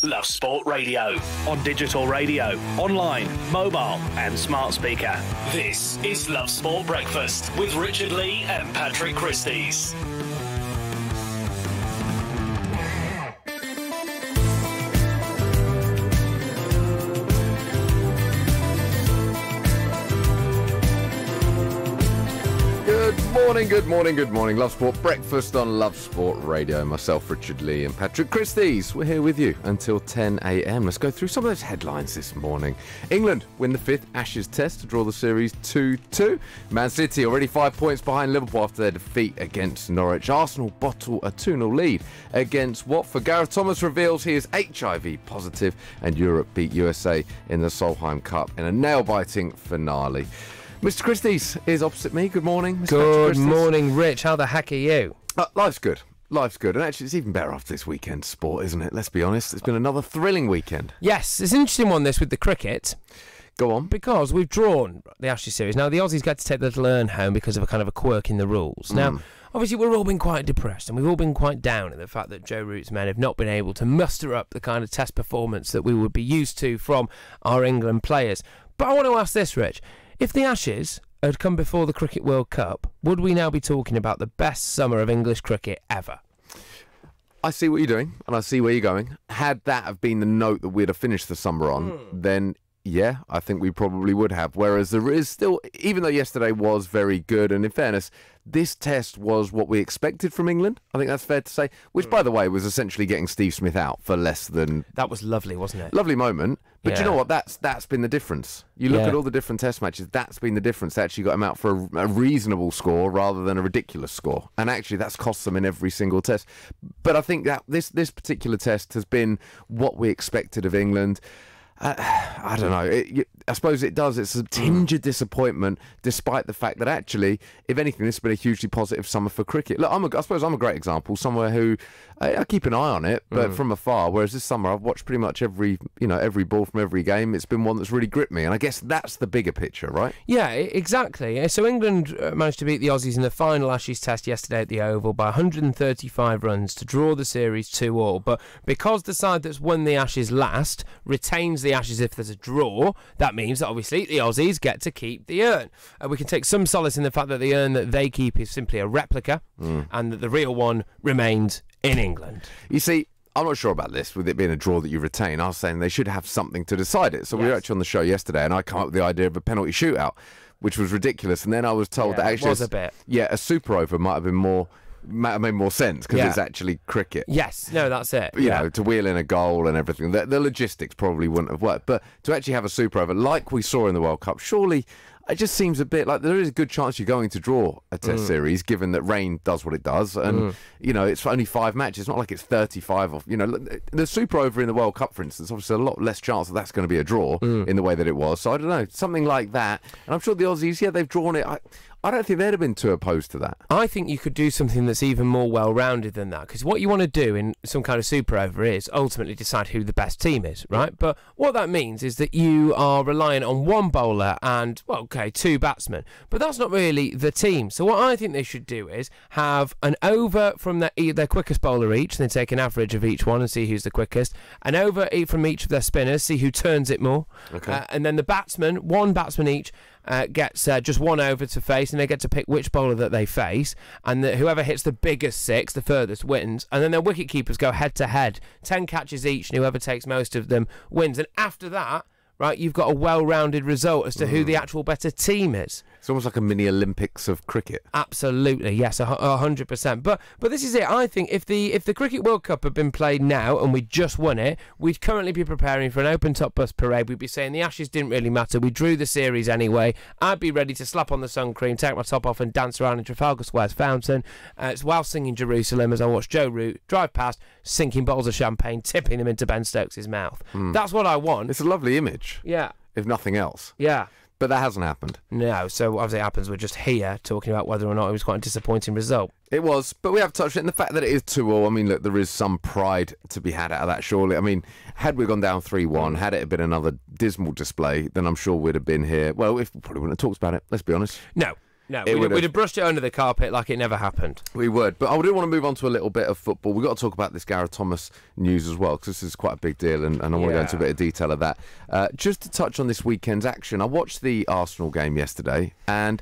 Love Sport Radio. On digital radio, online, mobile and smart speaker. This is Love Sport Breakfast with Richard Lee and Patrick Christys. Good morning. Love Sport Breakfast on Love Sport Radio. Myself, Richard Lee and Patrick Christys. We're here with you until 10 a.m. Let's go through some of those headlines this morning. England win the 5th Ashes Test to draw the series 2-2. Man City already 5 points behind Liverpool after their defeat against Norwich. Arsenal bottle a 2-0 lead against Watford. Gareth Thomas reveals he is HIV positive, and Europe beat USA in the Solheim Cup in a nail-biting finale. Mr. Christys is opposite me. Good morning, Mr. Good morning, Rich. How the heck are you? Life's good. Life's good. And actually, it's even better after this weekend's sport, isn't it? Let's be honest. It's been another thrilling weekend. Yes, it's an interesting one, this, with the cricket. Go on. Because we've drawn the Ashes series. Now, the Aussies get to take the little urn home because of a kind of a quirk in the rules. Now, obviously, we've all been quite depressed and we've all been quite down at the fact that Joe Root's men have not been able to muster up the kind of test performance that we would be used to from our England players. But I want to ask this, Rich. If the Ashes had come before the Cricket World Cup, would we now be talking about the best summer of English cricket ever? I see what you're doing, and I see where you're going. Had that have been the note that we'd have finished the summer on, then yeah, I think we probably would have. Whereas there is still, even though yesterday was very good, and in fairness, this test was what we expected from England. I think that's fair to say. Which, by the way, was essentially getting Steve Smith out for less than... That was lovely, wasn't it? Lovely moment. But you know what? That's been the difference. You look at all the different test matches, that's been the difference. They actually got him out for a reasonable score rather than a ridiculous score. And actually, that's cost them in every single test. But I think that this particular test has been what we expected of England. I don't know. I suppose it does. It's a tinge of disappointment, despite the fact that actually, if anything, this has been a hugely positive summer for cricket. Look, I suppose I'm a great example. Somewhere who I keep an eye on it, but from afar. Whereas this summer, I've watched pretty much every ball from every game. It's been one that's really gripped me, and I guess that's the bigger picture, right? Yeah, exactly. So England managed to beat the Aussies in the final Ashes Test yesterday at the Oval by 135 runs to draw the series 2-2. But because the side that's won the Ashes last retains the Ashes if there's a draw, that means that obviously the Aussies get to keep the urn. We can take some solace in the fact that the urn that they keep is simply a replica, and that the real one remains in England. You see, I'm not sure about this, with it being a draw that you retain. I was saying they should have something to decide it. So we were actually on the show yesterday, and I came up with the idea of a penalty shootout, which was ridiculous. And then I was told that actually a super over might have made more sense because it's actually cricket. Yes, no, that's it. You know, to wheel in a goal and everything. The logistics probably wouldn't have worked. But to actually have a super over, like we saw in the World Cup, surely it just seems a bit like there is a good chance you're going to draw a test series, given that rain does what it does. And, it's only 5 matches. It's not like it's 35 of, the super over in the World Cup, for instance, obviously a lot less chance that that's going to be a draw in the way that it was. So I don't know, something like that. And I'm sure the Aussies, they've drawn it. I don't think they'd have been too opposed to that. I think you could do something that's even more well-rounded than that, because what you want to do in some kind of super over is ultimately decide who the best team is, right? But what that means is that you are reliant on one bowler and, 2 batsmen. But that's not really the team. So what I think they should do is have an over from their quickest bowler each, and they take an average of each one and see who's the quickest. An over from each of their spinners, see who turns it more. Okay. And then the batsmen, one batsman each, gets just one over to face, and they get to pick which bowler that they face, and whoever hits the biggest 6, the furthest, wins. And then their wicket keepers go head to head, 10 catches each, and whoever takes most of them wins. And after that, right, you've got a well-rounded result as to who the actual better team is. It's almost like a mini Olympics of cricket. Absolutely, yes, 100%. But this is it. I think if the Cricket World Cup had been played now and we'd just won it, we'd currently be preparing for an open-top bus parade. We'd be saying the Ashes didn't really matter. We drew the series anyway. I'd be ready to slap on the sun cream, take my top off and dance around in Trafalgar Square's fountain while singing Jerusalem as I watch Joe Root drive past, sinking bottles of champagne, tipping them into Ben Stokes' mouth. That's what I want. It's a lovely image. Yeah. If nothing else. Yeah. But that hasn't happened. No, so obviously it happens. We're just here talking about whether or not it was quite a disappointing result. It was, but we have touched it. And the fact that it is 2-2, I mean, look, there is some pride to be had out of that, surely. I mean, had we gone down 3-1, had it been another dismal display, then I'm sure we'd have been here. Well, we probably wouldn't have talked about it, let's be honest. No, No, we'd have brushed it under the carpet like it never happened. We would. But I do want to move on to a little bit of football. We've got to talk about this Gareth Thomas news as well, because this is quite a big deal, and I want to go into a bit of detail of that. Just to touch on this weekend's action, I watched the Arsenal game yesterday, and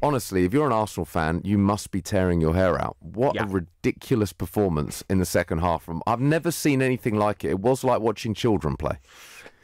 honestly, if you're an Arsenal fan, you must be tearing your hair out. What a ridiculous performance in the second half. I've never seen anything like it. It was like watching children play.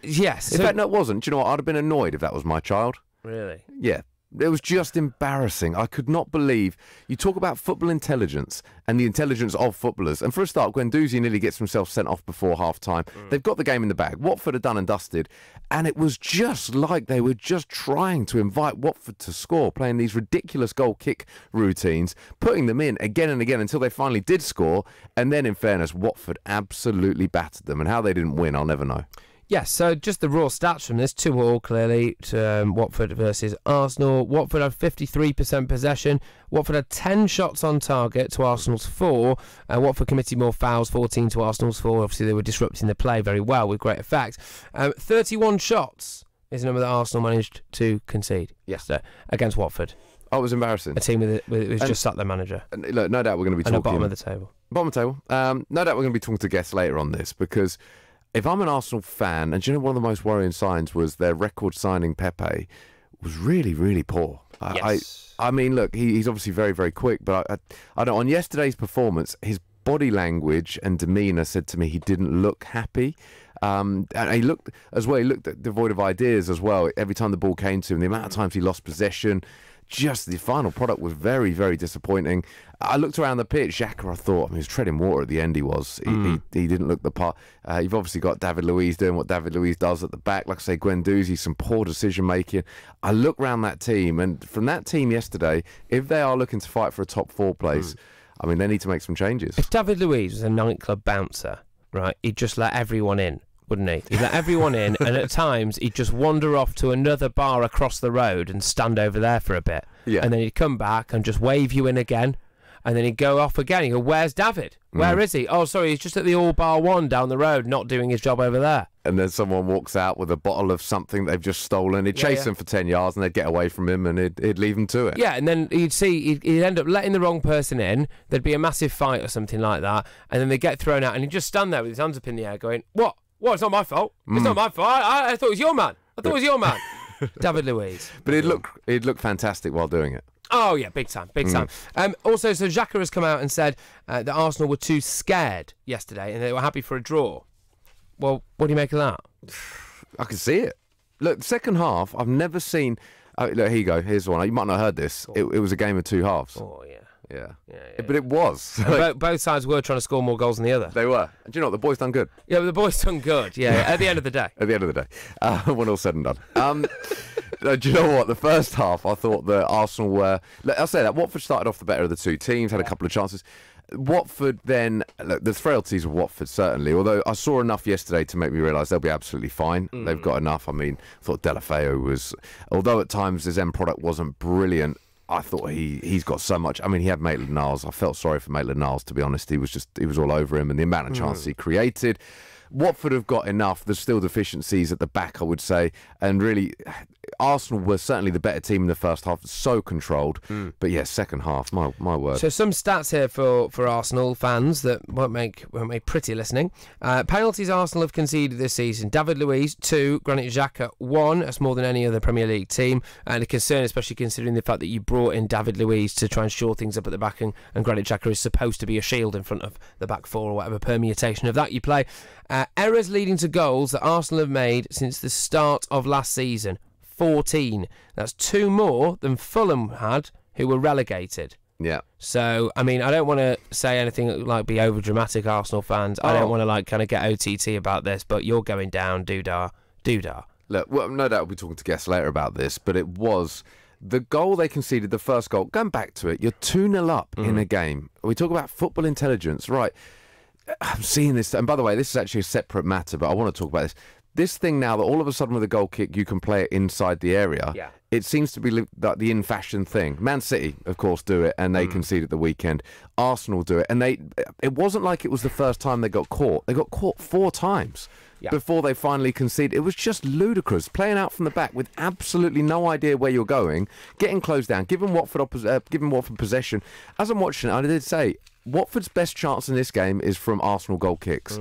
Yes. In fact, no, it wasn't. Do you know what? I'd have been annoyed if that was my child. Really? Yeah. It was just embarrassing. I could not believe. You talk about football intelligence and the intelligence of footballers. And for a start, Guendouzi nearly gets himself sent off before half-time. They've got the game in the bag. Watford are done and dusted. And it was just like they were just trying to invite Watford to score, playing these ridiculous goal kick routines, putting them in again and again until they finally did score. And then, in fairness, Watford absolutely battered them. And how they didn't win, I'll never know. Yes, so just the raw stats from this, 2-2 clearly to Watford versus Arsenal. Watford had 53% possession. Watford had 10 shots on target to Arsenal's 4. Watford committed more fouls, 14 to Arsenal's 4. Obviously, they were disrupting the play very well with great effect. 31 shots is the number that Arsenal managed to concede yesterday against Watford. Oh, it was embarrassing. A team with just sat their manager. And look, no doubt we're going to be talking... bottom of the table. Bottom of the table. No doubt we're going to be talking to guests later on this, because... if I'm an Arsenal fan, and do you know one of the most worrying signs was their record signing Pepe was really, really poor. Yes. I mean, look, he's obviously very, very quick, but I don't. On yesterday's performance, his body language and demeanour said to me he didn't look happy. And he looked as well. He looked devoid of ideas as well. Every time the ball came to him, the amount of times he lost possession. Just the final product was very, very disappointing. I looked around the pitch. Xhaka, I thought, he was treading water at the end. He was. He didn't look the part. You've obviously got David Luiz doing what David Luiz does at the back. Like I say, Guendouzi, some poor decision making. I look around that team, and from that team yesterday, if they are looking to fight for a top 4 place, I mean, they need to make some changes. If David Luiz was a nightclub bouncer, right, he'd just let everyone in, wouldn't he? He'd let everyone in, and at times he'd just wander off to another bar across the road and stand over there for a bit. Yeah. And then he'd come back and just wave you in again, and then he'd go off again. He'd go, "Where's David? Where is he? Oh, sorry, he's just at the All Bar One down the road, not doing his job over there." And then someone walks out with a bottle of something they've just stolen. He'd chase them for 10 yards, and they'd get away from him, and he'd leave them to it. Yeah, and then he'd end up letting the wrong person in. There'd be a massive fight or something like that, and then they'd get thrown out, and he'd just stand there with his hands up in the air going, "What? It's not my fault. It's not my fault. I thought it was your man. I thought it was your man." David Luiz. But he'd look fantastic while doing it. Oh, yeah, big time. Also, so Xhaka has come out and said that Arsenal were too scared yesterday and they were happy for a draw. Well, what do you make of that? I can see it. Look, second half, I've never seen... look, here you go. Here's one. You might not have heard this. It was a game of 2 halves. Oh, yeah. Yeah. But it was. Both sides were trying to score more goals than the other. They were. And do you know what? The boys done good. Yeah, the boys done good. Yeah, at the end of the day. At the end of the day. When all said and done. Do you know what? The first half, I thought that Arsenal were... I'll say that. Watford started off the better of the 2 teams, had a couple of chances. Watford then... Look, the frailties of Watford, certainly. Although I saw enough yesterday to make me realise they'll be absolutely fine. They've got enough. I mean, I thought Delafeu was... Although at times his end product wasn't brilliant, I thought he's got so much. I mean, he had Maitland-Niles. I felt sorry for Maitland-Niles, to be honest. He was all over him, and the amount of chances he created. Watford have got enough. There's still deficiencies at the back, I would say. And really, Arsenal were certainly the better team in the first half, so controlled. But yeah, second half, my word. So some stats here for Arsenal fans that won't make pretty listening. Penalties Arsenal have conceded this season: David Luiz 2, Granit Xhaka 1. That's more than any other Premier League team, and a concern, especially considering the fact that you brought in David Luiz to try and shore things up at the back, and Granit Xhaka is supposed to be a shield in front of the back 4 or whatever permutation of that you play. Errors leading to goals that Arsenal have made since the start of last season: 14. That's 2 more than Fulham had, who were relegated. Yeah. So, I mean, I don't want to say anything like be over dramatic, Arsenal fans. I don't want to kind of get OTT about this, but you're going down, doodah. Look, well, no doubt we'll be talking to guests later about this, but it was the goal they conceded, the first goal. Going back to it, you're 2-0 up in a game. We talk about football intelligence, right? I'm seeing this, and by the way, this is actually a separate matter, but I want to talk about this. This thing now that all of a sudden with a goal kick you can play it inside the area it seems to be like the in-fashion thing. Man City, of course, do it, and they concede at the weekend. Arsenal do it, and it wasn't like it was the first time they got caught. They got caught 4 times before they finally conceded. It was just ludicrous, playing out from the back with absolutely no idea where you're going, getting closed down, giving Watford possession. As I'm watching it, I did say, Watford's best chance in this game is from Arsenal goal kicks.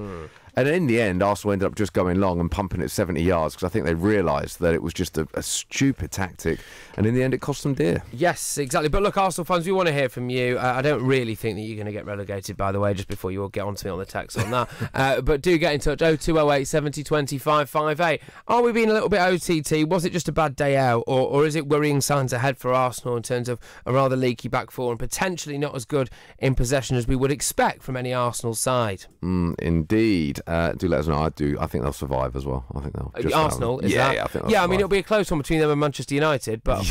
And in the end, Arsenal ended up just going long and pumping it 70 yards because I think they realised that it was just a stupid tactic. And in the end, it cost them dear. Yes, exactly. But look, Arsenal fans, we want to hear from you. I don't really think that you're going to get relegated, by the way, just before you all get on to me on the text on that. But do get in touch, 0208 70 25 58. Are we being a little bit OTT? Was it just a bad day out? Or is it worrying signs ahead for Arsenal in terms of a rather leaky back four and potentially not as good in possession as we would expect from any Arsenal side? Indeed. Do let us know. I think they'll survive as well. I think they'll. Just Arsenal, is yeah, that? Yeah, I think. I mean, it'll be a close one between them and Manchester United, but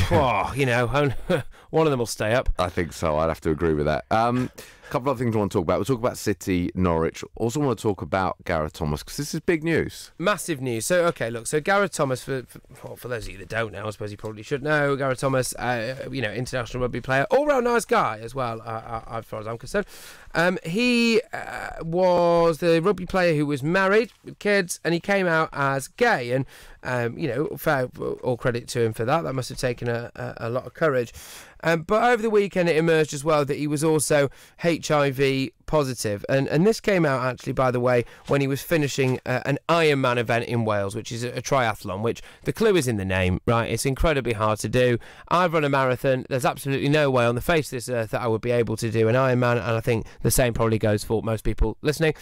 one of them will stay up. I think so. I'd have to agree with that. A couple of things I want to talk about. We'll talk about City, Norwich. Also want to talk about Gareth Thomas because this is big news. Massive news. So, okay, look. So Gareth Thomas, for those of you that don't know, I suppose you probably should know. Gareth Thomas, international rugby player, all-round nice guy as well, as far as I'm concerned. He was the rugby player who was married with kids, and he came out as gay. And fair, all credit to him for that. That must have taken a lot of courage. But over the weekend, it emerged as well that he was also HIV positive. And this came out, actually, by the way, when he was finishing an Ironman event in Wales, which is a triathlon, which the clue is in the name, right? It's incredibly hard to do. I've run a marathon. There's absolutely no way on the face of this earth that I would be able to do an Ironman, and I think the same probably goes for most people listening.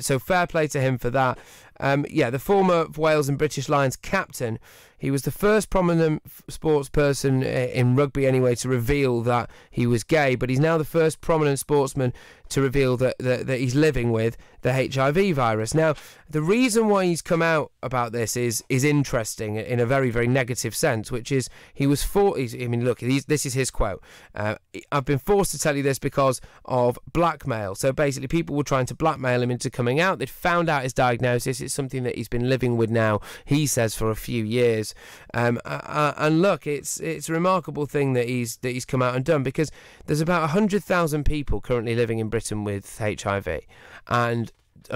So fair play to him for that. The former Wales and British Lions captain, he was the first prominent sports person in rugby anyway to reveal that he was gay, but he's now the first prominent sportsman to reveal that he's living with the HIV virus. Now, the reason why he's come out about this is interesting in a very, very negative sense, which is he was this is his quote. I've been forced to tell you this because of blackmail. So basically, people were trying to blackmail him into coming out. They'd found out his diagnosis. It's something that he's been living with now, he says, for a few years. And look, it's a remarkable thing that he's come out and done, because there's about 100,000 people currently living in Britain with HIV, and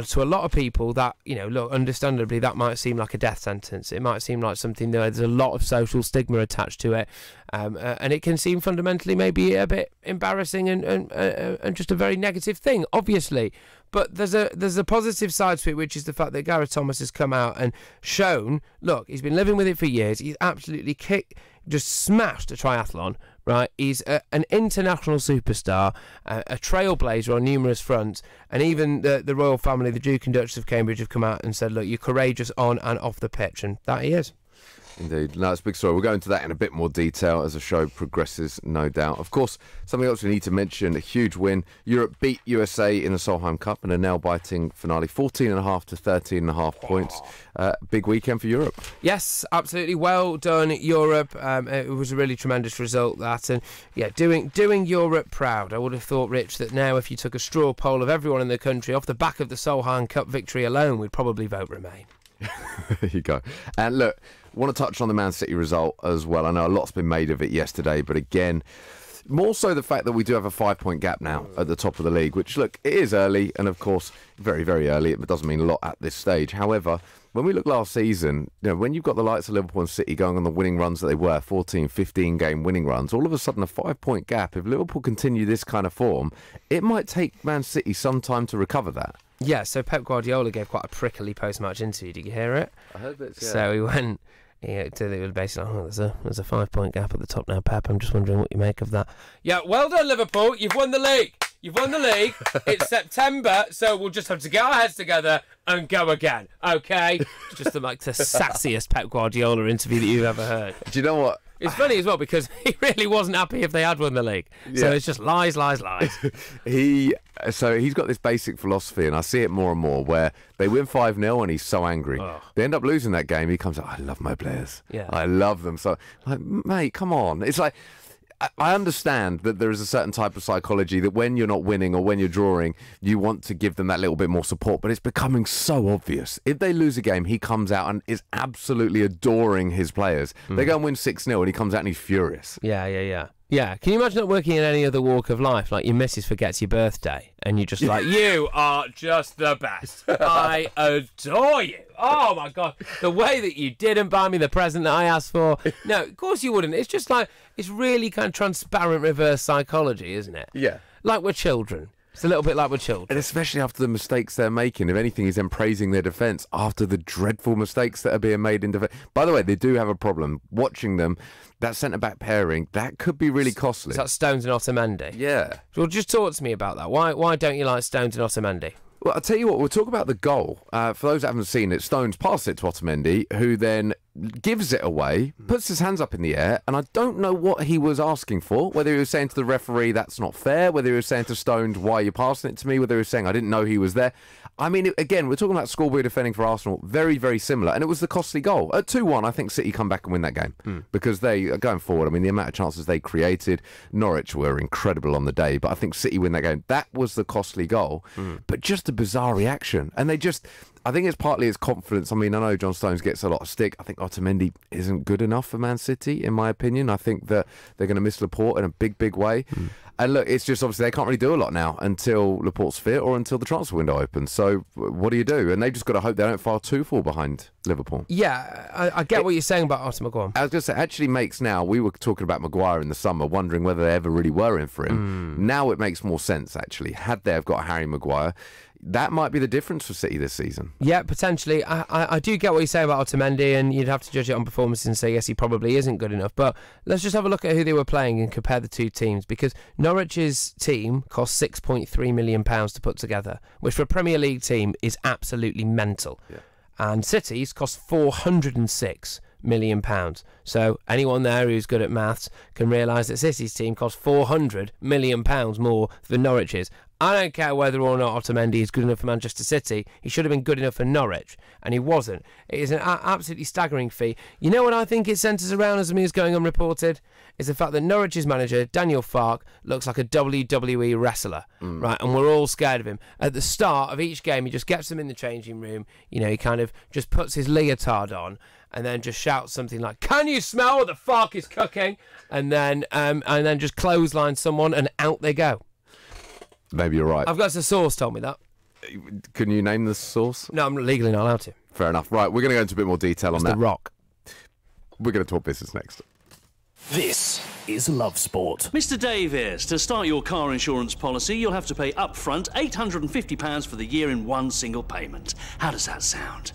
to a lot of people that, look, understandably, that might seem like a death sentence. It might seem like something that there's a lot of social stigma attached to it, and it can seem fundamentally maybe a bit embarrassing and just a very negative thing, obviously. But there's a positive side to it, which is the fact that Gareth Thomas has come out and shown, look, he's been living with it for years. He's absolutely just smashed a triathlon, right? He's an international superstar, a trailblazer on numerous fronts, and even the royal family, the Duke and Duchess of Cambridge, have come out and said, look, you're courageous on and off the pitch, and that he is. Indeed. No, it's a big story. We'll go into that in a bit more detail as the show progresses, no doubt. Of course, something else we need to mention, a huge win. Europe beat USA in the Solheim Cup in a nail-biting finale, 14.5 to 13.5 points. Big weekend for Europe. Yes, absolutely. Well done, Europe. It was a really tremendous result, that. And, yeah, doing Europe proud. I would have thought, Rich, that now if you took a straw poll of everyone in the country off the back of the Solheim Cup victory alone, we'd probably vote Remain. There you go. And look, I want to touch on the Man City result as well. I know a lot's been made of it yesterday, but again, more so the fact that we do have a 5-point gap now at the top of the league, which, look, it is early, and of course, very, very early. It doesn't mean a lot at this stage. However, when we look last season, when you've got the likes of Liverpool and City going on the winning runs that they were, 14, 15-game winning runs, all of a sudden a 5-point gap, if Liverpool continue this kind of form, it might take Man City some time to recover that. Yeah, so Pep Guardiola gave quite a prickly post-match interview. Did you hear it? I heard it, yeah. So he went... Yeah, it was basically, there's a 5-point gap at the top now, Pep. I'm just wondering what you make of that. Yeah, well done, Liverpool. You've won the league. You've won the league. It's September, so we'll just have to get our heads together and go again, okay? Just the sassiest Pep Guardiola interview that you've ever heard. Do you know what? It's funny as well, because he really wasn't happy if they had won the league. Yeah. So it's just lies, lies, lies. He's got this basic philosophy, and I see it more and more, where they win 5-0 and he's so angry. Oh. They end up losing that game. He comes out, I love my players. Yeah. I love them. So, like, mate, come on. It's like, I understand that there is a certain type of psychology that when you're not winning or when you're drawing, you want to give them that little bit more support, but it's becoming so obvious. If they lose a game, he comes out and is absolutely adoring his players. They go and win 6-0 and he comes out and he's furious. Yeah, can you imagine not working in any other walk of life? Like your missus forgets your birthday and you're just like, you are just the best. I adore you. Oh, my God. The way that you didn't buy me the present that I asked for. No, of course you wouldn't. It's just like, it's really kind of transparent reverse psychology, isn't it? Yeah. Like we're children. It's a little bit like we're children. And especially after the mistakes they're making. If anything, he's then praising their defence after the dreadful mistakes that are being made in defence. By the way, they do have a problem. Watching them, that centre-back pairing, that could be really costly. Is that Stones and Otamendi? Yeah. Well, just talk to me about that. Why don't you like Stones and Otamendi? Well, I'll tell you what, we'll talk about the goal. For those that haven't seen it, Stones passed it to Otamendi, who then gives it away, puts his hands up in the air, and I don't know what he was asking for, whether he was saying to the referee, that's not fair, whether he was saying to Stones, why are you passing it to me, whether he was saying, I didn't know he was there. I mean, again, we're talking about schoolboy defending for Arsenal, very, very similar, and it was the costly goal. At 2-1, I think City come back and win that game, because they, going forward, I mean, the amount of chances they created, Norwich were incredible on the day, but I think City win that game. That was the costly goal, but just a bizarre reaction, and they just... I think it's partly his confidence. I mean, I know John Stones gets a lot of stick. I think Otamendi isn't good enough for Man City, in my opinion. I think that they're going to miss Laporte in a big, big way. And look, it's just obviously they can't really do a lot now until Laporte's fit or until the transfer window opens. So what do you do? And they've just got to hope they don't fall too far behind Liverpool. Yeah, I get what you're saying about Arsenal. Go on. I was going to say, it actually makes now, we were talking about Maguire in the summer, wondering whether they ever really were in for him. Now it makes more sense, actually. Had they have got Harry Maguire, that might be the difference for City this season. Yeah, potentially. I do get what you say about Otamendi, and you'd have to judge it on performance and say, yes, he probably isn't good enough. But let's just have a look at who they were playing and compare the two teams, because Norwich's team cost £6.3 million to put together, which for a Premier League team is absolutely mental. Yeah. And City's cost £406 million. So anyone there who's good at maths can realise that City's team cost £400 million more than Norwich's. I don't care whether or not Otamendi is good enough for Manchester City. He should have been good enough for Norwich, and he wasn't. It is an absolutely staggering fee. You know what I think it centres around as me is going unreported? Is the fact that Norwich's manager, Daniel Farke, looks like a WWE wrestler, right? And we're all scared of him. At the start of each game, he just gets them in the changing room. You know, he kind of just puts his leotard on and then just shouts something like, "Can you smell what the Farke is cooking?" And then just clotheslines someone, and out they go. Maybe you're right. I've got the source told me that. Can you name the source? No, I'm legally not allowed to. Fair enough. Right, we're going to go into a bit more detail on that. The Rock. We're going to talk business next. This is Love Sport. Mr. Davies, to start your car insurance policy, you'll have to pay upfront £850 for the year in one single payment. How does that sound?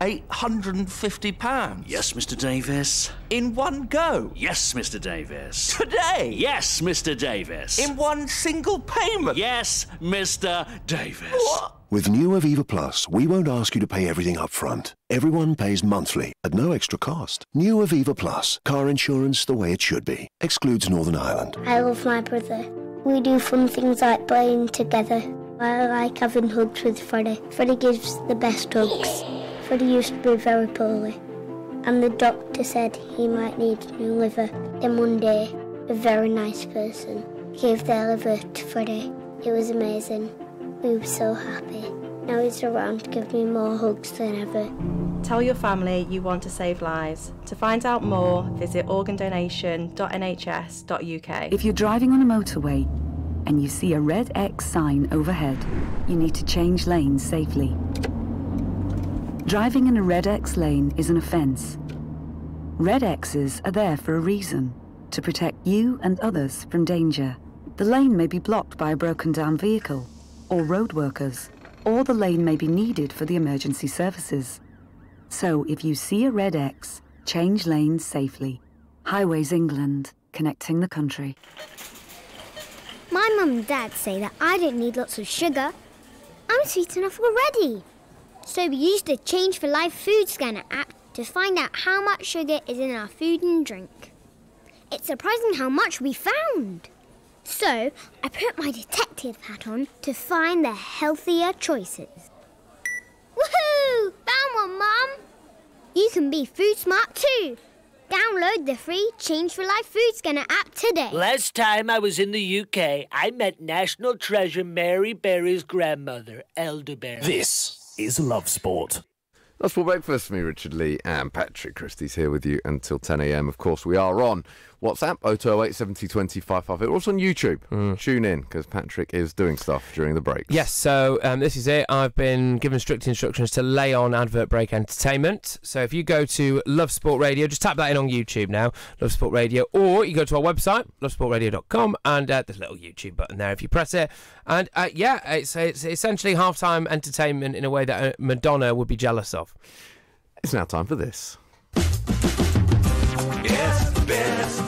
£850? Yes, Mr. Davies. In one go? Yes, Mr. Davies. Today? Yes, Mr. Davies. In one single payment? Yes, Mr. Davies. What? With new Aviva Plus, we won't ask you to pay everything up front. Everyone pays monthly at no extra cost. New Aviva Plus, car insurance the way it should be. Excludes Northern Ireland. I love my brother. We do fun things like playing together. I like having hugs with Freddie. Freddie gives the best hugs. Freddie used to be very poorly, and the doctor said he might need a new liver. Then one day, a very nice person gave their liver to Freddie. It was amazing. We were so happy. Now he's around to give me more hugs than ever. Tell your family you want to save lives. To find out more, visit organdonation.nhs.uk. If you're driving on a motorway and you see a red X sign overhead, you need to change lanes safely. Driving in a red X lane is an offence. Red X's are there for a reason, to protect you and others from danger. The lane may be blocked by a broken down vehicle, or road workers, or the lane may be needed for the emergency services. So if you see a red X, change lanes safely. Highways England, connecting the country. My mum and dad say that I don't need lots of sugar. I'm sweet enough already. So we used the Change for Life food scanner app to find out how much sugar is in our food and drink. It's surprising how much we found. So I put my detective hat on to find the healthier choices. Woohoo! Found one, Mum! You can be food smart too. Download the free Change for Life food scanner app today. Last time I was in the UK, I met national treasure Mary Berry's grandmother, Elderberry. This is Love Sport. That's for breakfast. Me, Richard Lee, and Patrick Christys here with you until 10 a.m. Of course, we are on WhatsApp 0208 70 20 558. We're also on YouTube. Tune in because Patrick is doing stuff during the breaks. Yes, so this is it. I've been given strict instructions to lay on advert break entertainment. So if you go to Love Sport Radio, just tap that in on YouTube now, Love Sport Radio, or you go to our website, lovesportradio.com, and there's a little YouTube button there if you press it. And it's essentially halftime entertainment in a way that Madonna would be jealous of. It's now time for this. It's business.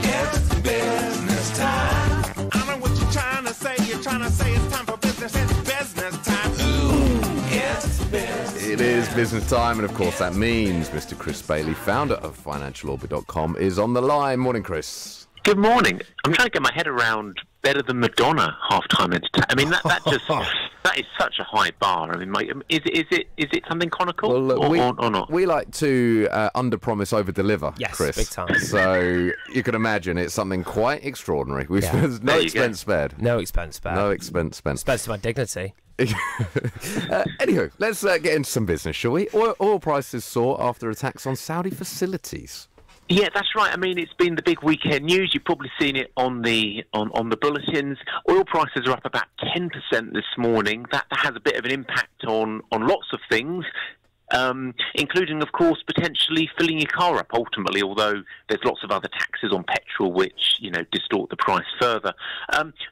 It's business time. I know what you're trying to say. You're trying to say it's time for business. It's business time. Ooh, it's business. It is business time, and of course that means Mr. Chris Bailey, founder of financialorbit.com, is on the line. Morning, Chris. Good morning. I'm trying to get my head around better than Madonna halftime entertainment. I mean, that just that is such a high bar. I mean, is it something conical or not? We like to under-promise, over-deliver, yes, Chris. Big time. So you can imagine it's something quite extraordinary. There's no expense spared. No expense spared. No expense spent. Expense to my dignity. Anywho, let's get into some business, shall we? Oil prices soar after attacks on Saudi facilities. Yeah, that's right. I mean, it's been the big weekend news. You've probably seen it on the bulletins. Oil prices are up about 10% this morning. That has a bit of an impact on lots of things, including, of course, potentially filling your car up ultimately, although there's lots of other taxes on petrol which, distort the price further.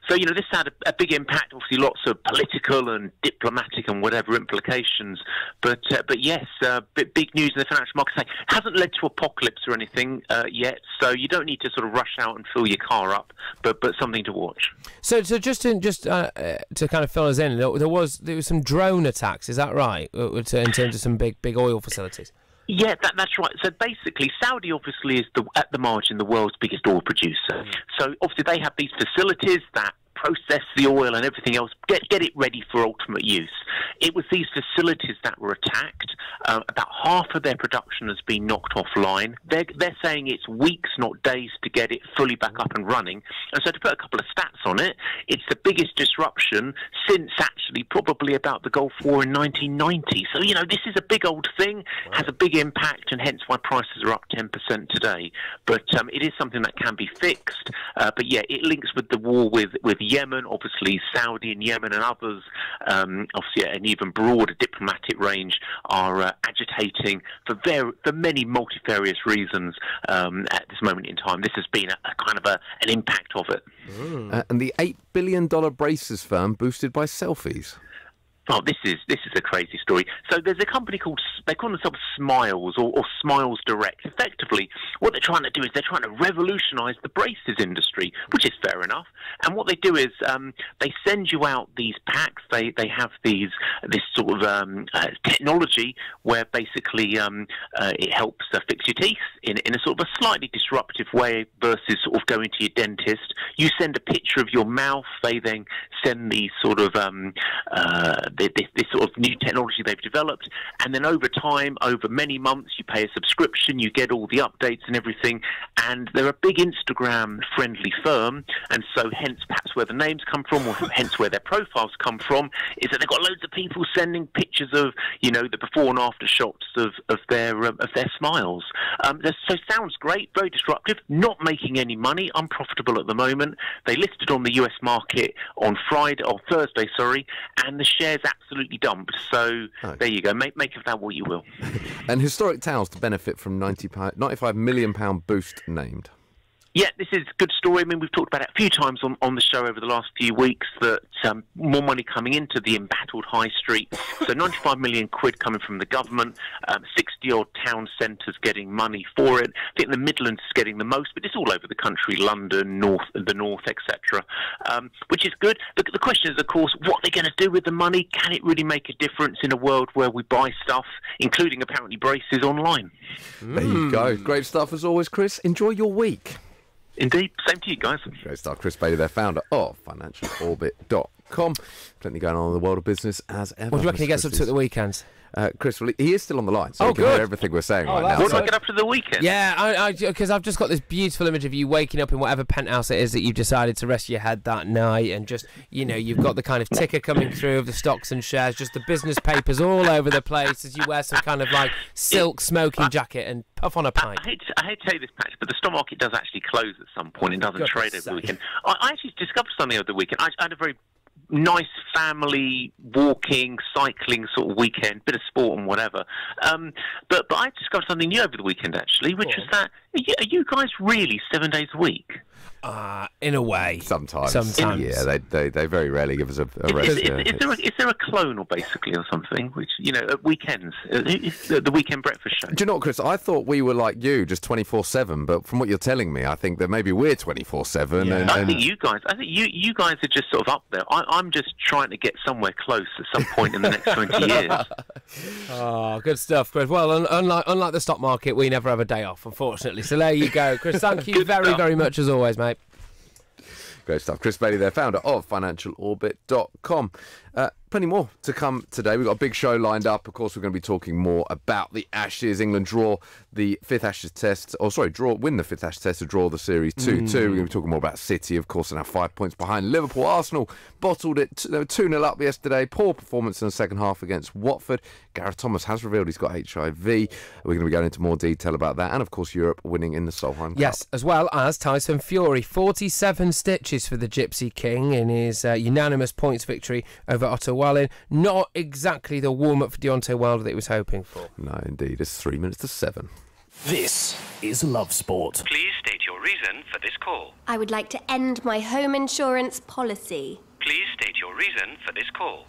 So, this had a big impact, obviously lots of political and diplomatic and whatever implications. But yes, big news in the financial markets. Hasn't led to apocalypse or anything yet, so you don't need to sort of rush out and fill your car up, but something to watch. So just to kind of fill us in, there was some drone attacks, is that right, in terms of some big oil facilities? Yeah, that's right. So basically, Saudi obviously is at the margin the world's biggest oil producer. So obviously they have these facilities that process the oil and everything else, get it ready for ultimate use. It was these facilities that were attacked. About half of their production has been knocked offline. They're saying it's weeks, not days, to get it fully back up and running. And so to put a couple of stats on it, it's the biggest disruption since actually probably about the Gulf War in 1990. So, this is a big old thing, has a big impact, and hence why prices are up 10% today. But it is something that can be fixed. But yeah, it links with the war with Yemen, obviously Saudi and Yemen and others, obviously an even broader diplomatic range, are agitating for many multifarious reasons at this moment in time. This has been a kind of an impact of it. And the $8 billion braces firm boosted by selfies. Oh, this is a crazy story. So there's a company they call themselves Smiles or Smiles Direct. Effectively, what they're trying to do is they're trying to revolutionise the braces industry, which is fair enough. And what they do is they send you out these packs. They have this sort of technology where basically it helps fix your teeth in a sort of a slightly disruptive way versus sort of going to your dentist. You send a picture of your mouth. They then send these sort of this sort of new technology they've developed, and then over time, over many months, you pay a subscription, you get all the updates and everything, and they're a big Instagram-friendly firm, and so hence perhaps where the names come from, or hence where their profiles come from, is that they've got loads of people sending pictures of, the before and after shots of their smiles. So sounds great, very disruptive, not making any money, unprofitable at the moment. They listed on the US market on Thursday, and the shares absolutely dumped. So there you go. Make of that what you will. And Historic Towels to benefit from £95 million boost named. Yeah, this is a good story. I mean, we've talked about it a few times on the show over the last few weeks, that more money coming into the embattled high street. So 95 million quid coming from the government, 60-odd town centres getting money for it. I think the Midlands is getting the most, but it's all over the country, London, the North, etc., which is good. The question is, of course, what they're going to do with the money. Can it really make a difference in a world where we buy stuff, including apparently braces, online? There you go. Great stuff as always, Chris. Enjoy your week. Indeed. Same to you guys. Great stuff. Chris Bailey, their founder of financialorbit.com. Plenty going on in the world of business as ever. What do you reckon he gets up to at the weekends? Chris, well, he is still on the line, so he can hear everything we're saying right now. What do I get up to the weekend? Yeah, because I've just got this beautiful image of you waking up in whatever penthouse it is that you've decided to rest your head that night, and just, you've got the kind of ticker coming through of the stocks and shares, just the business papers all over the place as you wear some kind of like silk smoking jacket and puff on a pint. I hate to tell you this, Patrick, but the stock market does actually close at some point. It doesn't trade over the weekend. I actually discovered something over the weekend. I had a very nice family walking, cycling sort of weekend, bit of sport and whatever. But I discovered something new over the weekend, actually, which was that, are you guys really 7 days a week? In a way. Sometimes. Yeah, they very rarely give us a rest. Is there a clonal, basically, or something, which, at weekends, the weekend breakfast show? Do you know what, Chris? I thought we were like you, just 24/7, but from what you're telling me, I think that maybe we're 24/7. Yeah. I think you guys are just sort of up there. I'm just trying to get somewhere close at some point in the next 20 years. Oh, good stuff, Chris. Well, unlike the stock market, we never have a day off, unfortunately. So there you go. Chris, thank you very much as always, mate. Great stuff. Chris Bailey there, founder of financialorbit.com. Plenty more to come today. We've got a big show lined up. Of course, we're going to be talking more about the Ashes. England win the 5th Ashes Test to draw the series 2-2. We're going to be talking more about City, of course, and now 5 points behind Liverpool. Arsenal bottled it. They were 2-0 up yesterday. Poor performance in the second half against Watford. Gareth Thomas has revealed he's got HIV. We're going to be going into more detail about that. And, of course, Europe winning in the Solheim Cup. Yes, as well as Tyson Fury. 47 stitches for the Gypsy King in his unanimous points victory over Otto Wallin. Not exactly the warm-up for Deontay Wilder that he was hoping for. No, indeed. It's 3 minutes to 7. This is Love Sport. Please state your reason for this call. I would like to end my home insurance policy. Please state your reason for this call.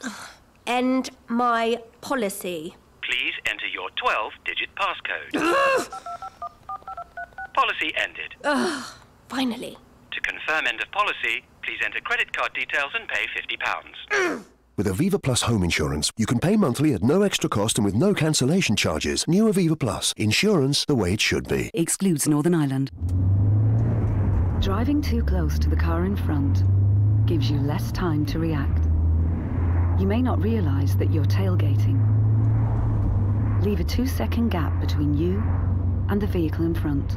End my policy. Please enter your 12-digit passcode. Policy ended. Finally. To confirm end of policy, please enter credit card details and pay £50. With Aviva Plus home insurance, you can pay monthly at no extra cost and with no cancellation charges. New Aviva Plus. Insurance the way it should be. Excludes Northern Ireland. Driving too close to the car in front gives you less time to react. You may not realise that you're tailgating. Leave a 2-second gap between you and the vehicle in front.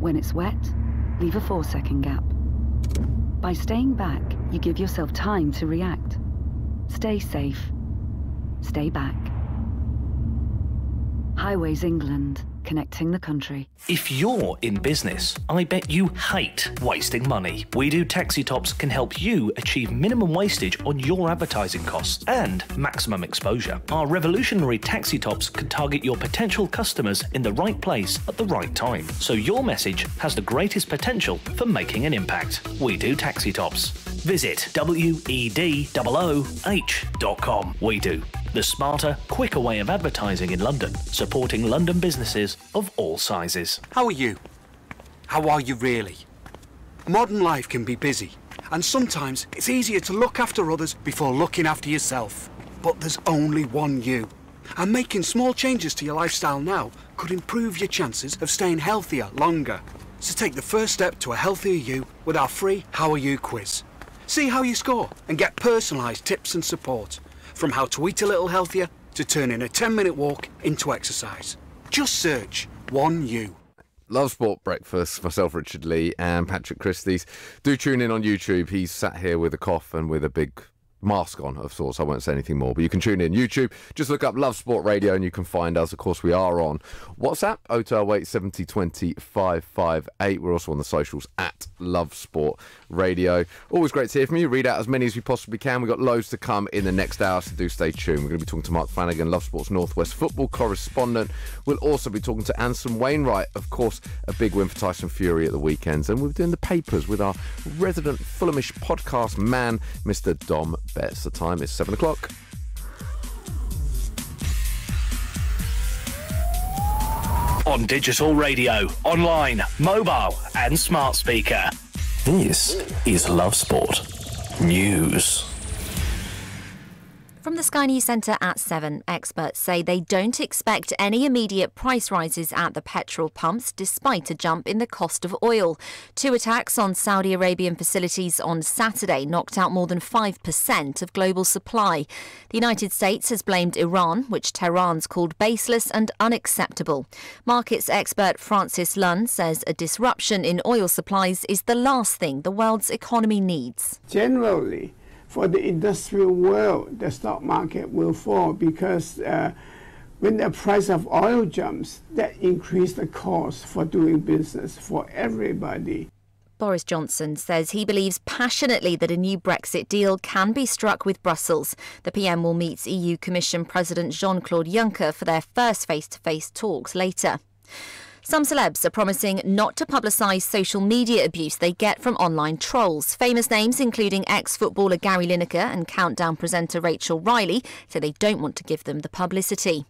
When it's wet, leave a 4-second gap. By staying back, you give yourself time to react. Stay safe. Stay back. Highways England, connecting the country. If you're in business, I bet you hate wasting money. We Do Taxi Tops can help you achieve minimum wastage on your advertising costs and maximum exposure. Our revolutionary taxi tops can target your potential customers in the right place at the right time, so your message has the greatest potential for making an impact. We Do Taxi Tops. Visit wedooh.com. We Do. The smarter, quicker way of advertising in London, supporting London businesses of all sizes. How are you? How are you really? Modern life can be busy, and sometimes it's easier to look after others before looking after yourself. But there's only one you, and making small changes to your lifestyle now could improve your chances of staying healthier longer. So take the first step to a healthier you with our free How Are You quiz. See how you score and get personalised tips and support. From how to eat a little healthier to turning a 10-minute walk into exercise. Just search One You. Love Sport Breakfast, myself, Richard Lee, and Patrick Christys. Do tune in on YouTube. He's sat here with a cough and with a big mask on, of sorts. I won't say anything more, but you can tune in YouTube. Just look up Love Sport Radio and you can find us. Of course, we are on WhatsApp, 0208 70 20 558. We're also on the socials at Love Sport Radio. Always great to hear from you. Read out as many as we possibly can. We've got loads to come in the next hour, so do stay tuned. We're going to be talking to Mark Flanagan, Love Sport's Northwest football correspondent. We'll also be talking to Anson Wainwright. Of course, a big win for Tyson Fury at the weekends. And we're doing the papers with our resident Fulhamish podcast man, Mr. Dom Betts. The time is 7 o'clock. On digital radio, online, mobile and smart speaker. This is Love Sport News. From the Sky News Centre at 7. Experts say they don't expect any immediate price rises at the petrol pumps, despite a jump in the cost of oil. 2 attacks on Saudi Arabian facilities on Saturday knocked out more than 5% of global supply. The United States has blamed Iran, which Tehran's called baseless and unacceptable. Markets expert Francis Lunn says a disruption in oil supplies is the last thing the world's economy needs. Generally, for the industrial world, the stock market will fall because when the price of oil jumps, that increases the cost for doing business for everybody. Boris Johnson says he believes passionately that a new Brexit deal can be struck with Brussels. The PM will meet EU Commission President Jean-Claude Juncker for their first face-to-face talks later. Some celebs are promising not to publicise social media abuse they get from online trolls. Famous names, including ex-footballer Gary Lineker and Countdown presenter Rachel Riley, say they don't want to give them the publicity.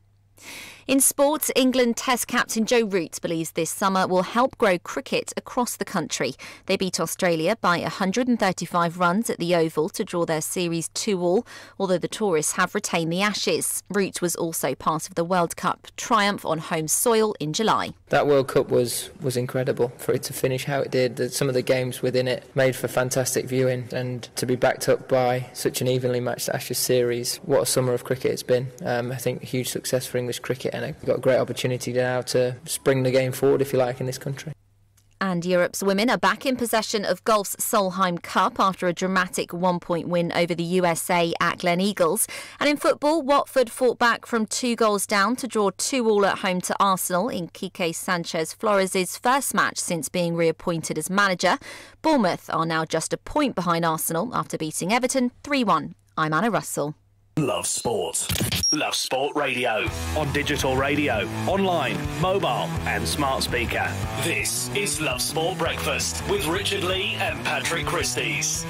In sports, England Test captain Joe Root believes this summer will help grow cricket across the country. They beat Australia by 135 runs at the Oval to draw their series 2-2, although the tourists have retained the Ashes. Root was also part of the World Cup triumph on home soil in July. That World Cup was incredible. For it to finish how it did, some of the games within it made for fantastic viewing, and to be backed up by such an evenly matched Ashes series, what a summer of cricket it's been. I think a huge success for English cricket, and they've got a great opportunity now to spring the game forward, if you like, in this country. And Europe's women are back in possession of golf's Solheim Cup after a dramatic 1-point win over the USA at Glen Eagles. And in football, Watford fought back from 2 goals down to draw 2-2 at home to Arsenal in Quique Sanchez-Flores' first match since being reappointed as manager. Bournemouth are now just a point behind Arsenal after beating Everton 3-1. I'm Anna Russell. Love Sport. Love Sport Radio. On digital radio, online, mobile and smart speaker. This is Love Sport Breakfast with Richard Lee and Patrick Christys.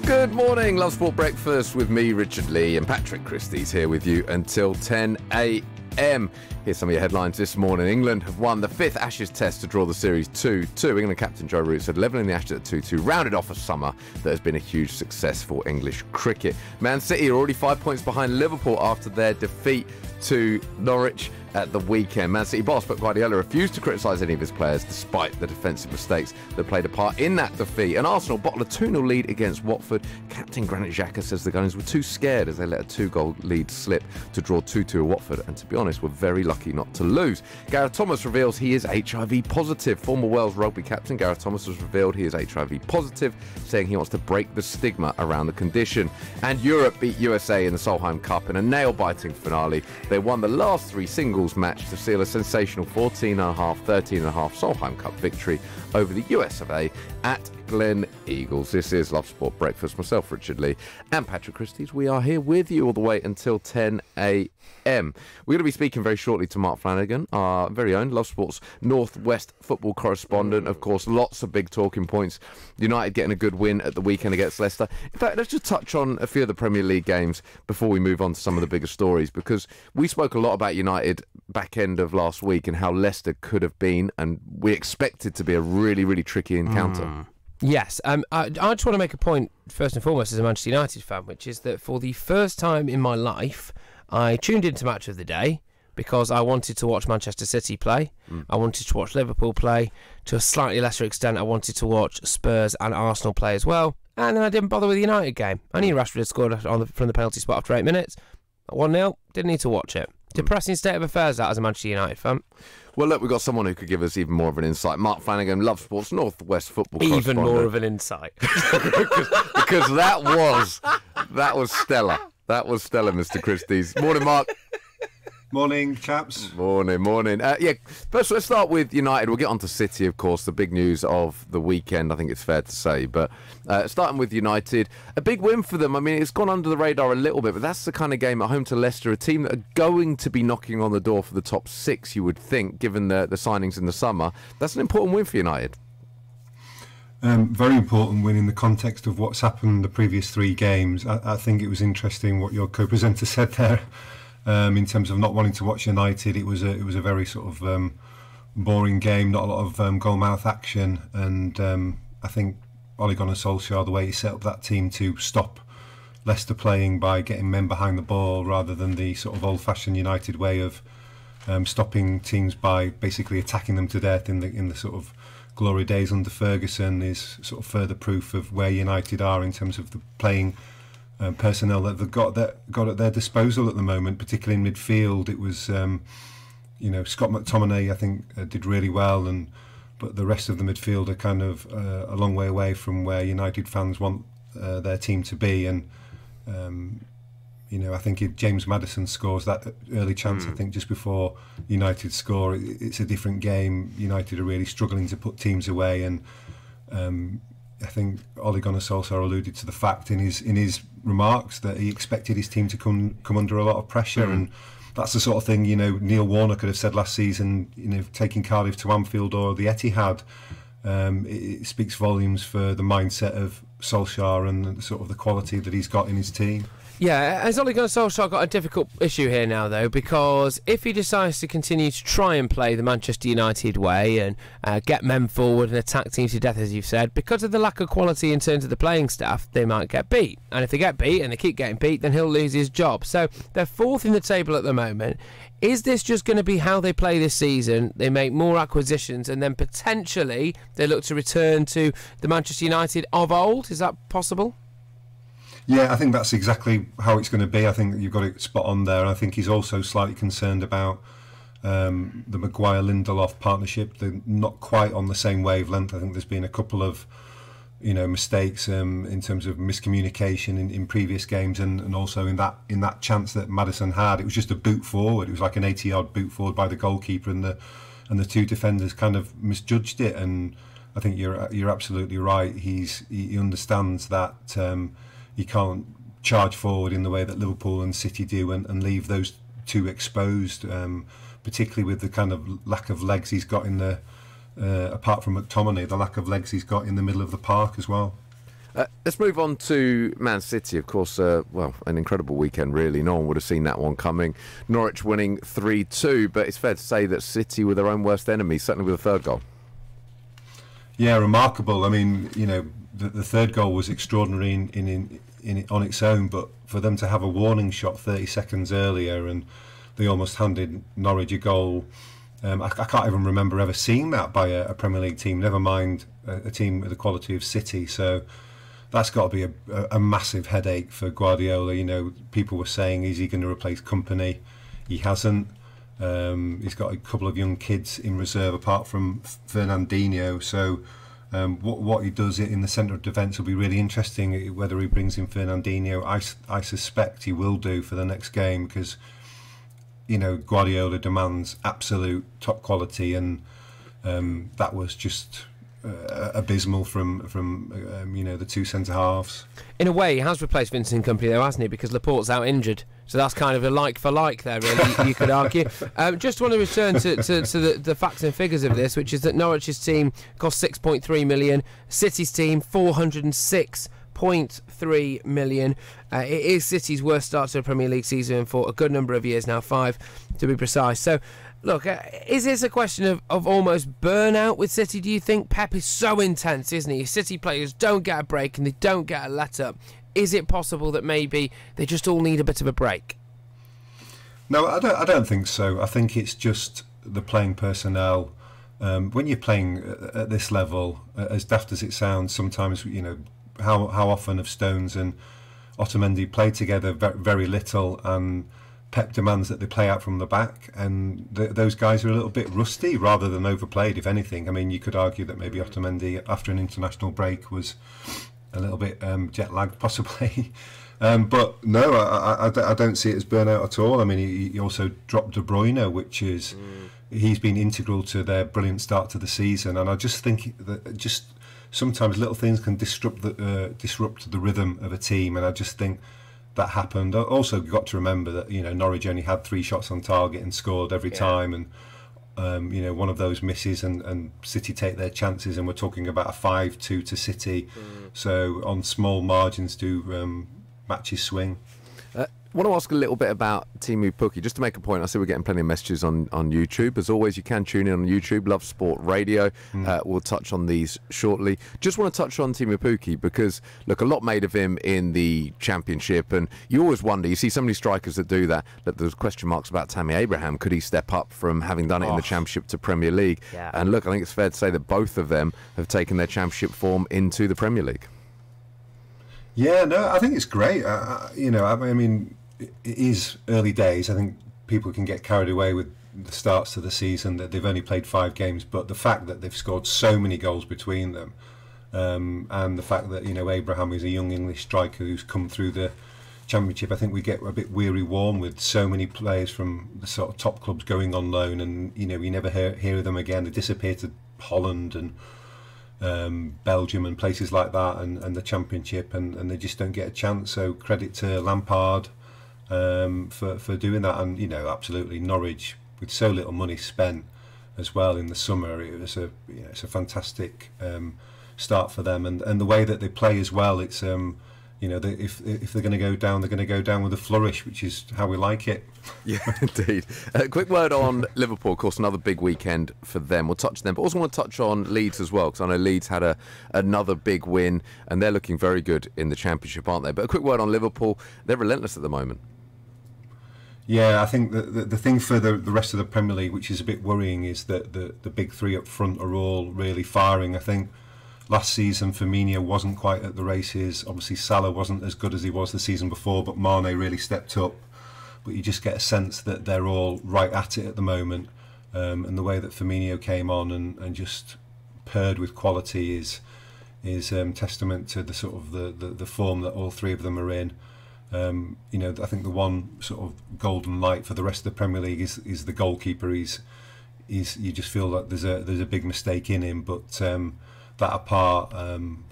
Good morning, Love Sport Breakfast with me, Richard Lee, and Patrick Christys here with you until 10 a.m. Here's some of your headlines this morning. England have won the 5th Ashes Test to draw the series 2-2. England captain Joe Root said levelling the Ashes at 2-2 rounded off a summer that has been a huge success for English cricket. Man City are already 5 points behind Liverpool after their defeat to Norwich at the weekend. Man City boss Pep Guardiola refused to criticise any of his players despite the defensive mistakes that played a part in that defeat. And Arsenal bottled a 2-0 lead against Watford. Captain Granit Xhaka says the Gunners were too scared as they let a 2-goal lead slip to draw 2-2 at Watford, and to be honest, were very lucky not to lose. Gareth Thomas reveals he is HIV positive. Former Wales rugby captain Gareth Thomas has revealed he is HIV positive, saying he wants to break the stigma around the condition. And Europe beat USA in the Solheim Cup in a nail-biting finale. They won the last 3 singles match to seal a sensational 14.5, 13.5 Solheim Cup victory over the US of A at Glen Eagles. This is Love Sport Breakfast. Myself, Richard Lee, and Patrick Christys. We are here with you all the way until 10 a.m. We're going to be speaking very shortly to Mark Flanagan, our very own Love Sport's Northwest football correspondent. Of course, lots of big talking points. United getting a good win at the weekend against Leicester. In fact, let's just touch on a few of the Premier League games before we move on to some of the bigger stories, because we spoke a lot about United back end of last week and how Leicester could have been, and we expected to be a really, really tricky encounter. Yes, I just want to make a point, first and foremost, as a Manchester United fan, which is that for the first time in my life, I tuned into Match of the Day because I wanted to watch Manchester City play. I wanted to watch Liverpool play. To a slightly lesser extent, I wanted to watch Spurs and Arsenal play as well. And then I didn't bother with the United game. I knew Rashford had scored from the penalty spot after 8 minutes. 1-0, didn't need to watch it. Depressing state of affairs, that, as a Manchester United fan. Well, look, we've got someone who could give us even more of an insight. Mark Flanagan, Love Sports Northwest football Even more of an insight. because that was stellar. That was stellar, Mr. Christys. Morning, Mark. Morning, chaps. Morning. Yeah, first let's start with United. We'll get on to City, of course, the big news of the weekend, I think it's fair to say. But starting with United, a big win for them. I mean, it's gone under the radar a little bit, but that's the kind of game at home to Leicester, a team that are going to be knocking on the door for the top 6, you would think, given the signings in the summer. That's an important win for United. Very important win in the context of what's happened the previous 3 games. I think it was interesting what your co-presenter said there. In terms of not wanting to watch United, it was a very sort of boring game, not a lot of goalmouth action, and I think Ole Gunnar Solskjaer, the way he set up that team to stop Leicester playing by getting men behind the ball rather than the sort of old-fashioned United way of stopping teams by basically attacking them to death in the sort of glory days under Ferguson, is sort of further proof of where United are in terms of the playing personnel that they've got at their disposal at the moment, particularly in midfield. It was, Scott McTominay, I think, did really well, but the rest of the midfield are kind of a long way away from where United fans want their team to be. And I think if James Maddison scores that early chance, I think just before United score, it's a different game. United are really struggling to put teams away, and I think Ole Gunnar Solskjaer alluded to the fact in his remarks that he expected his team to come under a lot of pressure, and that's the sort of thing Neil Warnock could have said last season. Taking Cardiff to Anfield or the Etihad, it speaks volumes for the mindset of Solskjaer and sort of the quality that he's got in his team. Yeah, has Ole Gunnar Solskjaer got a difficult issue here now, though? Because if he decides to continue to try and play the Manchester United way and get men forward and attack teams to death, as you've said, because of the lack of quality in terms of the playing staff, they might get beat. And if they get beat and they keep getting beat, then he'll lose his job. So they're 4th in the table at the moment. Is this just going to be how they play this season? They make more acquisitions and then potentially they look to return to the Manchester United of old? Is that possible? Yeah, I think that's exactly how it's going to be. I think you've got it spot on there. I think he's also slightly concerned about the Maguire-Lindelof partnership. They're not quite on the same wavelength. I think there's been a couple of mistakes in terms of miscommunication in previous games, and also in that chance that Maddison had. It was just a boot forward. It was like an 80-yard boot forward by the goalkeeper, and the 2 defenders kind of misjudged it. And I think you're absolutely right. He understands that. He can't charge forward in the way that Liverpool and City do and leave those 2 exposed, particularly with the kind of lack of legs he's got in the, apart from McTominay, the lack of legs he's got in the middle of the park as well. Let's move on to Man City. Of course, an incredible weekend, really. No one would have seen that one coming. Norwich winning 3-2, but it's fair to say that City were their own worst enemy, certainly with the 3rd goal. Yeah, remarkable. I mean, the 3rd goal was extraordinary in on its own, but for them to have a warning shot 30 seconds earlier, and they almost handed Norwich a goal. I can't even remember ever seeing that by a Premier League team, never mind a team with the quality of City. So that's got to be a massive headache for Guardiola. People were saying, is he going to replace Kompany? He hasn't. He's got a couple of young kids in reserve apart from Fernandinho, so what he does in the centre of defence will be really interesting. Whether he brings in Fernandinho, I suspect he will do for the next game, because Guardiola demands absolute top quality, and that was just abysmal from the 2 centre halves. In a way, he has replaced Vincent Kompany though, hasn't he? Because Laporte's out injured, so that's kind of a like for like there, really. You could argue. Just want to return to the facts and figures of this, which is that Norwich's team cost 6.3 million, City's team 406.3 million. It is City's worst start to a Premier League season for a good number of years now, 5 to be precise. So look, is this a question of almost burnout with City, do you think? Pep is so intense, isn't he? City players don't get a break and they don't get a let-up. Is it possible that maybe they just all need a bit of a break? No, I don't think so. I think it's just the playing personnel. When you're playing at this level, as daft as it sounds, sometimes, how often have Stones and Otamendi played together? Very little, and Pep demands that they play out from the back, and those guys are a little bit rusty rather than overplayed, if anything. I mean, you could argue that maybe Otamendi, after an international break, was a little bit jet lagged possibly. But no, I don't see it as burnout at all. I mean, he also dropped De Bruyne, which is he's been integral to their brilliant start to the season, and I just think that just sometimes little things can disrupt the rhythm of a team, and I just think that happened. Also, you've got to remember that Norwich only had 3 shots on target and scored every time, and one of those misses, and City take their chances, and we're talking about a 5-2 to City. So on small margins do matches swing. I want to ask a little bit about Teemu Pukki, just to make a point. I see we're getting plenty of messages on YouTube. As always, you can tune in on YouTube, Love Sport Radio. We'll touch on these shortly. Just want to touch on Teemu Pukki because, look, a lot made of him in the Championship, and you always wonder, you see so many strikers that do that, there's question marks about Tammy Abraham. Could he step up from having done it in the Championship to Premier League? Yeah. And look, I think it's fair to say that both of them have taken their Championship form into the Premier League. Yeah, no, I think it's great. I mean, it is early days. I think people can get carried away with the starts to the season, that they've only played 5 games, but the fact that they've scored so many goals between them, and the fact that Abraham is a young English striker who's come through the Championship, I think we get a bit weary warm with so many players from the sort of top clubs going on loan, and you never hear of them again. They disappear to Holland and Belgium and places like that, and the Championship, and they just don't get a chance. So credit to Lampard for doing that, and absolutely Norwich, with so little money spent as well in the summer, it was it's a fantastic start for them, and the way that they play as well. It's if they're going to go down, they're going to go down with a flourish, which is how we like it. Yeah, indeed. Quick word on Liverpool, of course, another big weekend for them. We'll touch them, but also want to touch on Leeds as well, because I know Leeds had another big win, and they're looking very good in the Championship, aren't they? But a quick word on Liverpool, they're relentless at the moment. Yeah, I think the thing for the rest of the Premier League, which is a bit worrying, is that the big 3 up front are all really firing. I think last season Firmino wasn't quite at the races. Obviously Salah wasn't as good as he was the season before, but Mane really stepped up. But you just get a sense that they're all right at it at the moment, and the way that Firmino came on and just paired with quality is testament to the sort of the form that all 3 of them are in. I think the one sort of golden light for the rest of the Premier League is the goalkeeper. He's you just feel like there's a big mistake in him, but that apart,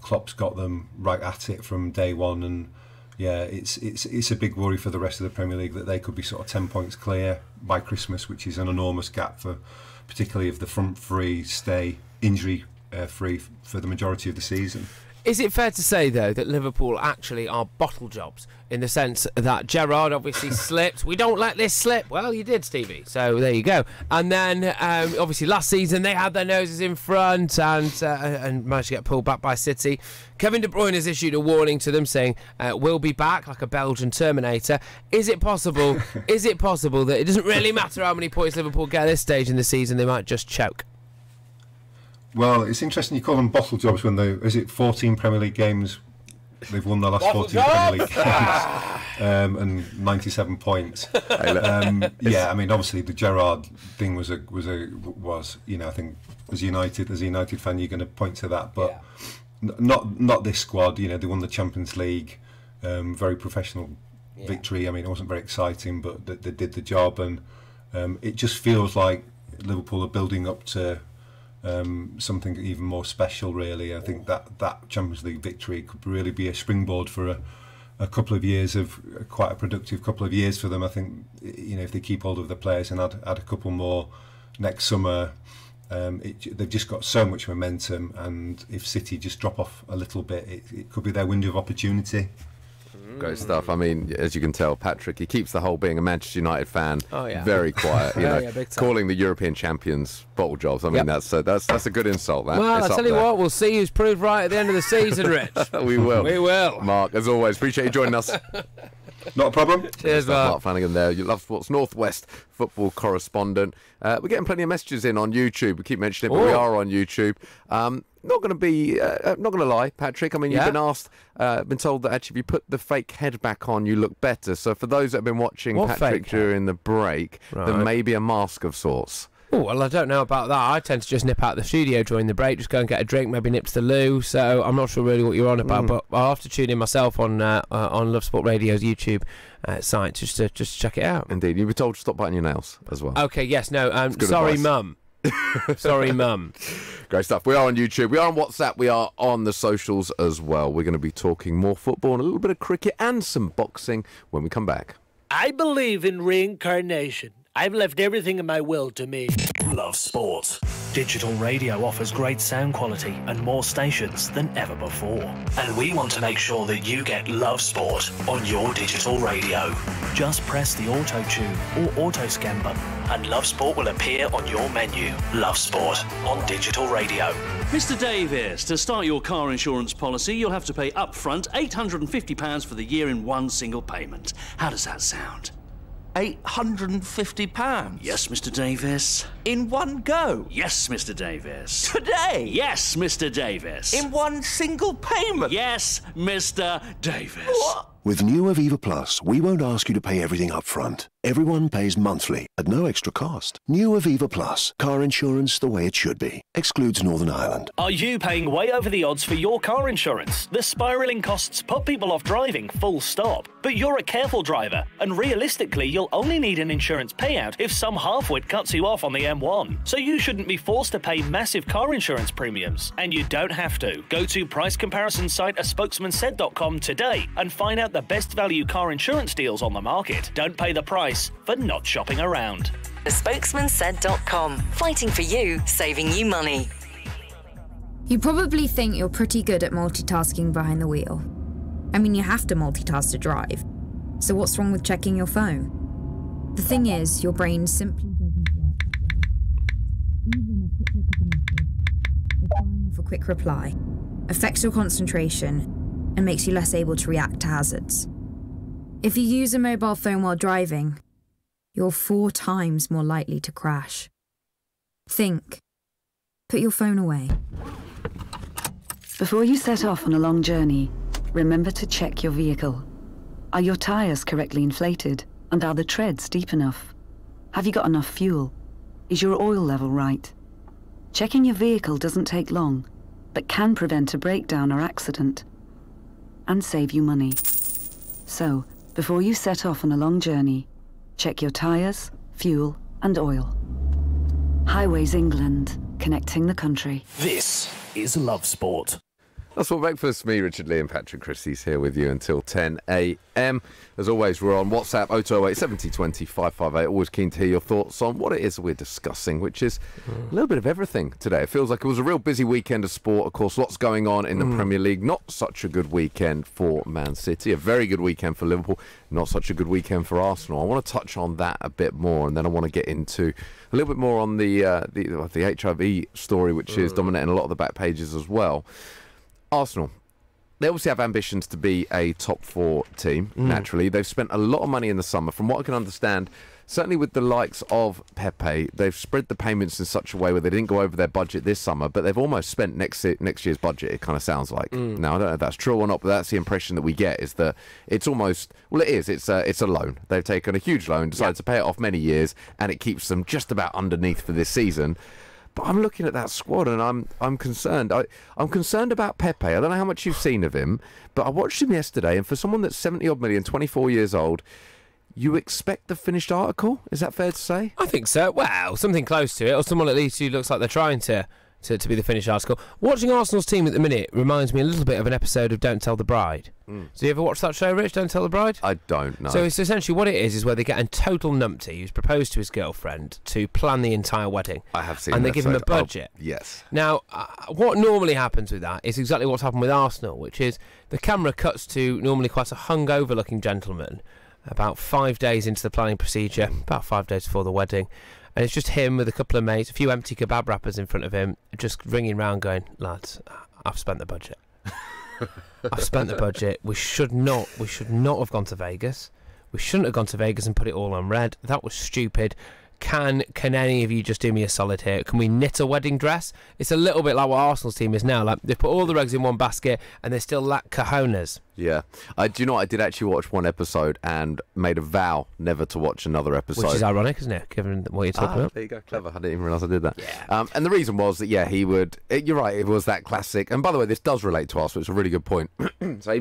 Klopp's got them right at it from day one, and yeah, it's a big worry for the rest of the Premier League that they could be sort of 10 points clear by Christmas, which is an enormous gap for particularly if the front 3 stay injury free for the majority of the season. Is it fair to say, though, that Liverpool actually are bottle jobs, in the sense that Gerrard obviously slipped? We don't let this slip. Well, you did, Stevie. So there you go. And then, obviously, last season they had their noses in front and managed to get pulled back by City. Kevin De Bruyne has issued a warning to them, saying we'll be back like a Belgian Terminator. Is it possible? Is it possible that it doesn't really matter how many points Liverpool get at this stage in the season? They might just choke. Well, it's interesting you call them bottle jobs when is it 14 Premier League games they've won the last Bottle 14 Premier League games, and 97 points. Yeah, I mean, obviously the Gerrard thing was I think as a United fan you're going to point to that, but not this squad. They won the Champions League, very professional victory. I mean, it wasn't very exciting, but they did the job, and it just feels like Liverpool are building up to something even more special, really. I think that Champions League victory could really be a springboard for a couple of years of quite a productive couple of years for them. I think if they keep hold of the players and add a couple more next summer, they've just got so much momentum, and if City just drop off a little bit, it could be their window of opportunity. Great stuff. I mean, as you can tell, Patrick, he keeps the whole being a Manchester United fan very quiet. Calling the European champions bottle jobs. I mean, that's a good insult. That. Well, I'll tell you what, we'll see who's proved right at the end of the season, Rich. We will. We will. Mark, as always, appreciate you joining us. Not a problem. Cheers, Mark Flanagan there. You Love Sports Northwest football correspondent. We're getting plenty of messages in on YouTube. We keep mentioning it, but we are on YouTube. Not going to lie, Patrick. I mean, you've been asked, been told that actually if you put the fake head back on, you look better. So for those that have been watching Patrick during the break, there may be a mask of sorts. Oh, well, I don't know about that. I tend to just nip out the studio during the break, just go and get a drink, maybe nip to the loo. So I'm not sure really what you're on about, but I'll have to tune in myself on Love Sport Radio's YouTube site just to check it out. Indeed. You were told to stop biting your nails as well. Okay, yes, no, sorry, Mum. Sorry, Mum. Great stuff. We are on YouTube, we are on WhatsApp, we are on the socials as well. We're going to be talking more football and a little bit of cricket and some boxing when we come back. I believe in reincarnation. I've left everything in my will to me. Love Sport. Digital radio offers great sound quality and more stations than ever before. And we want to make sure that you get Love Sport on your digital radio. Just press the auto tune or auto scan button and Love Sport will appear on your menu. Love Sport on digital radio. Mr. Davis, to start your car insurance policy, you'll have to pay upfront £850 for the year in one single payment. How does that sound? £850? Yes, Mr. Davis. In one go? Yes, Mr. Davis. Today? Yes, Mr. Davis. In one single payment? Yes, Mr. Davis. What? With new Aviva Plus, we won't ask you to pay everything up front. Everyone pays monthly at no extra cost. New Aviva Plus, car insurance the way it should be. Excludes Northern Ireland. Are you paying way over the odds for your car insurance? The spiralling costs put people off driving, full stop. But you're a careful driver, and realistically, you'll only need an insurance payout if some halfwit cuts you off on the M1. So you shouldn't be forced to pay massive car insurance premiums. And you don't have to. Go to price comparison site aspokesmansaid.com today and find out the best value car insurance deals on the market. Don't pay the price for not shopping around. Spokesmansaid.com. Fighting for you, saving you money. You probably think you're pretty good at multitasking behind the wheel. I mean, you have to multitask to drive. So what's wrong with checking your phone? The thing is, your brain simply doesn't work. Even a quick look at a message, or firing off a quick reply, affects your concentration and makes you less able to react to hazards. If you use a mobile phone while driving, you're 4 times more likely to crash. Think. Put your phone away. Before you set off on a long journey, remember to check your vehicle. Are your tyres correctly inflated? And are the treads deep enough? Have you got enough fuel? Is your oil level right? Checking your vehicle doesn't take long, but can prevent a breakdown or accident, and save you money. So, before you set off on a long journey, check your tyres, fuel, and oil. Highways England, connecting the country. This is Love Sport. That's what breakfast. Me, Richard Lee, and Patrick Christys here with you until 10 a.m. As always, we're on WhatsApp 0208 70 20 558. Always keen to hear your thoughts on what it is we're discussing, which is a little bit of everything today. It feels like it was a real busy weekend of sport. Of course, lots going on in the Premier League. Not such a good weekend for Man City. A very good weekend for Liverpool. Not such a good weekend for Arsenal. I want to touch on that a bit more, and then I want to get into a little bit more on the HIV story, which is dominating a lot of the back pages as well. Arsenal, they obviously have ambitions to be a top 4 team, naturally. They've spent a lot of money in the summer. From what I can understand, certainly with the likes of Pepe, they've spread the payments in such a way where they didn't go over their budget this summer, but they've almost spent next year's budget, it kind of sounds like. Now, I don't know if that's true or not, but that's the impression that we get, is that it's almost, well, it is, it's a loan. They've taken a huge loan, decided to pay it off many years, and it keeps them just about underneath for this season. But I'm looking at that squad and I'm concerned. I'm concerned about Pepe. I don't know how much you've seen of him, but I watched him yesterday, and for someone that's 70-odd million, 24 years old, you expect the finished article? Is that fair to say? I think so. Well, something close to it, or someone at least who looks like they're trying to be the finished article. Watching Arsenal's team at the minute reminds me a little bit of an episode of Don't Tell the Bride. So you ever watch that show, Rich, Don't Tell the Bride? I don't know. So it's essentially what it is where they get a total numpty who's proposed to his girlfriend to plan the entire wedding. I have seen and they that give him a budget. Yes. Now, what normally happens with that is exactly what's happened with Arsenal, which is the camera cuts to normally quite a hungover-looking gentleman about 5 days into the planning procedure, about 5 days before the wedding. And it's just him with a couple of mates, a few empty kebab wrappers in front of him, just ringing round going, lads, I've spent the budget. I've spent the budget. We should not have gone to Vegas. We shouldn't have gone to Vegas and put it all on red. That was stupid. can any of you just do me a solid here? Can we knit a wedding dress? It's a little bit like what Arsenal's team is now. Like, they put all the eggs in one basket and they still lack cojones. Yeah. Do you know what? I did actually watch one episode and made a vow never to watch another episode. Which is ironic, isn't it, given what you're talking about? There you go. Clever. I didn't even realise I did that. Yeah. And the reason was that, he would... you're right, it was that classic. And by the way, this does relate to us, so it's a really good point. So he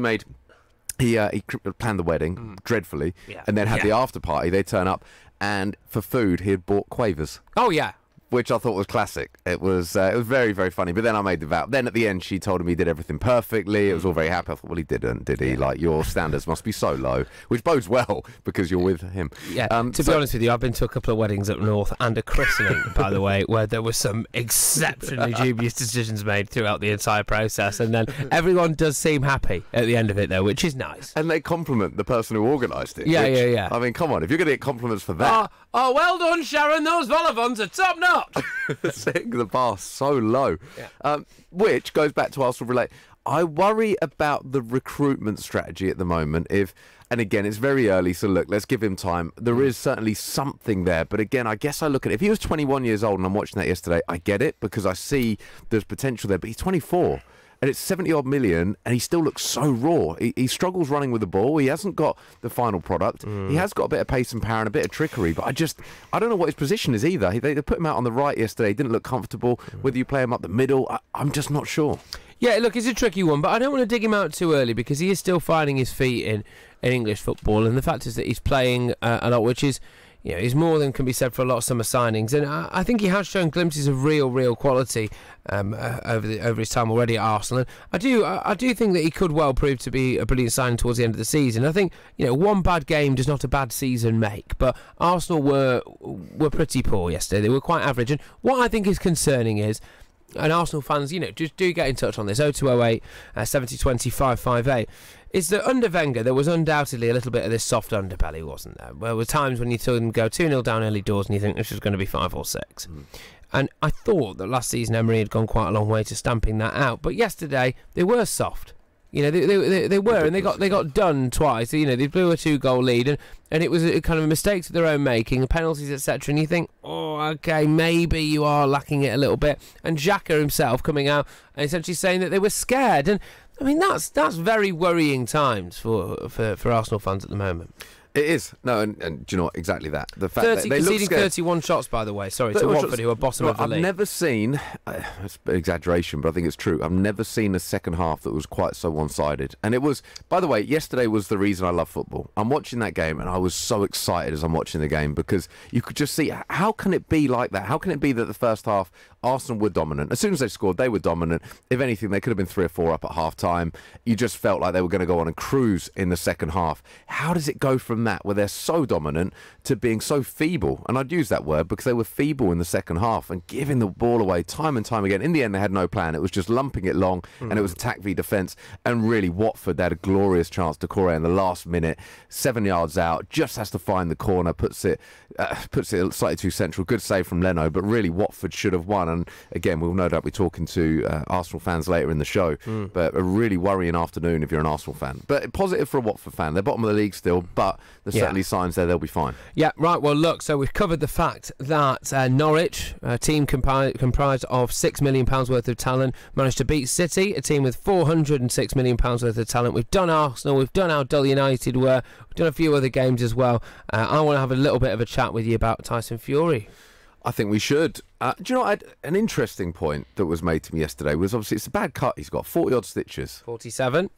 planned the wedding dreadfully and then had the after party. They turn up and for food he had bought quavers. Oh, yeah. Which I thought was classic. It was very, very funny. But then I made the vow. Then at the end, she told him he did everything perfectly. It was all very happy. I thought, well, he didn't, did he? Like, your standards must be so low, which bodes well because you're with him. Yeah. To be honest with you, I've been to a couple of weddings up north and a christening, by the way, where there were some exceptionally dubious decisions made throughout the entire process, and then everyone does seem happy at the end of it, though, which is nice. And they compliment the person who organised it. Yeah, yeah. I mean, come on, if you're going to get compliments for that. Oh, well done, Sharon. Those vol-au-vents are top notch. Setting the bar so low. Yeah. Which goes back to Arsenal relate. I worry about the recruitment strategy at the moment. And again, it's very early, so look, let's give him time. There is certainly something there. But again, I guess I look at it. If he was 21 years old and I'm watching that yesterday, I get it because I see there's potential there. But he's 24. And it's 70-odd million, and he still looks so raw. He struggles running with the ball. He hasn't got the final product. He has got a bit of pace and power and a bit of trickery, but I don't know what his position is either. They put him out on the right yesterday. He didn't look comfortable. Whether you play him up the middle, I'm just not sure. Yeah, look, it's a tricky one, but I don't want to dig him out too early because he is still finding his feet in English football, and the fact is that he's playing a lot, which is... he's more than can be said for a lot of summer signings, and I think he has shown glimpses of real quality over his time already at Arsenal. And I do think that he could well prove to be a brilliant signing towards the end of the season. I think one bad game does not a bad season make, but Arsenal were pretty poor yesterday. They were quite average, and what I think is concerning is. And Arsenal fans, just do get in touch on this. 0208 70 20 558. Is that under Wenger, there was undoubtedly a little bit of this soft underbelly, wasn't there? There were times when you saw them go 2-0 down early doors and you think this is going to be 5 or 6. And I thought that last season Emery had gone quite a long way to stamping that out. But yesterday, they were soft. They were, and they got done twice. They blew a 2-goal lead, and it was a kind of mistakes of their own making, penalties, etc. And you think, oh, okay, maybe you are lacking it a little bit. And Xhaka himself coming out and essentially saying that they were scared, and I mean that's very worrying times for Arsenal fans at the moment. It is. No, and do you know what? Exactly that. The fact that they conceding 31 shots, by the way. Sorry, to Watford, who are bottom of the league. I've never seen, it's an exaggeration, but I think it's true, I've never seen a second half that was quite so one-sided. And it was, by the way, yesterday was the reason I love football. I'm watching that game, and I was so excited as I'm watching the game, because you could just see, how can it be like that? How can it be that the first half, Arsenal were dominant? As soon as they scored, they were dominant. If anything, they could have been 3 or 4 up at half-time. You just felt like they were going to go on and cruise in the second half. How does it go from that, where they're so dominant, to being so feeble? And I'd use that word because they were feeble in the second half and giving the ball away time and time again. In the end, they had no plan. It was just lumping it long, and it was attack v defence. And really, Watford, they had a glorious chance to Correa in the last minute, 7 yards out, just has to find the corner, puts it slightly too central. Good save from Leno, but really, Watford should have won. And again, we'll no doubt be talking to Arsenal fans later in the show, but a really worrying afternoon if you're an Arsenal fan. But positive for a Watford fan. They're bottom of the league still, but there's certainly signs there they'll be fine. Yeah, right. Well, look, so we've covered the fact that Norwich, a team comprised of £6 million worth of talent, managed to beat City, a team with £406 million worth of talent. We've done Arsenal, we've done how dull United were, we've done a few other games as well. I want to have a little bit of a chat with you about Tyson Fury. I think we should. Do you know what? An interesting point that was made to me yesterday was, obviously, it's a bad cut. He's got 40-odd stitches. 47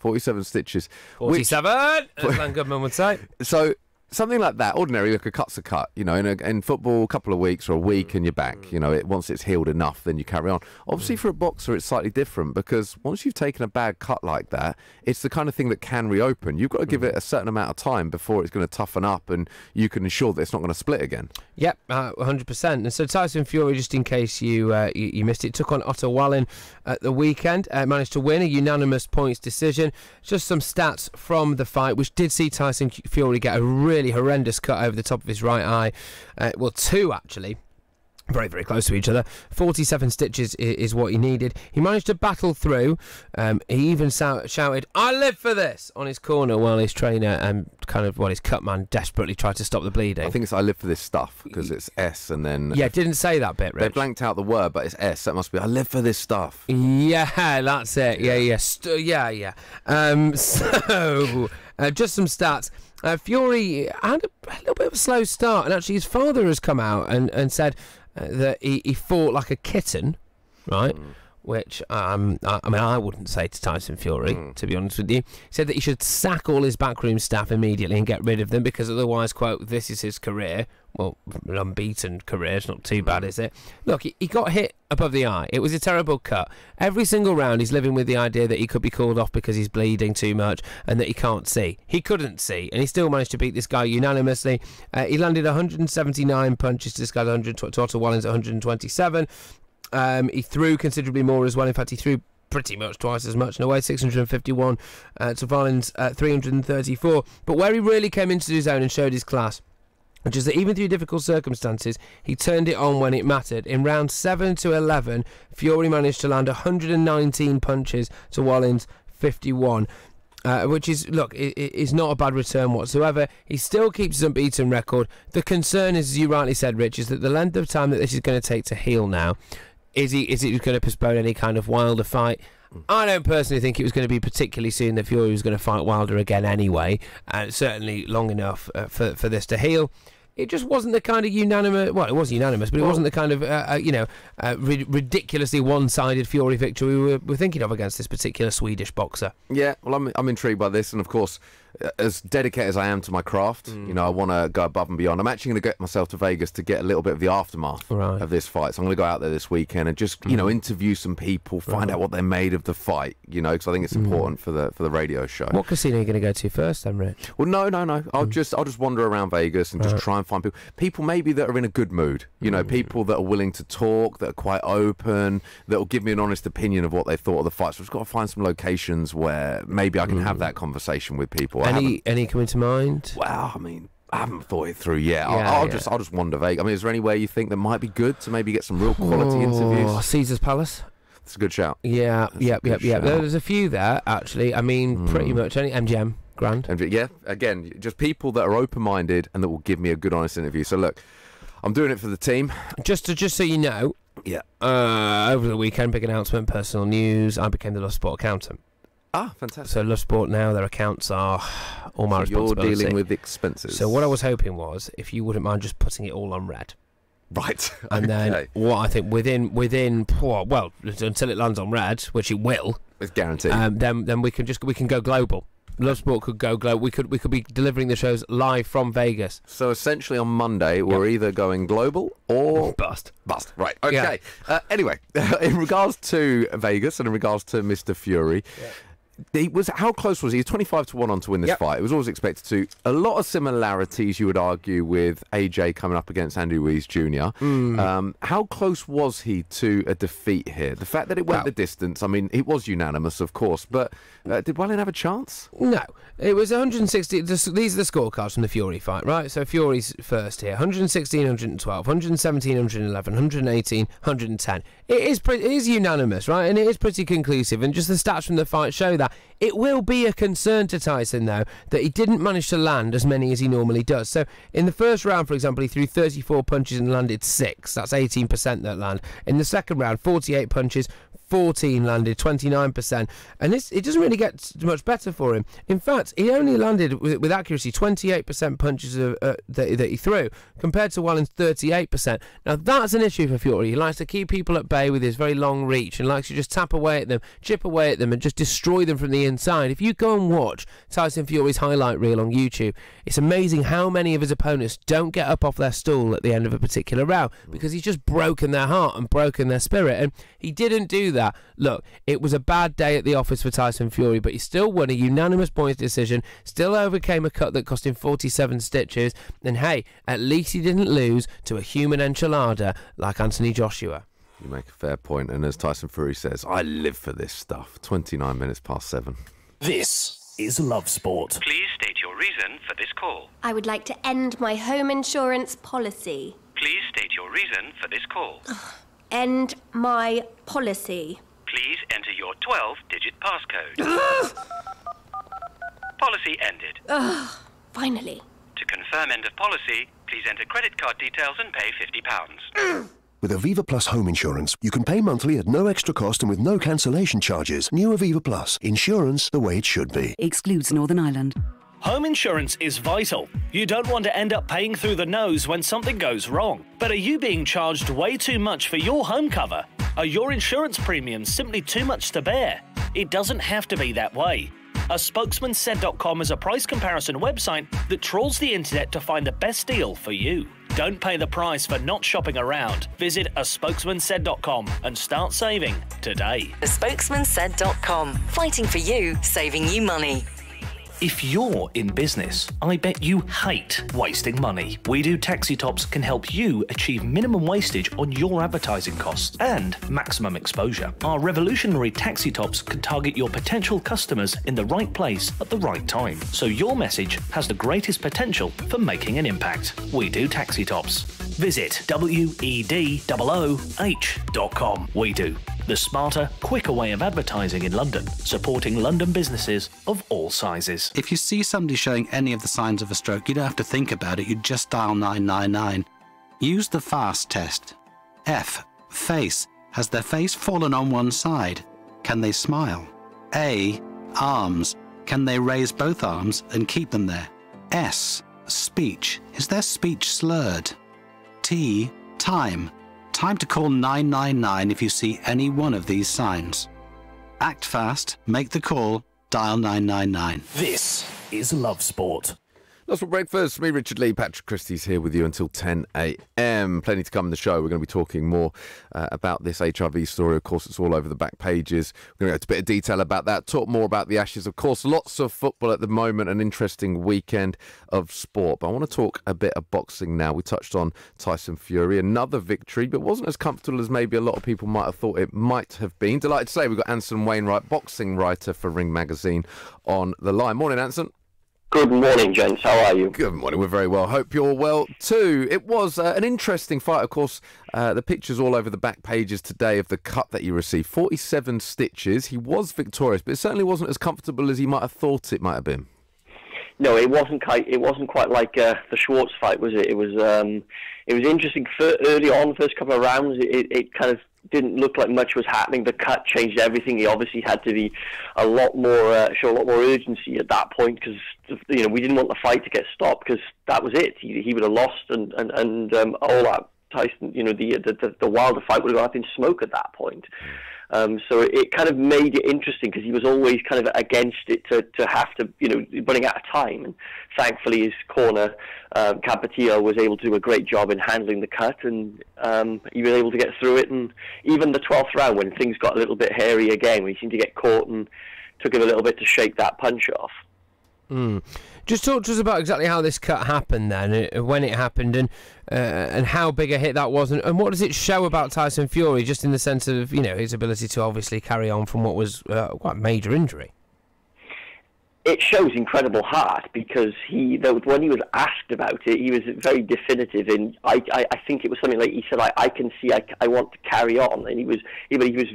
stitches. 47, as Lan Goodman would say. So, something like that, ordinarily, look, a cut's a cut. In football, a couple of weeks or a week and you're back. Once it's healed enough, then you carry on. Obviously, for a boxer, it's slightly different, because once you've taken a bad cut like that, it's the kind of thing that can reopen. You've got to give it a certain amount of time before it's going to toughen up and you can ensure that it's not going to split again. Yep, 100%. And so Tyson Fury, just in case you missed it, took on Otto Wallin at the weekend. Managed to win a unanimous points decision. Just some stats from the fight, which did see Tyson Fury get a really horrendous cut over the top of his right eye. Well, 2 actually. Very, very close to each other. 47 stitches is what he needed. He managed to battle through. He even shouted, "I live for this!" on his corner while his trainer and his cut man desperately tried to stop the bleeding. I think it's "I live for this stuff" because it's S and then... Yeah, didn't say that bit, Rich. They blanked out the word, but it's S. That must be "I live for this stuff." Yeah, that's it. Yeah. So, just some stats. Fury had a little bit of a slow start, and actually his father has come out and said that he fought like a kitten, right? Which, I mean, I wouldn't say to Tyson Fury, to be honest with you. He said that he should sack all his backroom staff immediately and get rid of them because otherwise, quote, "this is his career." Well, an unbeaten career, it's not too bad, is it? Look, he got hit above the eye. It was a terrible cut. Every single round he's living with the idea that he could be called off because he's bleeding too much and that he can't see. He couldn't see, and he still managed to beat this guy unanimously. He landed 179 punches to this guy, to Otto Wallins 127. He threw considerably more as well. In fact, he threw pretty much twice as much in a way, 651 to Wallins 334. But where he really came into his own and showed his class, which is that even through difficult circumstances, he turned it on when it mattered. In round 7 to 11, Fury managed to land 119 punches to Wallins 51. Which is, look, is not a bad return whatsoever. He still keeps his unbeaten record. The concern is, as you rightly said, Rich, is that the length of time that this is going to take to heal now, is it going to postpone any kind of Wilder fight? I don't personally think it was going to be particularly soon that Fury was going to fight Wilder again anyway. Certainly long enough for this to heal. It just wasn't the kind of unanimous... Well, it was unanimous, but it wasn't the kind of, ridiculously one-sided Fury victory we were thinking of against this particular Swedish boxer. Yeah, well, I'm intrigued by this, and of course, as dedicated as I am to my craft, I want to go above and beyond. I'm actually going to get myself to Vegas to get a little bit of the aftermath of this fight. So I'm going to go out there this weekend and just, interview some people, find out what they're made of the fight, because I think it's important for the radio show. What casino are you going to go to first, then, Rich? Well, no. I'll just wander around Vegas and just try and find people maybe that are in a good mood. People that are willing to talk, that are quite open, that will give me an honest opinion of what they thought of the fight. So I've got to find some locations where maybe I can have that conversation with people. Any coming to mind? Well, I mean, I haven't thought it through yet. I'll just wander Vegas. I mean, is there anywhere you think that might be good to maybe get some real quality interviews? Caesar's Palace. That's a good shout. Yeah. There's a few there, actually. I mean, pretty much any MGM. Grand. Yeah, again, just people that are open-minded and that will give me a good, honest interview. So look, I'm doing it for the team. Just so you know, over the weekend, big announcement, personal news, I became the Love Sport accountant. Ah, fantastic. So Love Sport now, their accounts are all my responsibility. You're dealing with expenses. So what I was hoping was, if you wouldn't mind just putting it all on red. Right. And then what I think within well, until it lands on red, which it will. It's guaranteed. Then we can go global. Love Sport could go global. We could be delivering the shows live from Vegas. So essentially on Monday we're either going global or bust. Right. Okay. Yeah. Anyway, in regards to Vegas and in regards to Mr. Fury. How close was he? He was 25 to 1 on to win this fight. It was always expected to. A lot of similarities, you would argue, with AJ coming up against Andy Ruiz Jr. How close was he to a defeat here? The fact that it went the distance, I mean, it was unanimous, of course, but did Wallin have a chance? No. It was 160. These are the scorecards from the Fury fight, right? So Fury's first here. 116, 112, 117, 111, 118, 110. It is unanimous, right? And it is pretty conclusive. And just the stats from the fight show that. It will be a concern to Tyson, though, that he didn't manage to land as many as he normally does. So in the first round, for example, he threw 34 punches and landed 6. That's 18% that land. In the second round, 48 punches, 14 landed, 29%. And it doesn't really get much better for him. In fact, he only landed with accuracy 28% punches that he threw, compared to Wallin's 38%. Now, that's an issue for Fury. He likes to keep people at bay with his very long reach and likes to just tap away at them, chip away at them, and just destroy them from the inside. If you go and watch Tyson Fury's highlight reel on YouTube, it's amazing how many of his opponents don't get up off their stool at the end of a particular round because he's just broken their heart and broken their spirit. And he didn't do that. Look, it was a bad day at the office for Tyson Fury, but he still won a unanimous points decision, still overcame a cut that cost him 47 stitches, and hey, at least he didn't lose to a human enchilada like Anthony Joshua. You make a fair point, and as Tyson Fury says, I live for this stuff. 29 minutes past 7. This is Love Sport. Please state your reason for this call. I would like to end my home insurance policy. Please state your your reason for this call. End my policy. Please enter your 12-digit passcode. Policy ended. Finally. To confirm end of policy, please enter credit card details and pay £50. With Aviva Plus home insurance, you can pay monthly at no extra cost and with no cancellation charges. New Aviva Plus. Insurance the way it should be. Excludes Northern Ireland. Home insurance is vital. You don't want to end up paying through the nose when something goes wrong. But are you being charged way too much for your home cover? Are your insurance premiums simply too much to bear? It doesn't have to be that way. A spokesmansaid.com is a price comparison website that trawls the internet to find the best deal for you. Don't pay the price for not shopping around. Visit a spokesmansaid.com and start saving today. A spokesmansaid.com. Fighting for you, saving you money. If you're in business, I bet you hate wasting money. We Do Taxi Tops can help you achieve minimum wastage on your advertising costs and maximum exposure. Our revolutionary taxi tops can target your potential customers in the right place at the right time, so your message has the greatest potential for making an impact. We Do Taxi Tops. Visit WEDOOH.com. We Do. The smarter, quicker way of advertising in London, supporting London businesses of all sizes. If you see somebody showing any of the signs of a stroke, you don't have to think about it, you just dial 999. Use the FAST test. F. Face. Has their face fallen on one side? Can they smile? A. Arms. Can they raise both arms and keep them there? S. Speech. Is their speech slurred? T. Time. Time to call 999 if you see any one of these signs. Act fast, make the call, dial 999. This is Love Sport. That's for breakfast. Me, Richard Lee, Patrick Christys here with you until 10 a.m. Plenty to come in the show. We're going to be talking more about this HIV story. Of course, it's all over the back pages. We're going to go into a bit of detail about that, talk more about the Ashes. Of course, lots of football at the moment, an interesting weekend of sport. But I want to talk a bit of boxing now. We touched on Tyson Fury, another victory, but wasn't as comfortable as maybe a lot of people might have thought it might have been. Delighted to say we've got Anson Wainwright, boxing writer for Ring Magazine, on the line. Morning, Anson. Good morning, gents. How are you? Good morning. We're very well. Hope you're well too. It was an interesting fight. Of course, the pictures all over the back pages today of the cut that he received. 47 stitches. He was victorious, but it certainly wasn't as comfortable as he might have thought it might have been. No, it wasn't quite like the Schwartz fight, was it? It was interesting. Early on, first couple of rounds, it kind of didn't look like much was happening. The cut changed everything. He obviously had to be show a lot more urgency at that point, because we didn't want the fight to get stopped, because that was it. He would have lost, and all that Tyson, the Wilder fight would have gone up in smoke at that point. So it kind of made it interesting, because he was always kind of against it to have to, running out of time. And thankfully his corner, Capetillo, was able to do a great job in handling the cut, and he was able to get through it. And even the 12th round, when things got a little bit hairy again, when he seemed to get caught, and took him a little bit to shake that punch off. Just talk to us about exactly how this cut happened then, when it happened, and how big a hit that was, and what does it show about Tyson Fury, just in the sense of his ability to obviously carry on from what was quite a major injury. It shows incredible heart, because when he was asked about it, he was very definitive in. I think it was something like he said, "I can see, I want to carry on," and he was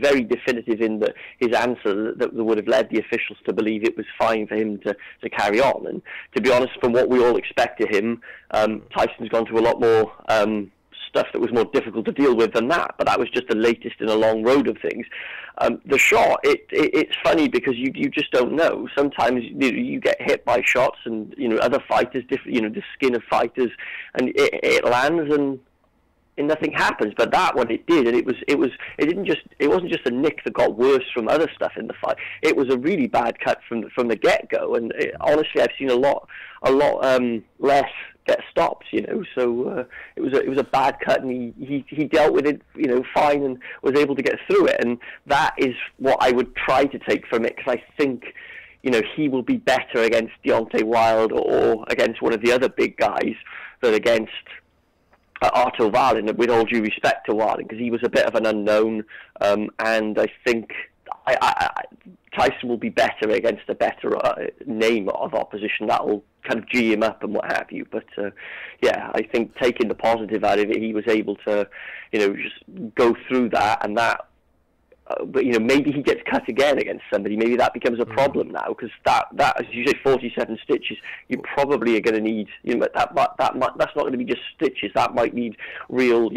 very definitive in his answer that would have led the officials to believe it was fine for him to carry on. And to be honest, from what we all expected him, Tyson's gone through a lot more stuff that was more difficult to deal with than that, but that was just the latest in a long road of things. The shot, it's funny, because you just don't know. Sometimes you get hit by shots, and other fighters, the skin of fighters, and it lands and nothing happens. But that one, it did, and it wasn't just a nick that got worse from other stuff in the fight. It was a really bad cut from the get go, and honestly, I've seen a lot less get stopped, so it was a bad cut, and he dealt with it, fine, and was able to get through it. And that is what I would try to take from it, because I think he will be better against Deontay Wilder or against one of the other big guys than against Artur Wallin, with all due respect to Wallin, because he was a bit of an unknown, and I think Tyson will be better against a better name of opposition. That'll kind of G him up and what have you. But yeah, I think taking the positive out of it, he was able to, just go through that, and that. But maybe he gets cut again against somebody. Maybe that becomes a problem now, because that, as you say, 47 stitches. You probably are going to need. That's not going to be just stitches. That might need real,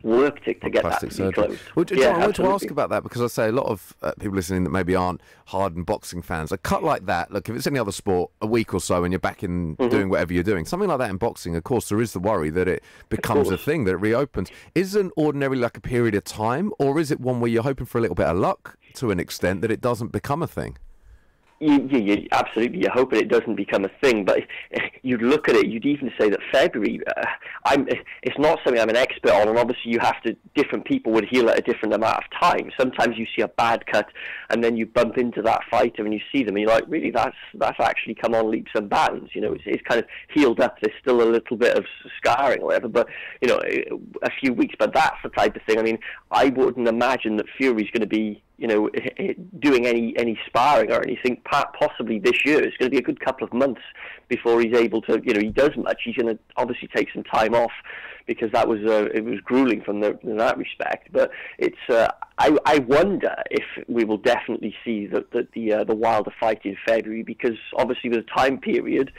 work to get that to be closed. Well, I wanted to ask about that, because I say a lot of people listening that maybe aren't hardened boxing fans. A cut like that, look, if it's any other sport, a week or so and you're back in doing whatever you're doing, something like that in boxing, of course, there is the worry that it becomes a thing, that it reopens. Isn't ordinarily like a period of time, or is it one where you're hoping for a little bit of luck to an extent that it doesn't become a thing? You absolutely. You're hoping it doesn't become a thing, but you'd look at it. You'd even say that February. It's not something I'm an expert on, and obviously different people would heal at a different amount of time. Sometimes you see a bad cut, and then you bump into that fighter, and you see them, and you're like, really, that's actually come on leaps and bounds. It's kind of healed up. There's still a little bit of scarring or whatever, but a few weeks. But that's the type of thing. I mean, I wouldn't imagine that Fury's going to be doing any sparring or anything possibly this year. It's going to be a good couple of months before he's able to, he does much. He's going to obviously take some time off, because that was it was grueling in that respect. But it's I wonder if we will definitely see the Wilder fight in February, because obviously with a time period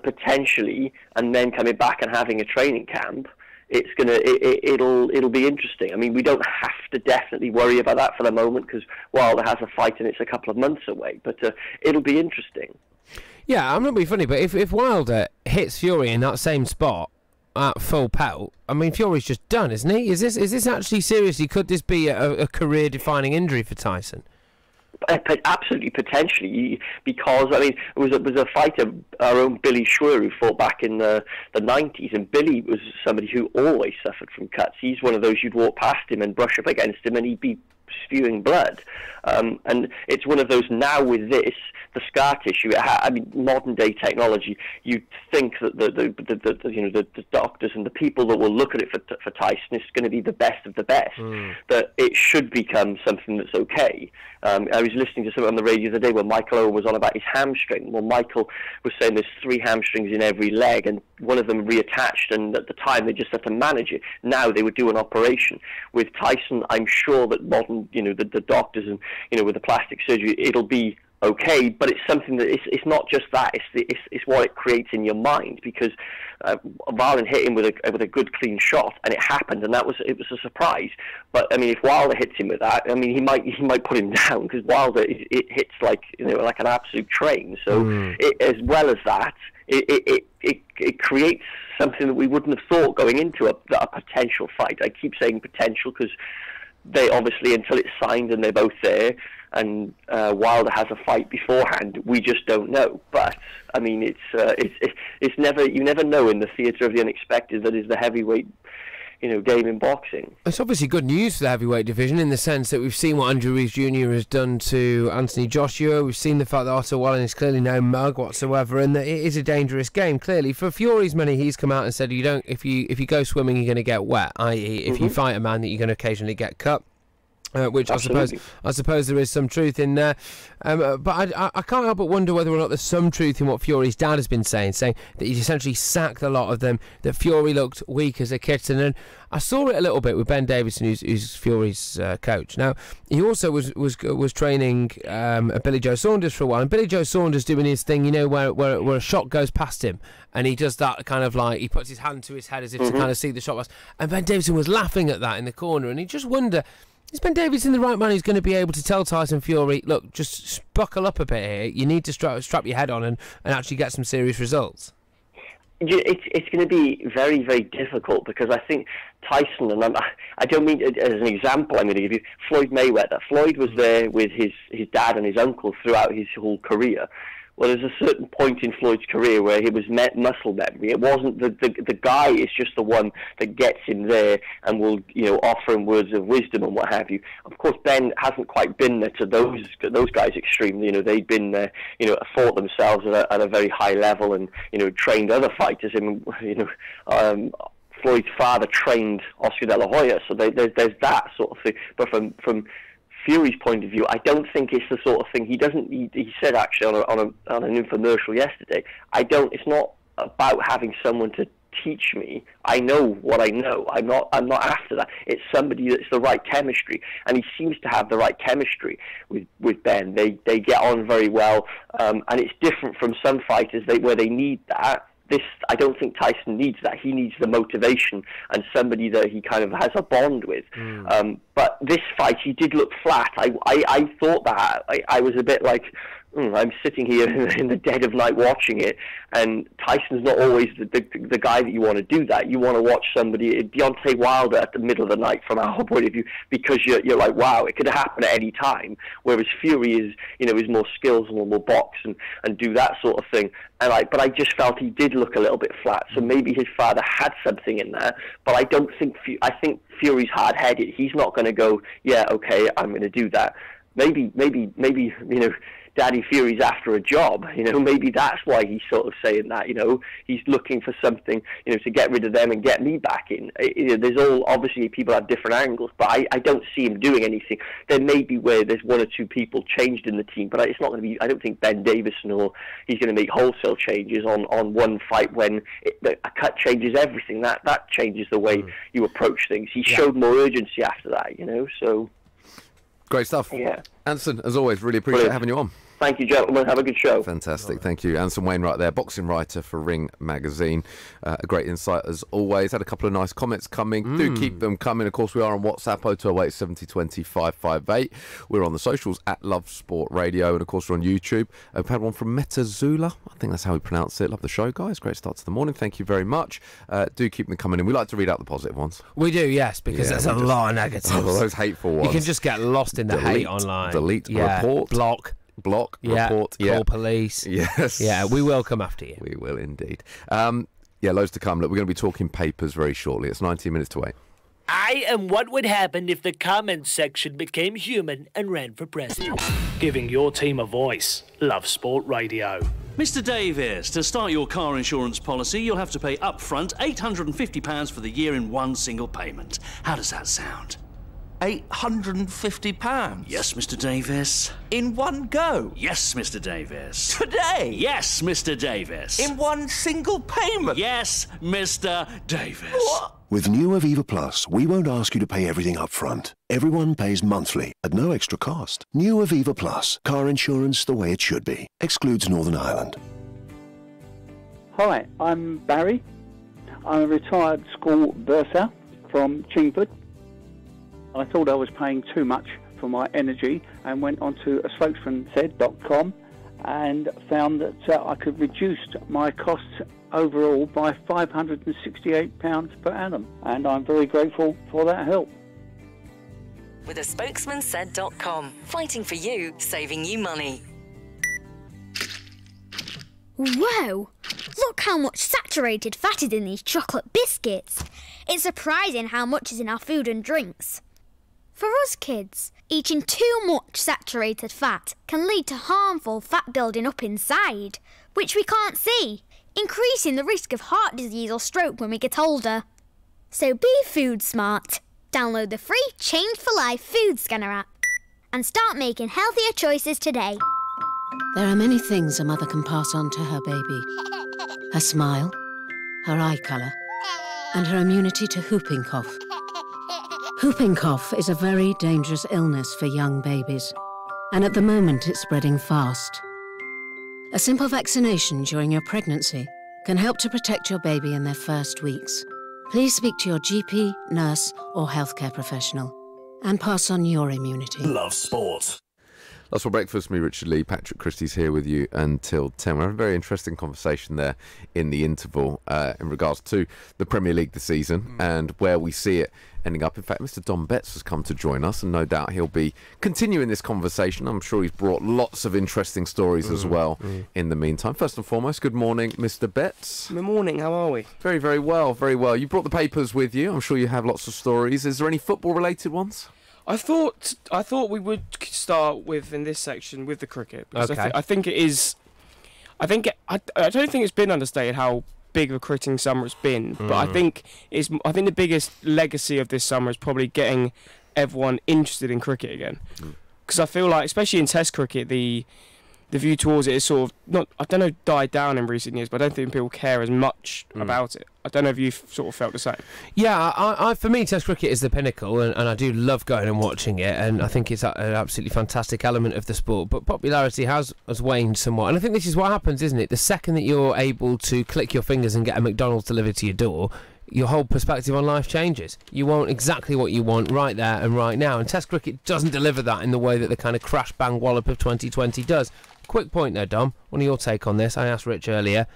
potentially, and then coming back and having a training camp. It'll be interesting. I mean, we don't have to definitely worry about that for the moment, because Wilder has a fight and it's a couple of months away. But it'll be interesting. Yeah, I'm not being funny, but if Wilder hits Fury in that same spot at full pelt, I mean, Fury's just done, isn't he? Is this actually seriously? Could this be a career-defining injury for Tyson? Absolutely, potentially, because I mean, it was a fighter, our own Billy Schwer, who fought back in the 90s, and Billy was somebody who always suffered from cuts. He's one of those you'd walk past him and brush up against him, and he'd be spewing blood. And it's one of those now with this, the scar tissue. I mean, modern day technology. You think that the doctors and the people that will look at it for Tyson is going to be the best of the best. That it should become something that's okay. I was listening to something on the radio the other day where Michael Owen was on about his hamstring. Well, Michael was saying there's 3 hamstrings in every leg, and one of them reattached, and at the time they just had to manage it. Now they would do an operation. With Tyson, I'm sure that modern, the doctors and, with the plastic surgery, it'll be okay, but it's something that it's not just that. It's what it creates in your mind, because Varlin hit him with a good clean shot, and it happened, and it was a surprise. But I mean, if Wilder hits him with that, I mean, he might put him down, because Wilder it hits like like an absolute train. So as well as that, it creates something that we wouldn't have thought going into a potential fight. I keep saying potential because they obviously, until it's signed and they're both there, and Wilder has a fight beforehand, we just don't know. But I mean, it's never, you never know in the theatre of the unexpected that is the heavyweight game in boxing. It's obviously good news for the heavyweight division, in the sense that we've seen what Andrew Reeves Jr. has done to Anthony Joshua. We've seen the fact that Otto Wallin is clearly no mug whatsoever, and that it is a dangerous game. Clearly, for Fury's money, he's come out and said, if you go swimming, you're going to get wet. I.e., if you fight a man, that you're going to occasionally get cut. Which I suppose there is some truth in there, but I can't help but wonder whether or not there's some truth in what Fury's dad has been saying that he's essentially sacked a lot of them, that Fury looked weak as a kitten. And I saw it a little bit with Ben Davison, who's Fury's coach. Now, he also was training Billy Joe Saunders for a while, and Billy Joe Saunders doing his thing, where a shot goes past him, and he does that kind of like, he puts his hand to his head as if to kind of see the shot pass. And Ben Davison was laughing at that in the corner, and he just wonder, is Ben Davison the right man who's going to be able to tell Tyson Fury, look, just buckle up a bit here, you need to strap your head on and actually get some serious results? It's going to be very, very difficult, because I think Tyson, and I don't mean as an example, I'm going to give you Floyd Mayweather. Floyd was there with his dad and his uncle throughout his whole career. Well, there's a certain point in Floyd's career where he was muscle memory. It wasn't the guy is just the one that gets him there and will offer him words of wisdom and what have you. Of course, Ben hasn't quite been there to those guys' extreme. They'd been there, fought themselves at a very high level, and trained other fighters. Floyd's father trained Oscar De La Hoya, so there's that sort of thing. But from Fury's point of view, I don't think it's the sort of thing he doesn't. He said actually on an infomercial yesterday. It's not about having someone to teach me. I know what I know. I'm not after that. It's somebody that's the right chemistry, and he seems to have the right chemistry with Ben. They get on very well, and it's different from some fighters where they need that. I don't think Tyson needs that. He needs the motivation and somebody that he kind of has a bond with. But this fight, he did look flat. I thought that. I was a bit like, I'm sitting here in the dead of night watching it, and Tyson's not always the guy that you want to do that. You want to watch somebody, Deontay Wilder at the middle of the night from our point of view, because you're like, wow, it could happen at any time. Whereas Fury is more skills and will box and do that sort of thing. But I just felt he did look a little bit flat. So maybe his father had something in there, but I don't think. I think Fury's hard-headed. He's not going to go, yeah, okay, I'm going to do that. Maybe Daddy Fury's after a job, maybe that's why he's sort of saying that, he's looking for something, to get rid of them and get me back in. There's obviously people have different angles, but I don't see him doing anything. There may be where there's one or two people changed in the team, but it's not going to be, I don't think Ben Davison or he's going to make wholesale changes on one fight when a cut changes everything. That changes the way you approach things. He showed more urgency after that, so... Great stuff. Yeah. Anson, as always, really appreciate having you on. Thank you, gentlemen. Have a good show. Fantastic. Thank you. Anson Wainwright there, boxing writer for Ring Magazine. A great insight as always. Had a couple of nice comments coming. Do keep them coming. Of course, we are on WhatsApp, 0208 70 20 558. We're on the socials at Love Sport Radio. And, of course, we're on YouTube. We've had one from Metazula. I think that's how we pronounce it. Love the show, guys. Great start to the morning. Thank you very much. Do keep them coming in. We like to read out the positive ones. We do, yes, because there's a lot of negatives. Those hateful ones. You can just get lost in the hate online. Delete, report. Block, report, call police. Yes. Yeah, we will come after you. We will indeed. Loads to come. Look, we're going to be talking papers very shortly. It's 19 minutes to 8. I am what would happen if the comments section became human and ran for president. Giving your team a voice. Love Sport Radio. Mr. Davis, to start your car insurance policy, you'll have to pay upfront £850 for the year in one single payment. How does that sound? £850? Yes, Mr. Davis. In one go? Yes, Mr. Davis. Today? Yes, Mr. Davis. In one single payment? Yes, Mr. Davis. What? With new Aviva Plus, we won't ask you to pay everything up front. Everyone pays monthly at no extra cost. New Aviva Plus, car insurance the way it should be. Excludes Northern Ireland. Hi, I'm Barry. I'm a retired school bursar from Chingford. I thought I was paying too much for my energy and went onto a spokesmansaid.com and found that I could reduce my costs overall by £568 per annum, and I'm very grateful for that help. With a spokesmansaid.com, fighting for you, saving you money. Whoa! Look how much saturated fat is in these chocolate biscuits. It's surprising how much is in our food and drinks. For us kids, eating too much saturated fat can lead to harmful fat building up inside, which we can't see, increasing the risk of heart disease or stroke when we get older. So be food smart. Download the free Change for Life food scanner app and start making healthier choices today. There are many things a mother can pass on to her baby. Her smile, her eye colour, and her immunity to whooping cough. Whooping cough is a very dangerous illness for young babies, and at the moment it's spreading fast. A simple vaccination during your pregnancy can help to protect your baby in their first weeks. Please speak to your GP, nurse, or healthcare professional and pass on your immunity. Love Sport. That's for breakfast. Me, Richard Lee, Patrick Christys here with you until 10. We had a very interesting conversation there in the interval in regards to the Premier League this season and where we see it ending up. In fact, Mr. Dom Betts has come to join us, and no doubt he'll be continuing this conversation. I'm sure he's brought lots of interesting stories as well in the meantime. First and foremost, good morning, Mr. Betts. Good morning, how are we? Very, very well, very well. You brought the papers with you. I'm sure you have lots of stories. Is there any football-related ones? I thought we would start with, in this section, with the cricket. Because Okay. I think it is... I don't think it's been understated how big of a cricketing summer it's been. But I think the biggest legacy of this summer is probably getting everyone interested in cricket again. Because I feel like, especially in Test cricket, the view towards it is sort of not, I don't know, died down in recent years, but I don't think people care as much about it. I don't know if you've sort of felt the same. Yeah, I for me, Test cricket is the pinnacle, and I do love going and watching it, and I think it's an absolutely fantastic element of the sport. But popularity has waned somewhat, and I think this is what happens, isn't it? The second that you're able to click your fingers and get a McDonald's delivered to your door, your whole perspective on life changes. You want exactly what you want right there and right now, and Test cricket doesn't deliver that in the way that the kind of crash bang wallop of 2020 does. Quick point there, Dom. What are your take on this? I asked Rich earlier.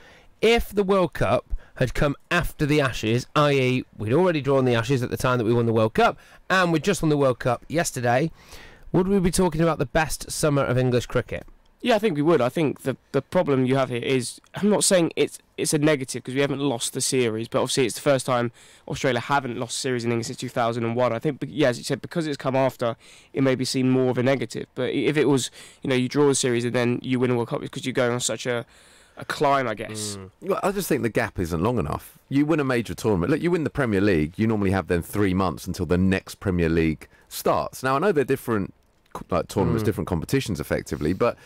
If the World Cup had come after the Ashes, i.e. we'd already drawn the Ashes at the time that we won the World Cup, and we'd just won the World Cup yesterday, would we be talking about the best summer of English cricket? Yeah, I think we would. I think the problem you have here is, I'm not saying it's a negative because we haven't lost the series, but obviously it's the first time Australia haven't lost a series in England since 2001. I think, yeah, as you said, because it's come after, it maybe seemed more of a negative. But if it was, you draw a series and then you win a World Cup, it's because you're going on such a climb, I guess. Well, I just think the gap isn't long enough. You win a major tournament. Look, you win the Premier League, you normally have then 3 months until the next Premier League starts. Now, I know they're different tournaments, different competitions effectively, but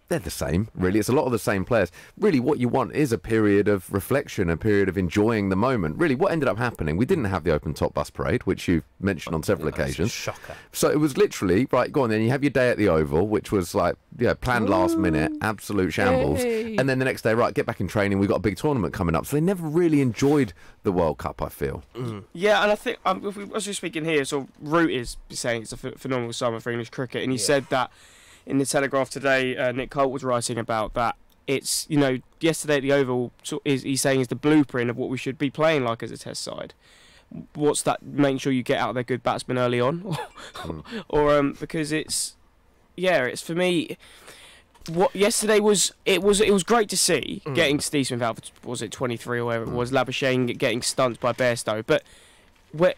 they're the same, really. It's a lot of the same players. Really, what you want is a period of reflection, a period of enjoying the moment. Really, what ended up happening, we didn't have the open top bus parade, which you've mentioned on several occasions. Shocker. So it was literally, right, go on then, you have your day at the Oval, which was like, planned last minute, absolute shambles. Hey. And then the next day, right, get back in training, we've got a big tournament coming up. So they never really enjoyed the World Cup, I feel. Yeah, and I think, as we're speaking here, so Root is saying it's a phenomenal summer for English cricket, and he said that in the Telegraph today, Nick Colt was writing about that. It's, yesterday at the Oval, he's saying is the blueprint of what we should be playing like as a Test side. What's that? Making sure you get out their good batsmen early on, or because it's for me. What yesterday was, it was great to see getting Steve Smith out for, was it 23 or whatever it was, Labuschagne getting stumped by Bairstow, but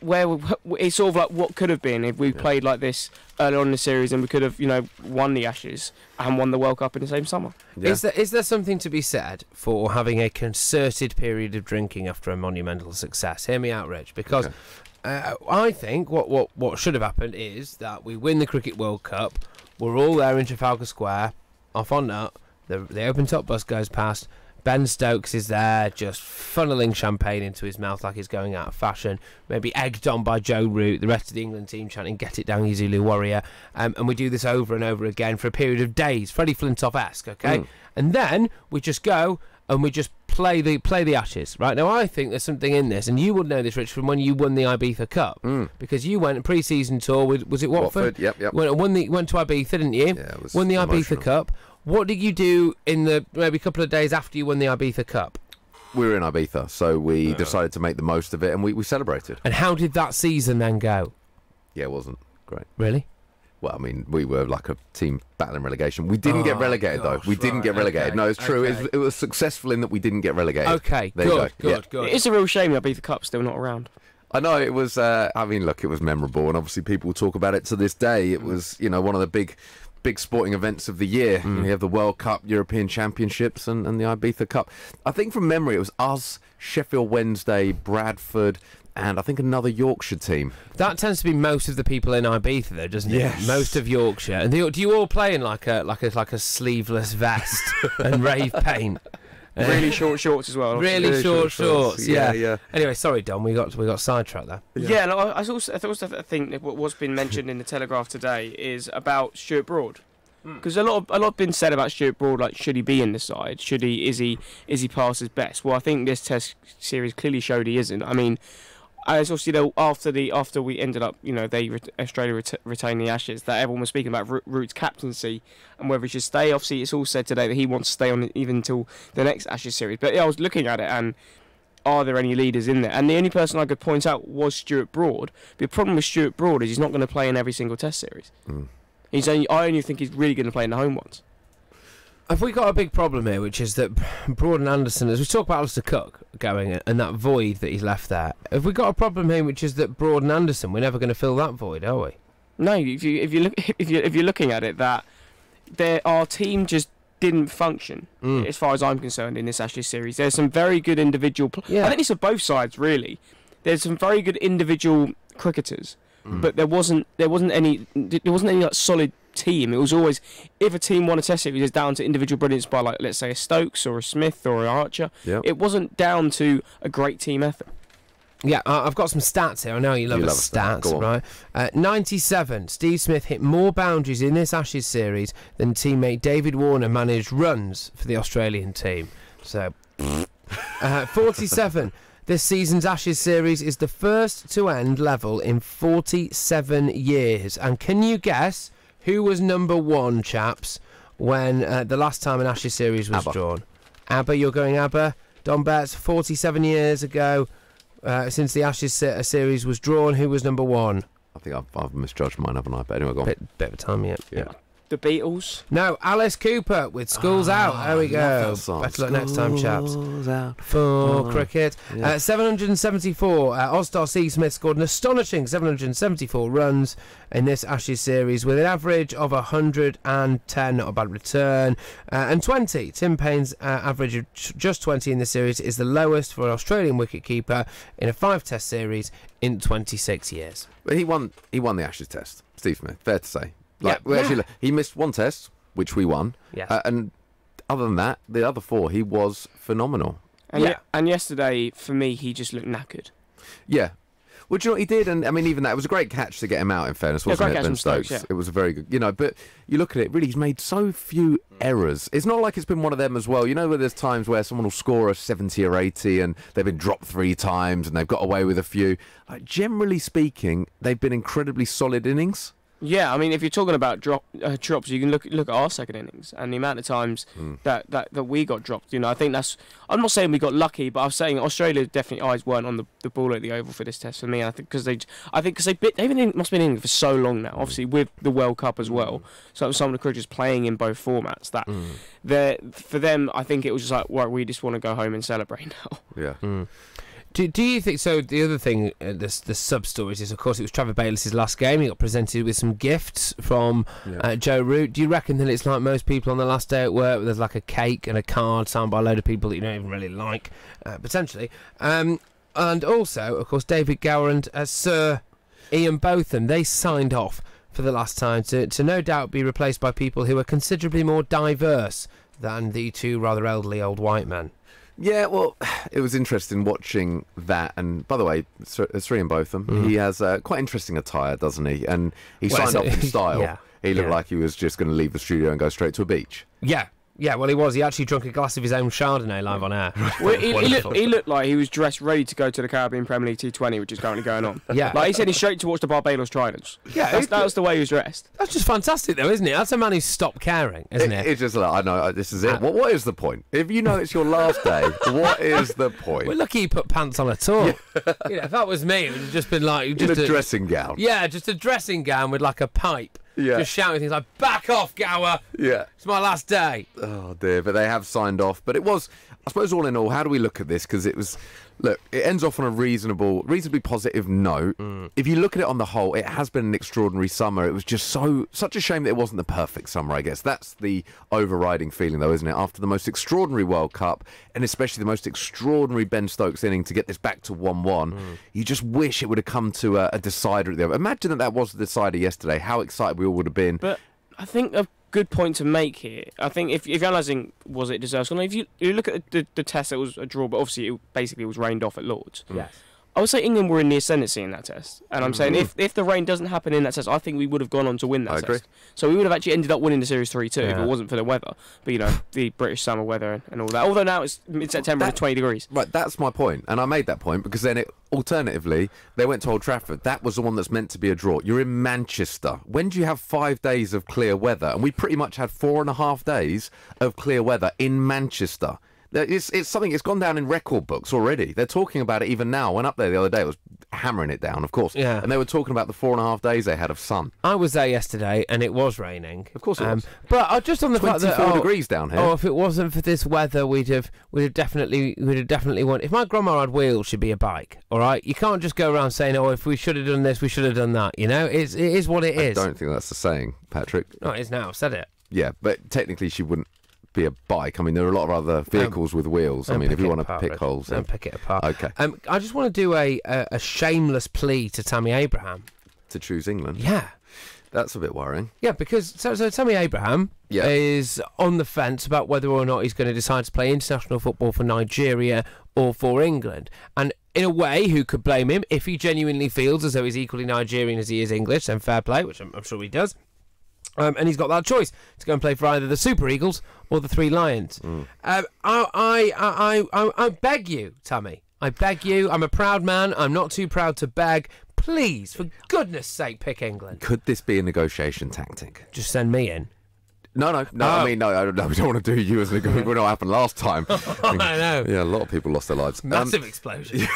where it's sort of like what could have been if we played like this early on in the series, and we could have won the Ashes and won the World Cup in the same summer. Yeah. Is there something to be said for having a concerted period of drinking after a monumental success? Hear me out, Rich, because I think what should have happened is that we win the Cricket World Cup, we're all there in Trafalgar Square, off on that, the open top bus goes past, Ben Stokes is there, just funneling champagne into his mouth like he's going out of fashion, maybe egged on by Joe Root, the rest of the England team chanting, "Get it down, you Zulu warrior," and we do this over and over again for a period of days, Freddie Flintoff-esque, okay? And then we just go and we just play the Ashes, right? Now, I think there's something in this, and you would know this, Rich, from when you won the Ibiza Cup, because you went a pre-season tour with, was it Watford? Yep. Went to Ibiza, didn't you? Yeah, it was won the emotional. Ibiza Cup. What did you do in the maybe a couple of days after you won the Ibiza Cup? We were in Ibiza, so we decided to make the most of it, and we celebrated. And how did that season then go? Yeah, it wasn't great. Really? Well, I mean, we were like a team battling relegation. We didn't get relegated, though. We didn't get relegated. No, it's true. Okay. It was successful in that we didn't get relegated. Okay, there you go. Good. It is a real shame that Ibiza Cup's still not around. I know, it was, I mean, look, it was memorable, and obviously people talk about it to this day. It was, one of the big sporting events of the year. You have the World Cup, European Championships, and the Ibiza Cup. I think from memory it was us, Sheffield Wednesday, Bradford, and I think another Yorkshire team. That tends to be most of the people in Ibiza, though, doesn't it? Yes. Most of Yorkshire. And do you all play in like a sleeveless vest and rave paint? Really short shorts as well. Really short shorts. Yeah. Anyway, sorry, Don, we got sidetracked there. Yeah, and I also think that what's been mentioned in the Telegraph today is about Stuart Broad, because a lot been said about Stuart Broad, like should he be in the side? Is he past his best? Well, I think this Test series clearly showed he isn't. I mean, as also after we ended up, Australia retained the Ashes, that everyone was speaking about Root's captaincy and whether he should stay. Obviously, it's all said today that he wants to stay on even until the next Ashes series. But yeah, I was looking at it, and are there any leaders in there? And the only person I could point out was Stuart Broad. But the problem with Stuart Broad is he's not going to play in every single Test series. I only think he's really going to play in the home ones. Have we got a big problem here, which is that Broad and Anderson, as we talk about Alistair Cook going and that void that he's left there, have we got a problem here, which is that Broad and Anderson, we're never going to fill that void, are we? No, if you're looking at it, that our team just didn't function as far as I'm concerned in this Ashes series. There's some very good individual. I think it's on both sides really. There's some very good individual cricketers, but there wasn't any like solid team. It was always, if a team won a test series, it's down to individual brilliance by, like, let's say a Stokes or a Smith or an Archer. Yep. It wasn't down to a great team effort. Yeah, I've got some stats here. I know you love a stat, right? 97. Steve Smith hit more boundaries in this Ashes series than teammate David Warner managed runs for the Australian team. So, 47. This season's Ashes series is the first to end level in 47 years. And can you guess who was number 1, chaps, when the last time an Ashes series was drawn? ABBA, you're going ABBA. Don Betts, 47 years ago. Since the Ashes series was drawn, who was number 1? I think I've misjudged mine, haven't I? But anyway, go on. Bit of a time, yeah. The Beatles? No, Alice Cooper with School's Out. There we go. Better luck next time, chaps. For cricket. 774. Osdar C. Smith scored an astonishing 774 runs in this Ashes series with an average of 110. Not a bad return. And 20. Tim Payne's average of just 20 in the series is the lowest for an Australian wicketkeeper in a 5-test series in 26 years. But he won the Ashes test, Steve Smith, fair to say. Actually, he missed 1 test, which we won. Yes. And other than that, the other 4, he was phenomenal. And yesterday, for me, he just looked knackered. Yeah. Well, do you know what he did? And I mean, even that, it was a great catch to get him out, in fairness, wasn't it, Ben Stokes? It was a very good, but you look at it, really, he's made so few errors. It's not like it's been one of them as well. You know, where there's times where someone will score a 70 or 80 and they've been dropped 3 times and they've got away with a few. Like, generally speaking, they've been incredibly solid innings. Yeah, I mean, if you're talking about drops, you can look at our second innings and the amount of times that we got dropped. I think that's. I'm not saying we got lucky, but I'm saying Australia's definitely eyes weren't on the ball at the Oval for this test for me. I think because they've must have been in for so long now. Obviously with the World Cup as well. So some of the cricketers playing in both formats. For them, I think it was just like, right, we just want to go home and celebrate now. Yeah. Do you think so? The other thing, the sub stories is, of course, it was Trevor Bayliss' last game. He got presented with some gifts from Joe Root. Do you reckon that it's like most people on the last day at work, where there's like a cake and a card signed by a load of people that you don't even really like, potentially? And also, of course, David Gower and Sir Ian Botham, they signed off for the last time to no doubt be replaced by people who are considerably more diverse than the 2 rather elderly old white men. Yeah, well, it was interesting watching that. And by the way, Sir Ian Botham, he has quite interesting attire, doesn't he? And he signed off in style. Yeah. He looked like he was just going to leave the studio and go straight to a beach. Yeah, well, he was. He actually drank a glass of his own Chardonnay live on air. Well, he looked like he was dressed ready to go to the Caribbean Premier League T20, which is currently going on. Yeah. Like he said, he's straight to watch the Barbados Tridents. Yeah, that's the way he was dressed. That's just fantastic, though, isn't it? That's a man who's stopped caring, isn't it? It's just like, I know, this is it. What is the point? If you know it's your last day, what is the point? We're lucky he put pants on at all. If that was me, it would have just been like... Just a dressing gown. Yeah, just a dressing gown with like a pipe. Yeah. Just shouting things like, back off, Gower! Yeah. It's my last day. Oh, dear. But they have signed off. But it was, I suppose, all in all, how do we look at this? Because it was, look, it ends off on a reasonably positive note. If you look at it on the whole, it has been an extraordinary summer. It was just such a shame that it wasn't the perfect summer, I guess. That's the overriding feeling, though, isn't it? After the most extraordinary World Cup, and especially the most extraordinary Ben Stokes inning to get this back to 1-1, you just wish it would have come to a decider at the other. Imagine that was the decider yesterday, how excited we all would have been. But I think a good point to make here, I think if you're analysing was it deserved, if you look at the test, it was a draw, but obviously it basically was rained off at Lord's. Yes. I would say England were in the ascendancy in that test. And I'm saying if the rain doesn't happen in that test, I think we would have gone on to win that test. Agree. So we would have actually ended up winning the series 3-2 if it wasn't for the weather. But, the British summer weather and all that. Although now it's mid-September and it's 20 degrees. Right, that's my point. And I made that point because then alternatively, they went to Old Trafford. That was the one that's meant to be a draw. You're in Manchester. When do you have 5 days of clear weather? And we pretty much had 4.5 days of clear weather in Manchester. It's something, it's gone down in record books already. They're talking about it even now. I went up there the other day, it was hammering it down, of course. Yeah. And they were talking about the 4.5 days they had of sun. I was there yesterday and it was raining. Of course it was. But just on the fact that 24 degrees down here. Oh, if it wasn't for this weather, we'd have definitely won. If my grandma had wheels, she'd be a bike. All right, you can't just go around saying, "Oh, if we should have done this, we should have done that." It is what it is. I don't think that's the saying, Patrick. No, it is now. I've said it. Yeah, but technically she wouldn't be a bike. I mean, there are a lot of other vehicles with wheels. I mean, if you want to pick holes, then pick it apart. Okay. I just want to do a shameless plea to Tammy Abraham. to choose England. Yeah. That's a bit worrying. Yeah, because so Tammy Abraham is on the fence about whether or not he's going to decide to play international football for Nigeria or for England. And in a way, who could blame him if he genuinely feels as though he's equally Nigerian as he is English, then fair play, which I'm sure he does. And he's got that choice to go and play for either the Super Eagles or the Three Lions. I beg you, Tammy. I beg you. I'm a proud man. I'm not too proud to beg. Please, for goodness sake, pick England. Could this be a negotiation tactic? Just send me in. No. I mean, no, we don't want to do you as a negotiation. We know what happened last time. I know. Yeah, a lot of people lost their lives. Massive explosion.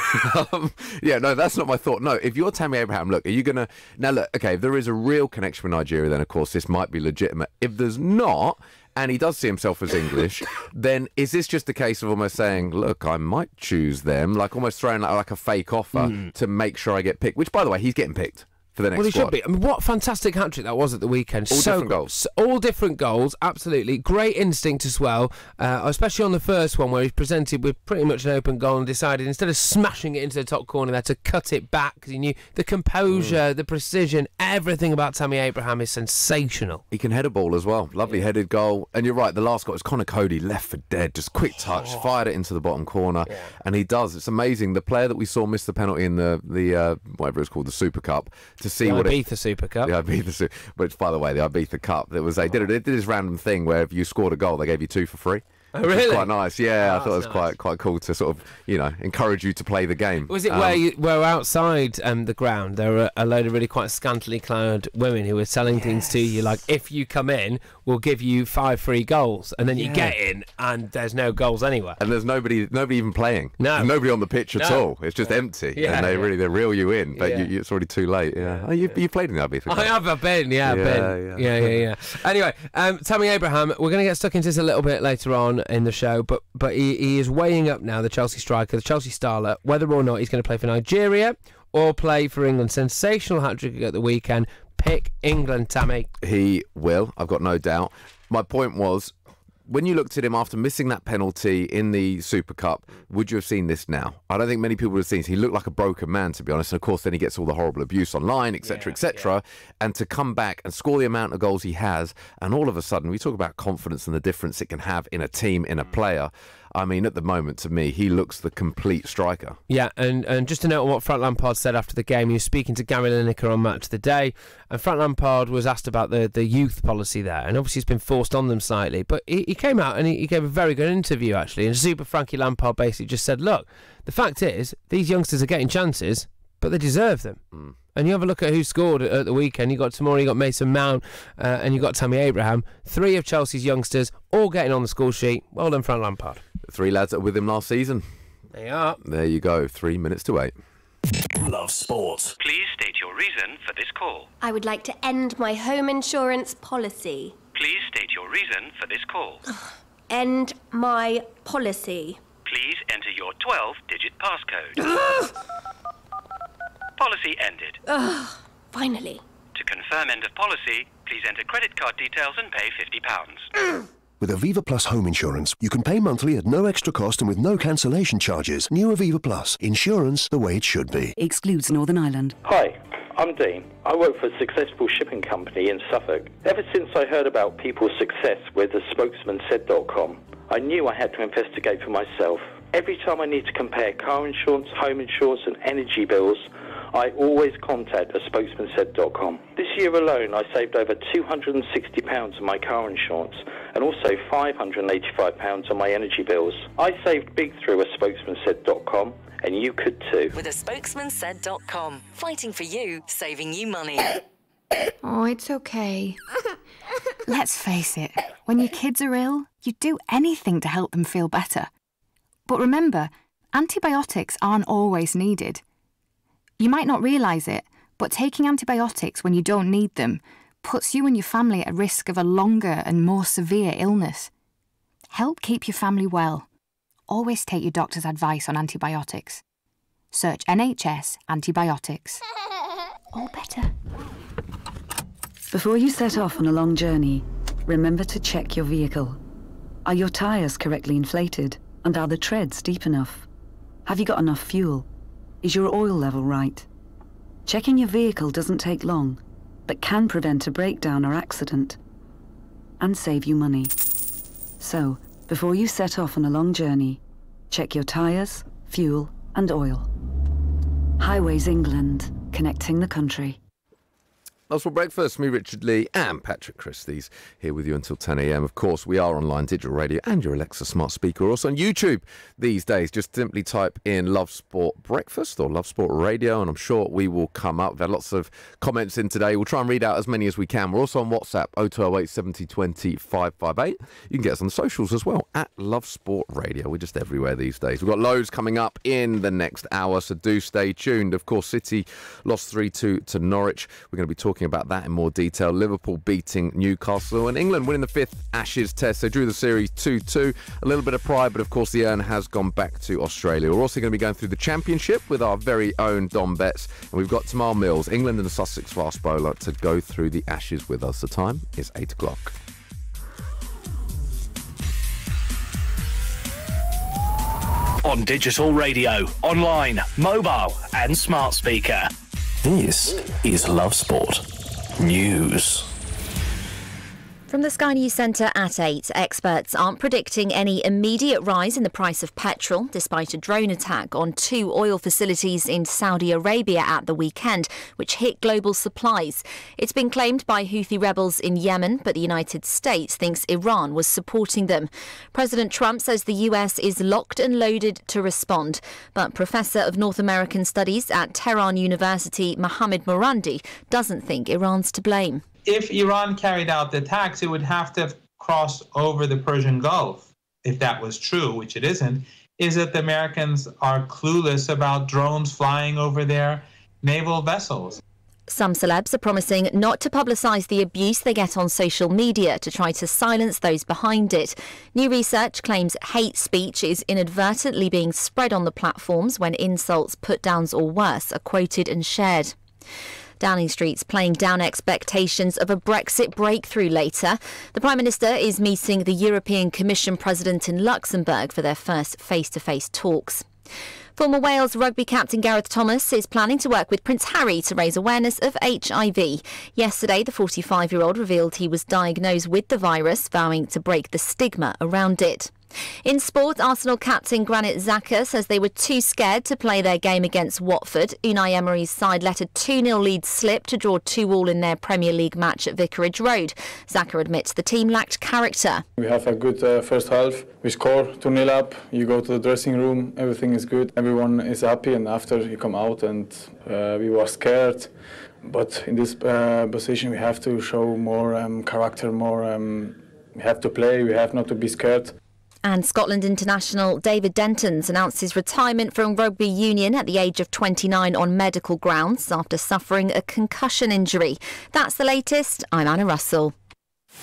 Yeah, no, that's not my thought. No, if you're Tammy Abraham, look, are you going to... Now, look, okay, if there is a real connection with Nigeria, then, of course, this might be legitimate. If there's not... and he does see himself as English, then is this just a case of almost saying, look, I might choose them, like almost throwing like a fake offer to make sure I get picked, which, by the way, he's getting picked for the next squad. Should be. I mean, what a fantastic hat-trick that was at the weekend. All different goals. All different goals, absolutely. Great instinct as well, especially on the first one where he's presented with pretty much an open goal and decided, instead of smashing it into the top corner there, to cut it back because he knew the composure, the precision, everything about Tammy Abraham is sensational. He can head a ball as well. Lovely headed goal. And you're right, the last goal was Connor Cody, left for dead, just quick touch, fired it into the bottom corner. Yeah. And he does. It's amazing. The player that we saw miss the penalty in the whatever it's called, the Super Cup, to see the what Ibiza Super Cup. The Ibiza Super, which, by the way, the Ibiza Cup, they did this random thing where if you scored a goal, they gave you 2 for free. Oh, really? Quite nice, yeah. I thought it was quite cool to sort of, encourage you to play the game. Was it where outside the ground there were a load of really quite scantily clad women who were selling things to you, like, if you come in, we'll give you 5 free goals, and then you get in and there's no goals anywhere. And there's nobody even playing. No. There's nobody on the pitch at all. It's just empty. Yeah, and they reel you in, but it's already too late. Yeah. Oh, you played in the Ibiza Cup. I have, I've been. Yeah. Anyway, Tammy Abraham, we're going to get stuck into this a little bit later on in the show, but he is weighing up now, the Chelsea striker, the Chelsea starlet, whether or not he's going to play for Nigeria or play for England. Sensational hat-trick at the weekend. Pick England, Tammy. He will, I've got no doubt. My point was, when you looked at him after missing that penalty in the Super Cup, would you have seen this now? I don't think many people would have seen this. He looked like a broken man, to be honest. And of course, then he gets all the horrible abuse online, etc., etc. And to come back and score the amount of goals he has, and all of a sudden, we talk about confidence and the difference it can have in a team, in a player. I mean, at the moment, to me, he looks the complete striker. Yeah, and just to note on what Frank Lampard said after the game, he was speaking to Gary Lineker on Match of the Day, and Frank Lampard was asked about the youth policy there, and obviously it's been forced on them slightly, but he came out and he gave a very good interview, actually, and Super Frankie Lampard basically just said, look, the fact is, these youngsters are getting chances, but they deserve them. And you have a look at who scored at the weekend. You got Tomori, you got Mason Mount, and you got Tammy Abraham. 3 of Chelsea's youngsters, all getting on the score sheet. Well done, Frank Lampard. 3 lads that were with him last season. They are. There you go. 3 minutes to 8. Love sport. Please state your reason for this call. I would like to end my home insurance policy. Please state your reason for this call. End my policy. Please enter your 12-digit passcode. Policy ended. Finally. To confirm end of policy, please enter credit card details and pay £50. With Aviva Plus home insurance, you can pay monthly at no extra cost and with no cancellation charges. New Aviva Plus. Insurance the way it should be. Excludes Northern Ireland. Hi, I'm Dean. I work for a successful shipping company in Suffolk. Ever since I heard about people's success with the spokesmansaid.com, I knew I had to investigate for myself. Every time I need to compare car insurance, home insurance and energy bills, I always contact a spokesmansaid.com. This year alone, I saved over £260 on my car insurance and also £585 on my energy bills. I saved big through a spokesmansaid.com, and you could too. With a spokesmansaid.com, fighting for you, saving you money. Oh, it's okay. Let's face it, when your kids are ill, you'd do anything to help them feel better. But remember, antibiotics aren't always needed. You might not realise it, but taking antibiotics when you don't need them puts you and your family at risk of a longer and more severe illness. Help keep your family well. Always take your doctor's advice on antibiotics. Search NHS antibiotics. All better. Before you set off on a long journey, remember to check your vehicle. Are your tyres correctly inflated? And are the treads deep enough? Have you got enough fuel? Is your oil level right? Checking your vehicle doesn't take long, but can prevent a breakdown or accident and save you money. So, before you set off on a long journey, check your tyres, fuel and oil. Highways England, connecting the country. That's for breakfast. Me, Richard Lee, and Patrick Christys here with you until 10 a.m. Of course, we are online, digital radio, and your Alexa smart speaker. Also on YouTube these days. Just simply type in Love Sport Breakfast or Love Sport Radio, and I'm sure we will come up. We've had lots of comments in today. We'll try and read out as many as we can. We're also on WhatsApp, 0208 70 20 558. You can get us on the socials as well, at Love Sport Radio. We're just everywhere these days. We've got loads coming up in the next hour, so do stay tuned. Of course, City lost 3-2 to Norwich. We're going to be talking about that in more detail. Liverpool beating Newcastle, and England winning the 5th Ashes Test. They drew the series 2-2. A little bit of pride, but of course the urn has gone back to Australia. We're also going to be going through the Championship with our very own Dom Betts, and we've got Tamar Mills, England and the Sussex fast bowler, to go through the Ashes with us. The time is 8 o'clock. On digital radio, online, mobile and smart speaker. This is Love Sport News. From the Sky News Centre at 8, experts aren't predicting any immediate rise in the price of petrol, despite a drone attack on 2 oil facilities in Saudi Arabia at the weekend, which hit global supplies. It's been claimed by Houthi rebels in Yemen, but the United States thinks Iran was supporting them. President Trump says the US is locked and loaded to respond, but Professor of North American Studies at Tehran University, Mohammad Morandi, doesn't think Iran's to blame. If Iran carried out the attacks, it would have to have crossed over the Persian Gulf. If that was true, which it isn't, is that the Americans are clueless about drones flying over their naval vessels. Some celebs are promising not to publicise the abuse they get on social media to try to silence those behind it. New research claims hate speech is inadvertently being spread on the platforms when insults, put-downs or worse are quoted and shared. Downing Street's playing down expectations of a Brexit breakthrough later. The Prime Minister is meeting the European Commission President in Luxembourg for their first face-to-face talks. Former Wales rugby captain Gareth Thomas is planning to work with Prince Harry to raise awareness of HIV. Yesterday, the 45-year-old revealed he was diagnosed with the virus, vowing to break the stigma around it. In sport, Arsenal captain Granit Xhaka says they were too scared to play their game against Watford. Unai Emery's side let a 2-0 lead slip to draw 2-2 in their Premier League match at Vicarage Road. Xhaka admits the team lacked character. We have a good first half. We score 2-0 up. You go to the dressing room, everything is good. Everyone is happy, and after you come out and we were scared. But in this position we have to show more character, we have to play, we have not to be scared. And Scotland international David Denton's announced his retirement from rugby union at the age of 29 on medical grounds after suffering a concussion injury. That's the latest. I'm Anna Russell.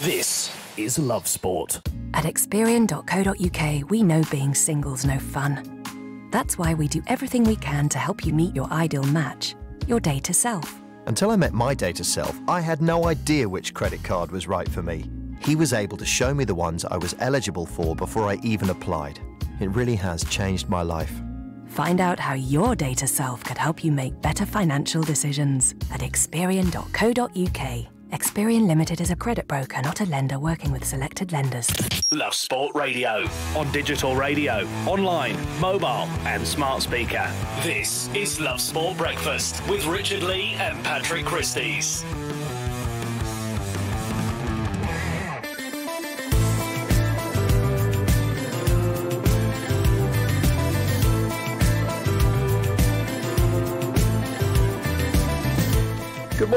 This is Love Sport. At Experian.co.uk, we know being single's no fun. That's why we do everything we can to help you meet your ideal match, your data self. Until I met my data self, I had no idea which credit card was right for me. He was able to show me the ones I was eligible for before I even applied. It really has changed my life. Find out how your data self could help you make better financial decisions at Experian.co.uk. Experian Limited is a credit broker, not a lender, working with selected lenders. Love Sport Radio. On digital radio, online, mobile and smart speaker. This is Love Sport Breakfast with Richard Lee and Patrick Christys. Good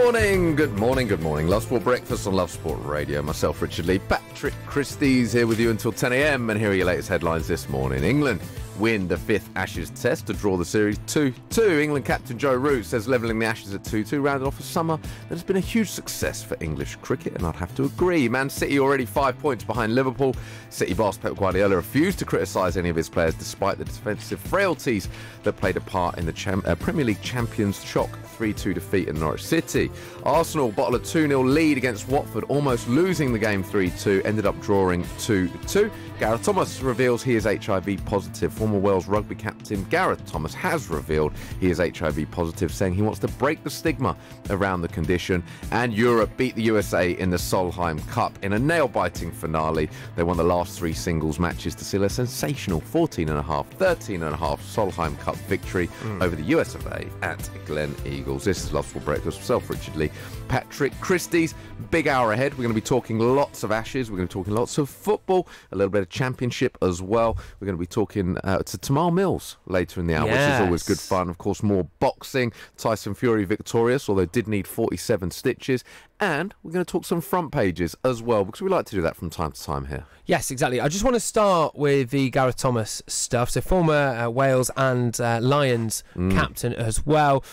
morning. Love Sport Breakfast on Love Sport Radio. Myself, Richard Lee, Patrick Christys here with you until 10 a.m. And here are your latest headlines this morning. England win the 5th Ashes Test to draw the series 2-2. England captain Joe Root says levelling the Ashes at 2-2 rounded off a summer that has been a huge success for English cricket, and I'd have to agree. Man City already 5 points behind Liverpool. City boss Pep Guardiola refused to criticise any of his players despite the defensive frailties that played a part in the Premier League champions' shock 3-2 defeat at Norwich City. Arsenal bottle a 2-0 lead against Watford, almost losing the game 3-2, ended up drawing 2-2. Gareth Thomas reveals he is HIV positive. Former former Wales rugby captain Gareth Thomas has revealed he is HIV positive, saying he wants to break the stigma around the condition. And Europe beat the USA in the Solheim Cup in a nail-biting finale. They won the last 3 singles matches to seal a sensational 14.5, 13.5 Solheim Cup victory over the US of A at Glen Eagles. This is Love Sport Breakfast. Myself, Richard Lee, Patrick Christys. Big hour ahead. We're going to be talking lots of Ashes. We're going to be talking lots of football, a little bit of Championship as well. We're going to be talking to Tamar Mills later in the hour, which is always good fun. Of course, more boxing. Tyson Fury victorious, although did need 47 stitches. And we're going to talk some front pages as well, because we like to do that from time to time here. Yes, exactly. I just want to start with the Gareth Thomas stuff. So former Wales and Lions captain as well.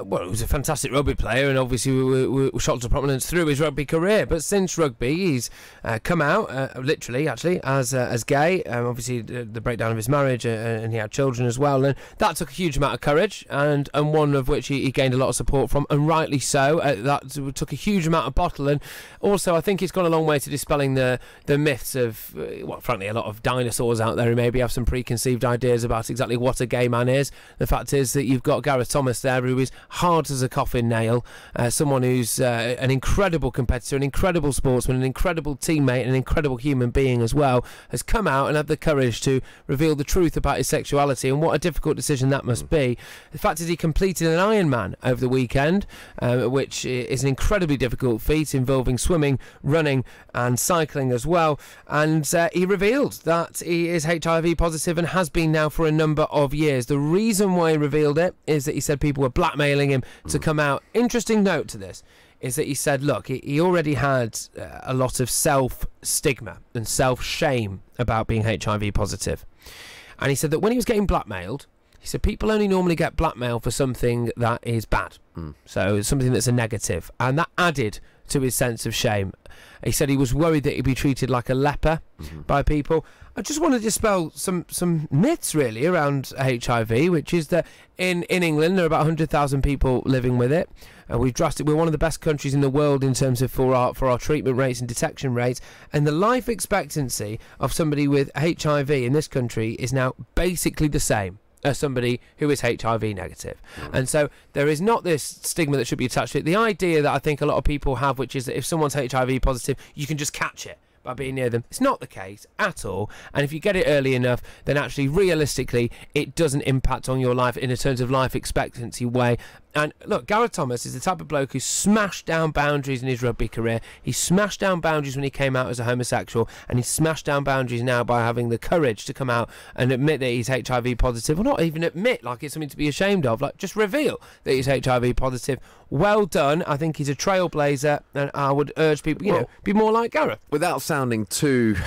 Well, he was a fantastic rugby player, and obviously we shot to prominence through his rugby career. But since rugby, he's come out, literally, actually, as gay. Obviously, the breakdown of his marriage, and he had children as well. And that took a huge amount of courage, and one of which he gained a lot of support from, and rightly so. That took a huge amount of bottle, and also I think it's gone a long way to dispelling the myths of, well, frankly, a lot of dinosaurs out there who maybe have some preconceived ideas about exactly what a gay man is. The fact is that you've got Gareth Thomas there, who is hard as a coffin nail, someone who's an incredible competitor, an incredible sportsman, an incredible teammate, and an incredible human being as well, has come out and had the courage to reveal the truth about his sexuality, and what a difficult decision that must be. The fact is, he completed an Ironman over the weekend, which is an incredibly difficult feat involving swimming, running and cycling as well, and he revealed that he is HIV positive and has been now for a number of years. The reason why he revealed it is that he said people were blackmailing him to come out. Interesting note to this is that he said, look, he already had a lot of self-stigma and self-shame about being HIV positive. And he said that when he was getting blackmailed, he said people only normally get blackmailed for something that is bad. So something that's a negative. And that added to his sense of shame. He said he was worried that he'd be treated like a leper by people. I just want to dispel some myths, really, around HIV, which is that in England there are about 100,000 people living with it. We're one of the best countries in the world in terms of for our treatment rates and detection rates. And the life expectancy of somebody with HIV in this country is now basically the same as somebody who is HIV negative. And so there is not this stigma that should be attached to it. The idea that I think a lot of people have, which is that if someone's HIV positive, you can just catch it by being near them. It's not the case at all. And if you get it early enough, then actually realistically it doesn't impact on your life in a terms of life expectancy way. And look, Gareth Thomas is the type of bloke who smashed down boundaries in his rugby career. He smashed down boundaries when he came out as a homosexual, and he smashed down boundaries now by having the courage to come out and admit that he's HIV positive, or not even admit like it's something to be ashamed of, like just reveal that he's HIV positive. Well done. I think he's a trailblazer, and I would urge people, you know, be more like Gareth. Without sounding too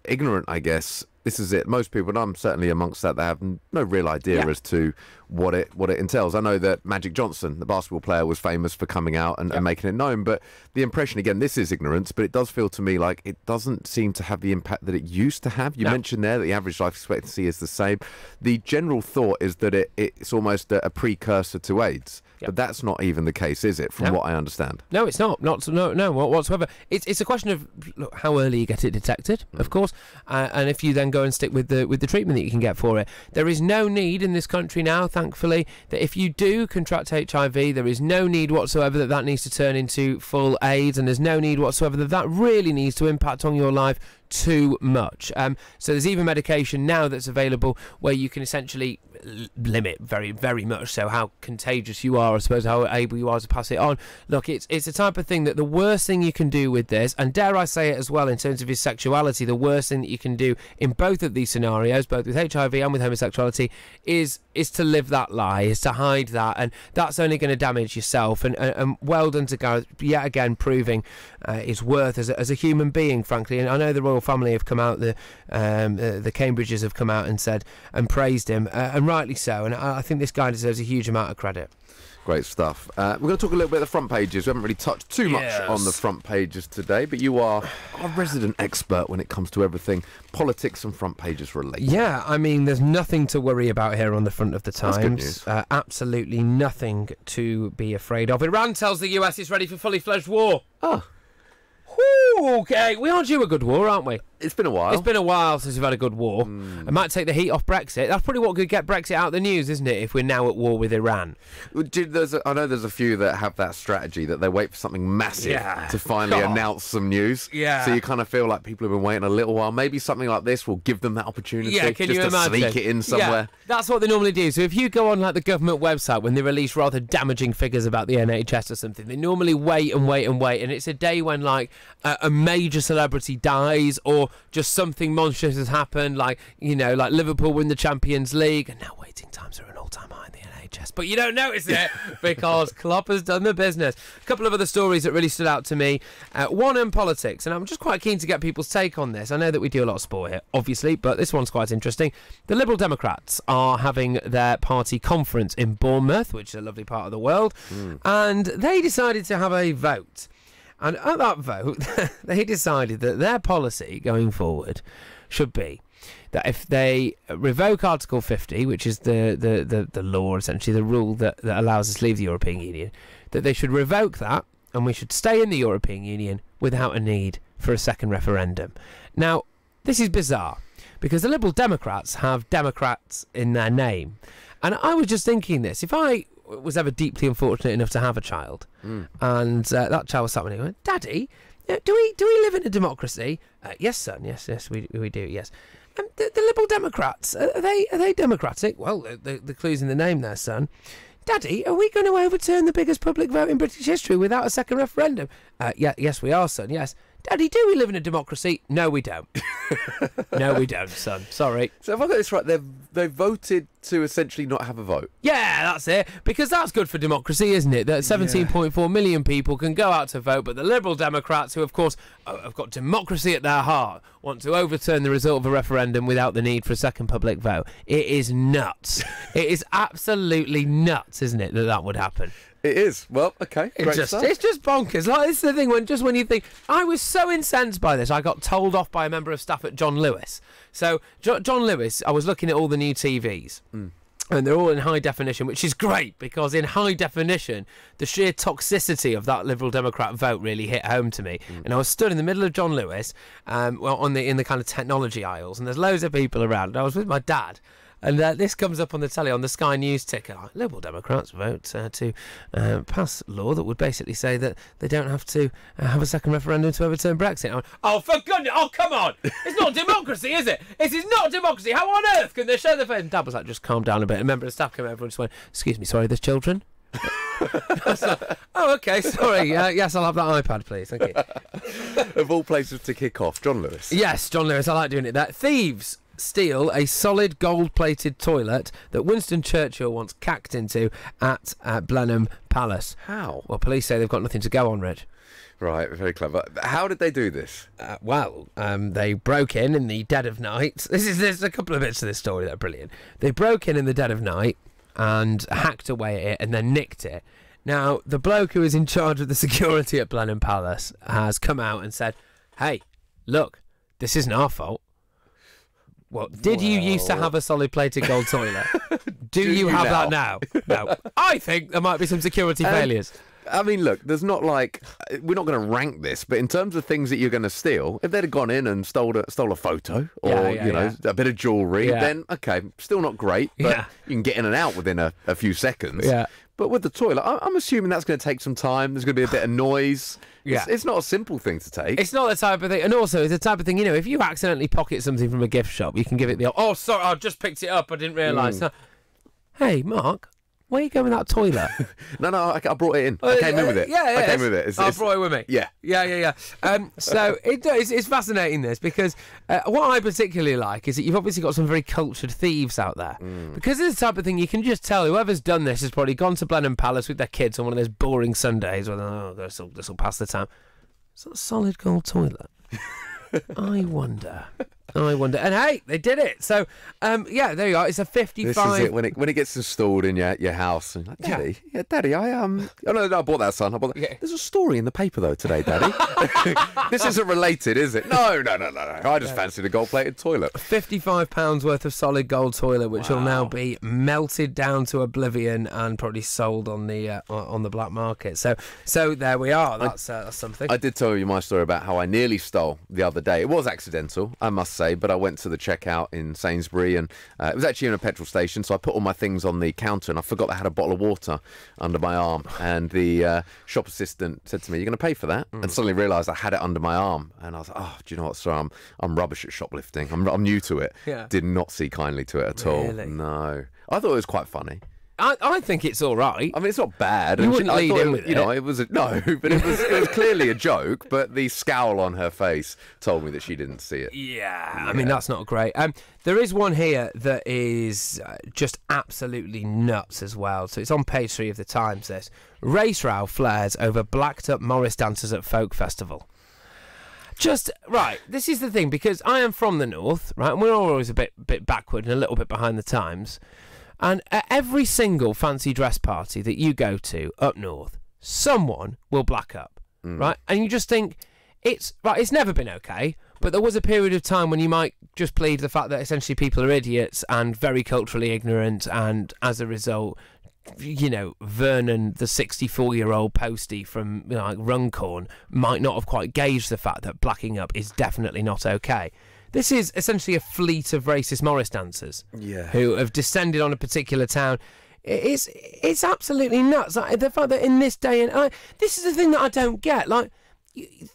ignorant, I guess, this is it. Most people, and I'm certainly amongst that, they have no real idea as to what it entails. I know that Magic Johnson, the basketball player, was famous for coming out and making it known, but the impression, again, this is ignorance, but it does feel to me like it doesn't seem to have the impact that it used to have. You mentioned there that the average life expectancy is the same. The general thought is that it's almost a precursor to AIDS. But that's not even the case, is it, from what I understand? No, it's not. No, whatsoever. It's a question of, look, how early you get it detected, of course, and if you then go and stick with the treatment that you can get for it. There is no need in this country now, thankfully, that if you do contract HIV, there is no need whatsoever that needs to turn into full AIDS, and there's no need whatsoever that really needs to impact on your life too much. So there's even medication now that's available where you can essentially limit very, very much so how contagious you are, I suppose, how able you are to pass it on. Look, it's the type of thing that the worst thing you can do with this, and dare I say it as well in terms of his sexuality, the worst thing that you can do in both of these scenarios, both with HIV and with homosexuality, is to live that lie, is to hide that, and that's only going to damage yourself. And well done to Gareth, yet again proving his worth as a human being, frankly. And I know the royal family have come out, the Cambridges have come out and said and praised him, and rightly so. And I think this guy deserves a huge amount of credit. Great stuff. We're going to talk a little bit of the front pages. We haven't really touched too much on the front pages today, but you are a resident expert when it comes to everything politics and front pages related. Yeah, I mean, there's nothing to worry about here on the front of the Times. That's good news. Absolutely nothing to be afraid of. Iran tells the US it's ready for fully fledged war. Oh. Ooh, okay, we are due a good war, aren't we? It's been a while. It's been a while since we've had a good war. It might take the heat off Brexit. That's probably what could get Brexit out of the news, isn't it, if we're now at war with Iran? I know there's a few that have that strategy, that they wait for something massive to finally announce some news. Yeah. So you kind of feel like people have been waiting a little while. Maybe something like this will give them that opportunity Can just you to imagine? sneak it in somewhere. Yeah, that's what they normally do. So if you go on like the government website when they release rather damaging figures about the NHS or something, they normally wait, and it's a day when like a major celebrity dies or just something monstrous has happened, like Liverpool win the Champions League, and now waiting times are an all-time high in the NHS. But you don't notice it because Klopp has done the business. A couple of other stories that really stood out to me. One in politics, and I'm just quite keen to get people's take on this. I know that we do a lot of sport here, obviously, but this one's quite interesting. The Liberal Democrats are having their party conference in Bournemouth, which is a lovely part of the world, and they decided to have a vote. And at that vote, they decided that their policy going forward should be that if they revoke Article 50, which is the law, essentially, the rule that allows us to leave the European Union, that they should revoke that and we should stay in the European Union without a need for a second referendum. Now, this is bizarre because the Liberal Democrats have Democrats in their name. And I was just thinking this, if I was ever deeply unfortunate enough to have a child and that child was sat with me and went, Daddy, do we live in a democracy? Yes, son, yes, we do, yes. The Liberal Democrats, are they democratic? Well, the clue's in the name there, son. Daddy, are we going to overturn the biggest public vote in British history without a second referendum? Yes, we are, son, yes. Daddy, do we live in a democracy? No, we don't. No, we don't, son. Sorry. So if I got this right, they've voted to essentially not have a vote. Yeah, that's it. Because that's good for democracy, isn't it? That 17.4 million people can go out to vote, but the Liberal Democrats, who of course have got democracy at their heart, want to overturn the result of a referendum without the need for a second public vote. It is nuts. It is absolutely nuts, isn't it, that would happen? It is. Well, okay. It's just bonkers. Like, this is the thing, when you think... I was so incensed by this, I got told off by a member of staff at John Lewis. So, John Lewis, I was looking at all the new TVs. And they're all in high definition, which is great, because in high definition, the sheer toxicity of that Liberal Democrat vote really hit home to me. And I was stood in the middle of John Lewis, in the kind of technology aisles, and there's loads of people around. And I was with my dad. And this comes up on the telly, on the Sky News ticker. Liberal Democrats vote to pass law that would basically say that they don't have to have a second referendum to overturn Brexit. I went, oh, for goodness, oh, come on. It's not democracy, is it? This is not democracy. How on earth can they show their face? And Dad was like, just calm down a bit. And a member of the staff came over and just went, excuse me, sorry, there's children? Like, oh, okay, sorry. Yes, I'll have that iPad, please. Thank you. Of all places to kick off, John Lewis. Yes, John Lewis. I like doing it. That thieves steal a solid gold-plated toilet that Winston Churchill once cacked into at Blenheim Palace. How? Well, police say they've got nothing to go on, Rich. Right, very clever. How did they do this? They broke in the dead of night. There's a couple of bits of this story that are brilliant. They broke in the dead of night and hacked away at it and then nicked it. Now, the bloke who is in charge of the security at Blenheim Palace has come out and said, hey, look, this isn't our fault. Well, did you used to have a solid plated gold toilet? Do you have that now? No. I think there might be some security failures. I mean, look, there's not like... We're not going to rank this, but in terms of things that you're going to steal, if they'd have gone in and stole a photo or, a bit of jewellery, then, okay, still not great, but you can get in and out within a few seconds. Yeah. But with the toilet, I'm assuming that's going to take some time. There's going to be a bit of noise. Yeah. It's not a simple thing to take. It's not the type of thing. And also, it's the type of thing, if you accidentally pocket something from a gift shop, you can give it the... Oh, sorry, I just picked it up. I didn't realise. Hey, Mark, where are you going with that toilet? No, I brought it in. I came in with it. Yeah, I came with it. I brought it with me. Yeah. Yeah. So it's fascinating, this, because what I particularly like is that you've obviously got some very cultured thieves out there. Because it's the type of thing you can just tell whoever's done this has probably gone to Blenheim Palace with their kids on one of those boring Sundays where this will pass the time. It's not a solid gold toilet. I wonder I wonder. And hey, they did it. So, yeah, there you are. It's a 55. This is it when it gets installed in your house. And you're like, Daddy, I no, I bought that, son. I bought that. Yeah. There's a story in the paper though today, Daddy. This isn't related, is it? No. I just fancied a gold-plated toilet. £55 worth of solid gold toilet, which will now be melted down to oblivion and probably sold on the black market. So there we are. That's something. I did tell you my story about how I nearly stole the other day. It was accidental, I must say, but I went to the checkout in Sainsbury, and it was actually in a petrol station, so I put all my things on the counter, and I forgot I had a bottle of water under my arm, and the shop assistant said to me, "You're going to pay for that?" And suddenly realised I had it under my arm, and I was like, "Oh, do you know what, sir? I'm rubbish at shoplifting. I'm new to it." Yeah. Did not see kindly to it at all. No. I thought it was quite funny. I think it's all right. I mean, it's not bad. You wouldn't lead in with it. It was it was clearly a joke, but the scowl on her face told me that she didn't see it. Yeah. I mean, that's not great. There is one here that is just absolutely nuts as well. So it's on page 3 of the Times, this. Race row flares over blacked up Morris dancers at folk festival. Just, right, this is the thing, because I am from the north, right, and we're always a bit backward and a little bit behind the times. And at every single fancy dress party that you go to up north, someone will black up, right? And you just think, it's never been okay, but there was a period of time when you might just plead the fact that essentially people are idiots and very culturally ignorant, and as a result, you know, Vernon, the 64-year-old postie from like Runcorn, might not have quite gauged the fact that blacking up is definitely not okay. This is essentially a fleet of racist Morris dancers who have descended on a particular town. It's absolutely nuts. Like, the fact that in this day and this is the thing that I don't get. Like,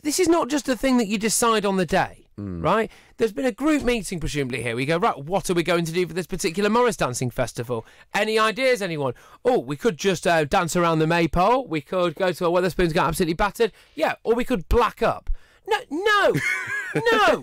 this is not just a thing that you decide on the day, right? There's been a group meeting presumably here. We go, right, what are we going to do for this particular Morris dancing festival? Any ideas, anyone? Oh, we could just dance around the maypole. We could go to a Wetherspoons, get absolutely battered. Yeah, or we could black up. No,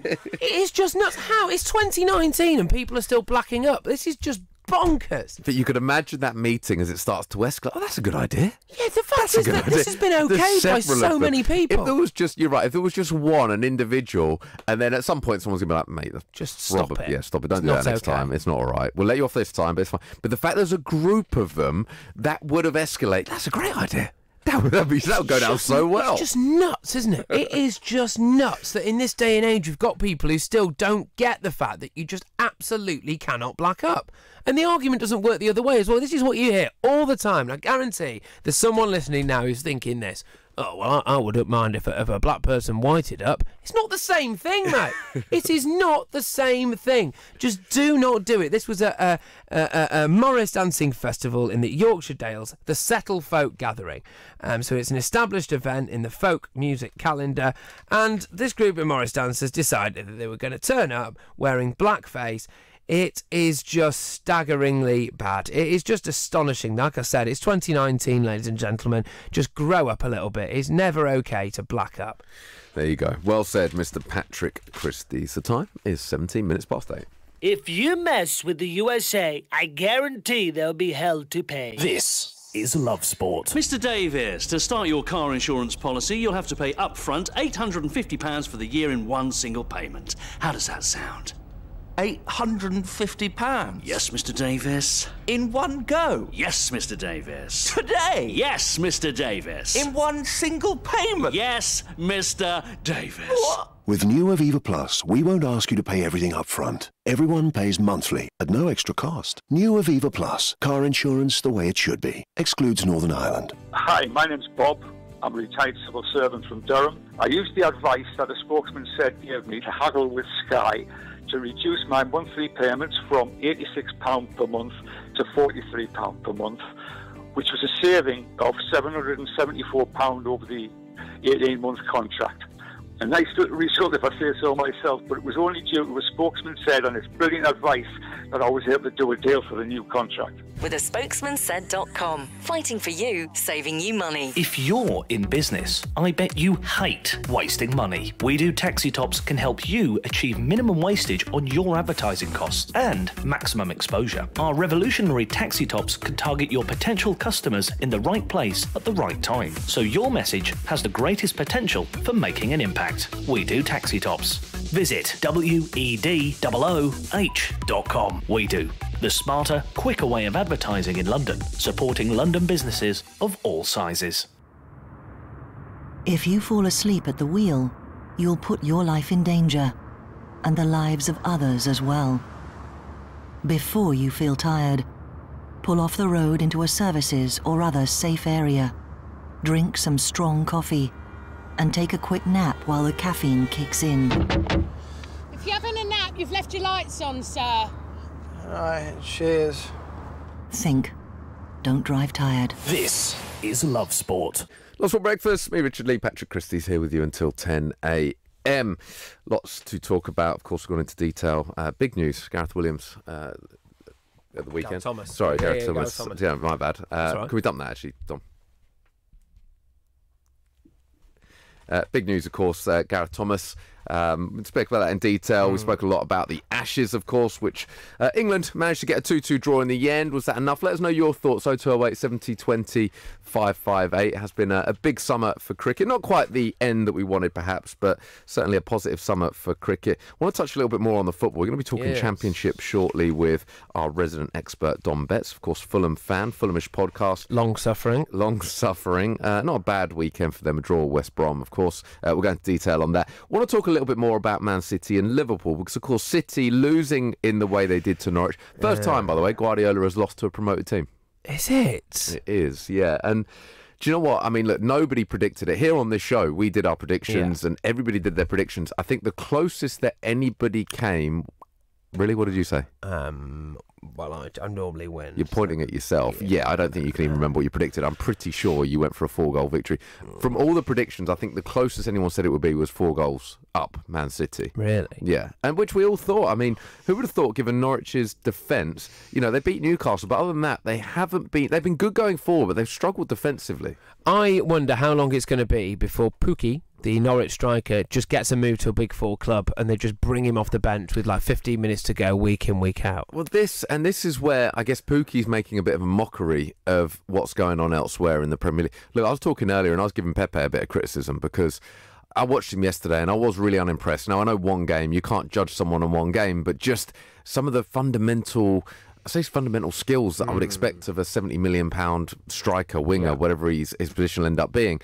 it is just nuts. How? It's 2019 and people are still blacking up. This is just bonkers. But you could imagine that meeting as it starts to escalate. Oh, that's a good idea. Yeah, the fact is that this has been okayed by so many people. If there was just, you're right, if there was just an individual, and then at some point someone's going to be like, mate, just stop it. Yeah, stop it. Don't do that next time. It's not all right. We'll let you off this time, but it's fine. But the fact there's a group of them that would have escalated, that's a great idea. That would go down so well. It's just nuts, isn't it? It is just nuts that in this day and age you've got people who still don't get the fact that you just absolutely cannot black up. And the argument doesn't work the other way as well. This is what you hear all the time. And I guarantee there's someone listening now who's thinking this. Oh, well, I wouldn't mind if a black person whited up. It's not the same thing, mate. It is not the same thing. Just do not do it. This was a Morris dancing festival in the Yorkshire Dales, the Settle Folk Gathering. So it's an established event in the folk music calendar. And this group of Morris dancers decided that they were going to turn up wearing blackface. It is just staggeringly bad. It is just astonishing. Like I said, it's 2019, ladies and gentlemen. Just grow up a little bit. It's never okay to black up. There you go. Well said, Mr. Patrick Christys. The time is 17 minutes past 8. If you mess with the USA, I guarantee they'll be hell to pay. This is Love Sport. Mr. Davis, to start your car insurance policy, you'll have to pay upfront £850 for the year in one single payment. How does that sound? £850? Yes, Mr. Davis. In one go? Yes, Mr. Davis. Today? Yes, Mr. Davis. In one single payment? Yes, Mr. Davis. What? With new Aviva Plus, we won't ask you to pay everything up front. Everyone pays monthly at no extra cost. New Aviva Plus, car insurance the way it should be. Excludes Northern Ireland. Hi, my name's Bob. I'm a retired civil servant from Durham. I used the advice that a spokesman said gave me to haggle with Sky to reduce my monthly payments from £86 per month to £43 per month, which was a saving of £774 over the 18-month contract. A nice little result, if I say so myself, but it was only due to a spokesman said on his brilliant advice that I was able to do a deal for the new contract. With a spokesmansaid.com. Fighting for you, saving you money. If you're in business, I bet you hate wasting money. We Do Taxi Tops can help you achieve minimum wastage on your advertising costs and maximum exposure. Our revolutionary taxi tops can target your potential customers in the right place at the right time, so your message has the greatest potential for making an impact. We Do Taxi Tops. Visit WEDOOH.com. We Do, the smarter, quicker way of advertising in London, supporting London businesses of all sizes. If you fall asleep at the wheel, you'll put your life in danger, and the lives of others as well. Before you feel tired, pull off the road into a services or other safe area. Drink some strong coffee, and take a quick nap while the caffeine kicks in. If you're having a nap, you've left your lights on, sir. All right, cheers. Think. Don't drive tired. This is Love Sport. Lots for breakfast. Me, Richard Lee, Patrick Christys here with you until 10 a.m. Lots to talk about. Of course, we've gone into detail. Big news. Gareth Williams at the weekend. Gareth Thomas. Sorry, Gareth Thomas. Thomas. Yeah, my bad. Right. Can we dump that, actually, Dom? Big news, of course, Gareth Thomas. We spoke about that in detail. We spoke a lot about the Ashes, of course, which England managed to get a 2-2 draw in the end. Was that enough? Let us know your thoughts. 0208 70 20 558. It has been a big summer for cricket. Not quite the end that we wanted, perhaps, but certainly a positive summer for cricket. I want to touch a little bit more on the football. We're going to be talking Championship shortly with our resident expert, Dom Betts, of course, Fulham fan, Fulhamish podcast. Long-suffering. Not a bad weekend for them, a draw West Brom, of course. We'll go into detail on that. I want to talk a little bit more about Man City and Liverpool, because, of course, City losing in the way they did to Norwich. First time, by the way, Guardiola has lost to a promoted team. Is it? It is, yeah. And do you know what? I mean, look, nobody predicted it. Here on this show, we did our predictions and everybody did their predictions. I think the closest that anybody came... Really? What did you say? Well, I normally win. You're pointing at yourself. Yeah, I don't think you can even remember what you predicted. I'm pretty sure you went for a 4-goal victory. From all the predictions, I think the closest anyone said it would be was 4 goals up, Man City. Really? Yeah, and which we all thought. I mean, who would have thought, given Norwich's defence, you know, they beat Newcastle, but other than that, they've been good going forward, but they've struggled defensively. I wonder how long it's going to be before Pukki, the Norwich striker, just gets a move to a Big Four club and they just bring him off the bench with like 15 minutes to go week in, week out. Well, this is where I guess Pukki's making a bit of a mockery of what's going on elsewhere in the Premier League. Look, I was talking earlier and I was giving Pepe a bit of criticism because I watched him yesterday and I was really unimpressed. Now, I know one game, you can't judge someone on one game, but just some of the fundamental skills that I would expect of a £70 million striker, winger, whatever his position will end up being.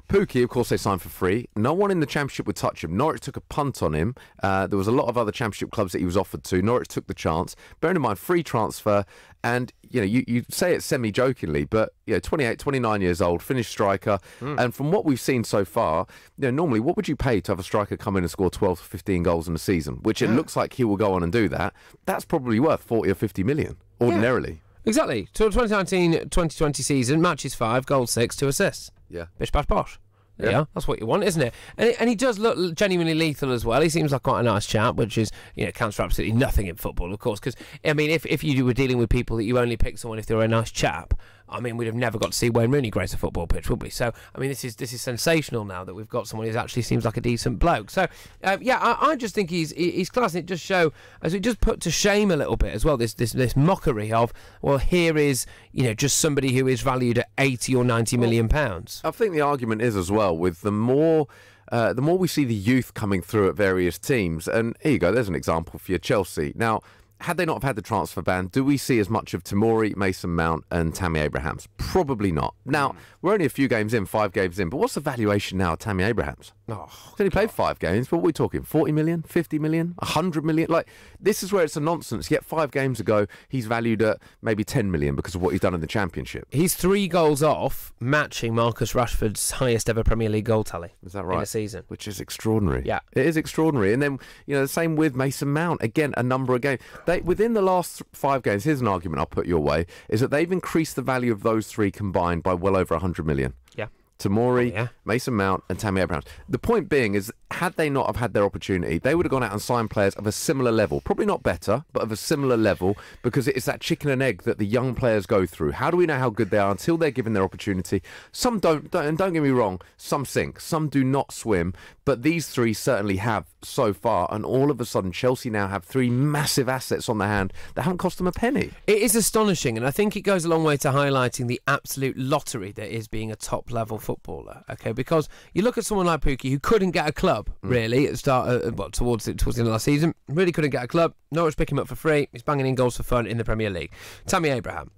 Pukki, of course, they signed for free. No one in the Championship would touch him. Norwich took a punt on him. There was a lot of other Championship clubs that he was offered to. Norwich took the chance. Bearing in mind, free transfer. And, you know, you say it semi-jokingly, but, you know, 28, 29 years old, finished striker. And from what we've seen so far, you know, normally, what would you pay to have a striker come in and score 12 to 15 goals in a season? Which it looks like he will go on and do that. That's probably worth 40 or 50 million, ordinarily. Yeah. Exactly. So 2019-2020 season, matches 5, goals 6, 2 assists. Yeah. Bish, bash, bosh. Yeah, that's what you want, isn't it? And he does look genuinely lethal as well. He seems like quite a nice chap, which is, you know, counts for absolutely nothing in football, of course. Because, I mean, if you were dealing with people that you only pick someone if they were a nice chap, I mean, we'd have never got to see Wayne Rooney grace a football pitch, would we? So, I mean, this is sensational now that we've got someone who actually seems like a decent bloke. So, I just think he's class, and it just as we just put to shame a little bit as well, this mockery of, well, here is, you know, just somebody who is valued at 80 or 90 million pounds. I think the argument is as well, with the more we see the youth coming through at various teams, and here you go, there's an example for your Chelsea. Now, had they not have had the transfer ban, do we see as much of Tomori, Mason Mount and Tammy Abrahams? Probably not. Now, we're only a few games in, 5 games in, but what's the valuation now of Tammy Abrahams? Oh, he's only played 5 games, but what are we talking? 40 million, 50 million, 100 million? Like, this is where it's a nonsense. Yet 5 games ago, he's valued at maybe 10 million because of what he's done in the Championship. He's 3 goals off, matching Marcus Rashford's highest ever Premier League goal tally. Is that right? In a season. Which is extraordinary. Yeah. It is extraordinary. And then, you know, the same with Mason Mount. Again, a number of games. Within the last 5 games, here's an argument I'll put your way, is that they've increased the value of those 3 combined by well over 100 million. Yeah. Tomori, Mason Mount and Tammy Abrahams. The point being is, had they not have had their opportunity, they would have gone out and signed players of a similar level. Probably not better, but of a similar level, because it's that chicken and egg that the young players go through. How do we know how good they are until they're given their opportunity? Some don't, and don't get me wrong, some sink, some do not swim, but these 3 certainly have so far, and all of a sudden Chelsea now have 3 massive assets on their hand that haven't cost them a penny. It is astonishing, and I think it goes a long way to highlighting the absolute lottery that is being a top-level football footballer, okay? Because you look at someone like Pukki, who couldn't get a club, really, at the start, towards the end of last season, really couldn't get a club. Norwich pick him up for free. He's banging in goals for fun in the Premier League. Tammy Abraham.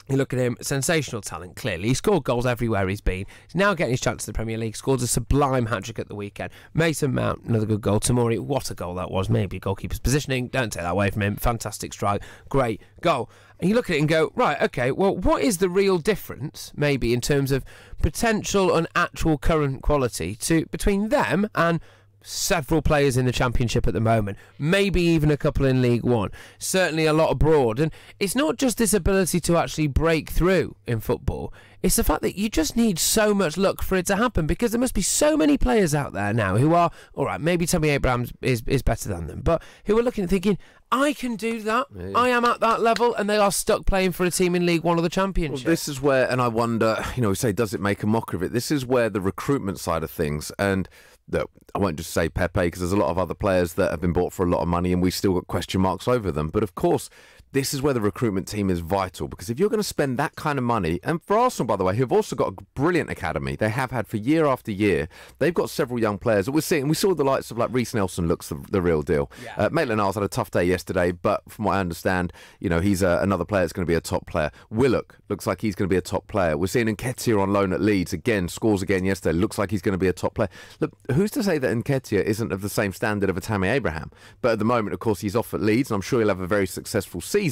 You look at him, sensational talent, clearly. He scored goals everywhere he's been. He's now getting his chance to the Premier League. Scored a sublime hat-trick at the weekend. Mason Mount, another good goal. Tamori, what a goal that was. Maybe goalkeeper's positioning. Don't take that away from him. Fantastic strike. Great goal. And you look at it and go, right, okay, well, what is the real difference, maybe, in terms of potential and actual current quality between them and several players in the Championship at the moment, maybe even a couple in League One, certainly a lot abroad. And it's not just this ability to actually break through in football, it's the fact that you just need so much luck for it to happen, because there must be so many players out there now who are, all right, maybe Tammy Abraham is better than them, but who are looking and thinking, I can do that. Yeah. I am at that level, and they are stuck playing for a team in League One or the Championship. Well, this is where, and I wonder, we say, does it make a mockery of it? This is where the recruitment side of things, and I won't just say Pepe, because there's a lot of other players that have been bought for a lot of money and we've still got question marks over them. But of course, this is where the recruitment team is vital, because if you're going to spend that kind of money, and for Arsenal, by the way, who've also got a brilliant academy, they have had for year after year, they've got several young players that we're seeing. We saw the likes of like Reece Nelson looks the real deal. Yeah. Maitland-Niles had a tough day yesterday, but from what I understand, he's another player that's going to be a top player. Willock looks like he's going to be a top player. We're seeing Nketiah on loan at Leeds again, scores again yesterday. Looks like he's going to be a top player. Look, who's to say that Nketiah isn't of the same standard of a Tammy Abraham? But at the moment, of course, he's off at Leeds, and I'm sure he'll have a very successful season.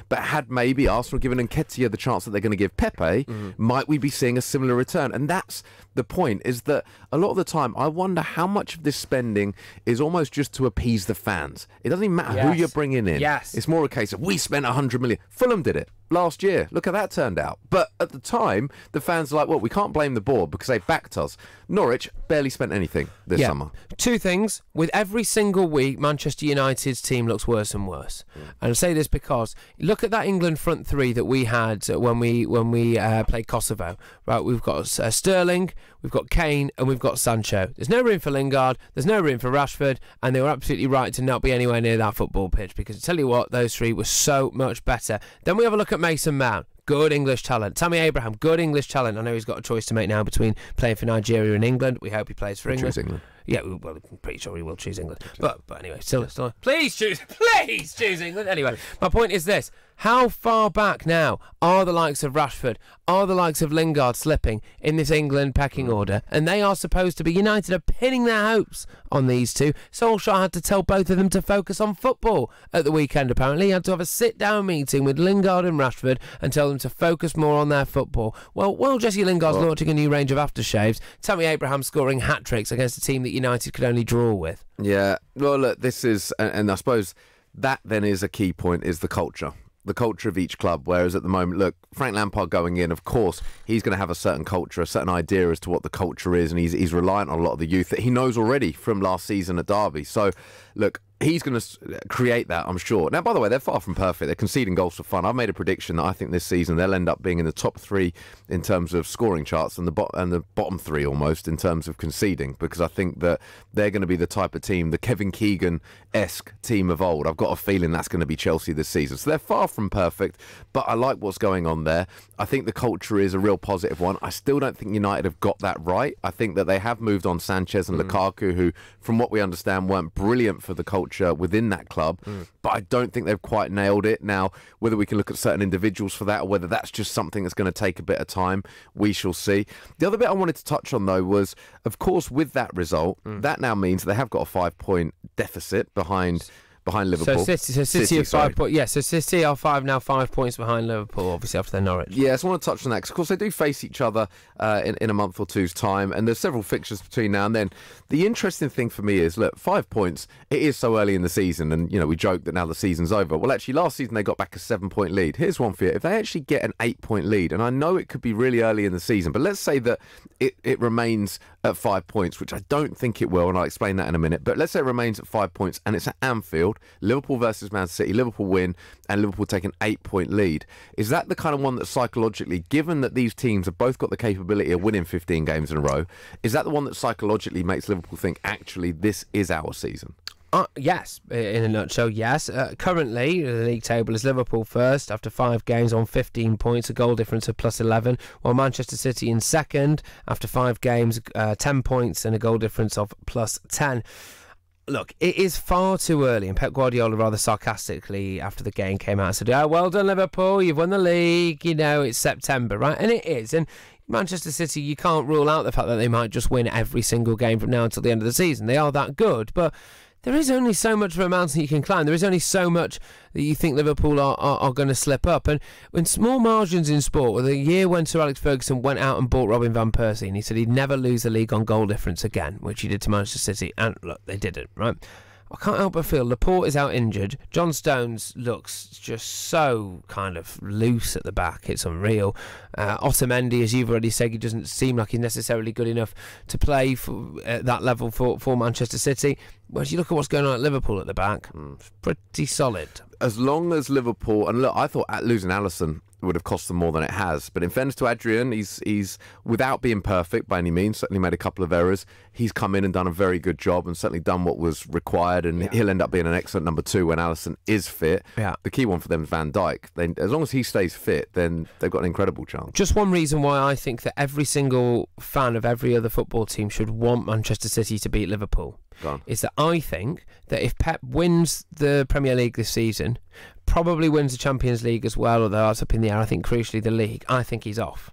But had maybe Arsenal given Nketiah the chance that they're going to give Pepe, might we be seeing a similar return? And that's the point, is that a lot of the time, I wonder how much of this spending is almost just to appease the fans. It doesn't even matter who you're bringing in. Yes. It's more a case of, we spent 100 million. Fulham did it last year. Look how that turned out. But at the time, the fans are like, well, we can't blame the board because they backed us. Norwich barely spent anything this summer. Two things. With every single week, Manchester United's team looks worse and worse. And I say this because look at that England front three that we had when we played Kosovo. Right, we've got Sterling, we've got Kane, and we've got Sancho. There's no room for Lingard, there's no room for Rashford, and they were absolutely right to not be anywhere near that football pitch, because I tell you what, those three were so much better. Then we have a look at Mason Mount. Good English talent. Tammy Abraham, good English talent. I know he's got a choice to make now between playing for Nigeria and England. We hope he plays for England. Choose England. Yeah, well, I'm pretty sure he will choose England. But anyway, still, please choose England. Anyway, my point is this. How far back now are the likes of Rashford, are the likes of Lingard slipping in this England pecking order? And they are supposed to be, United are pinning their hopes on these two. Solskjaer had to tell both of them to focus on football at the weekend, apparently. He had to have a sit-down meeting with Lingard and Rashford and tell them to focus more on their football. Well, Jesse Lingard's launching a new range of aftershaves. Tammy Abraham scoring hat-tricks against a team that United could only draw with. Yeah, well, look, this is, and I suppose that then is a key point, is the culture. The culture of each club, whereas at the moment, look, Frank Lampard going in, of course, he's going to have a certain culture, a certain idea as to what the culture is, and he's reliant on a lot of the youth that he knows already from last season at Derby. So, look, he's going to create that, I'm sure. Now, by the way, they're far from perfect. They're conceding goals for fun. I've made a prediction that I think this season they'll end up being in the top three in terms of scoring charts and the bottom three almost in terms of conceding, because I think that they're going to be the type of team, the Kevin Keegan-esque team of old. I've got a feeling that's going to be Chelsea this season. So they're far from perfect, but I like what's going on there. I think the culture is a real positive one. I still don't think United have got that right. I think that they have moved on Sanchez and Lukaku, who, from what we understand, weren't brilliant for the culture within that club, but I don't think they've quite nailed it. Now, whether we can look at certain individuals for that or whether that's just something that's going to take a bit of time, we shall see. The other bit I wanted to touch on, though, was, of course, with that result, that now means they have got a 5-point deficit behind Liverpool. So City are 5 points. Yeah, so City are 5 points behind Liverpool, obviously, after their Norwich. Yeah, so I want to touch on that, because, of course, they do face each other in a month or two's time, and there's several fixtures between now and then. The interesting thing for me is, look, 5 points, it is so early in the season, and, we joke that now the season's over. Well, actually, last season they got back a 7-point lead. Here's one for you. If they actually get an 8-point lead, and I know it could be really early in the season, but let's say that it remains at 5 points, which I don't think it will, and I'll explain that in a minute, but let's say it remains at 5 points, and it's at Anfield, Liverpool versus Man City, Liverpool win, and Liverpool take an 8-point lead. Is that the kind of one that psychologically, given that these teams have both got the capability of winning 15 games in a row, is that the one that psychologically makes Liverpool think, actually, this is our season? Yes, in a nutshell, yes. Currently, the league table is Liverpool first after 5 games on 15 points, a goal difference of +11, while Manchester City in second after 5 games, 10 points and a goal difference of +10. Look, it is far too early, and Pep Guardiola rather sarcastically after the game came out and said, "Oh, well done, Liverpool, you've won the league, it's September," right? And it is, and Manchester City, you can't rule out the fact that they might just win every single game from now until the end of the season. They are that good, but there is only so much of a mountain you can climb. There is only so much that you think Liverpool are going to slip up. And when small margins in sport, well, the year when Sir Alex Ferguson went out and bought Robin van Persie, and he said he'd never lose the league on goal difference again, which he did to Manchester City, and look, they didn't, right? I can't help but feel Laporte is out injured. John Stones looks just so kind of loose at the back. It's unreal. Otamendi, as you've already said, he doesn't seem like he's necessarily good enough to play at that level for Manchester City. Whereas you look at what's going on at Liverpool at the back, it's pretty solid. As long as Liverpool, and look, I thought losing Alisson would have cost them more than it has. But in fairness to Adrian, he's without being perfect by any means, certainly made a couple of errors. He's come in and done a very good job and certainly done what was required, and he'll end up being an excellent number 2 when Alisson is fit. Yeah. The key one for them is Van Dijk. As long as he stays fit, then they've got an incredible chance. Just one reason why I think that every single fan of every other football team should want Manchester City to beat Liverpool is that I think that if Pep wins the Premier League this season, probably wins the Champions League as well, although that's up in the air, I think crucially the league, I think he's off.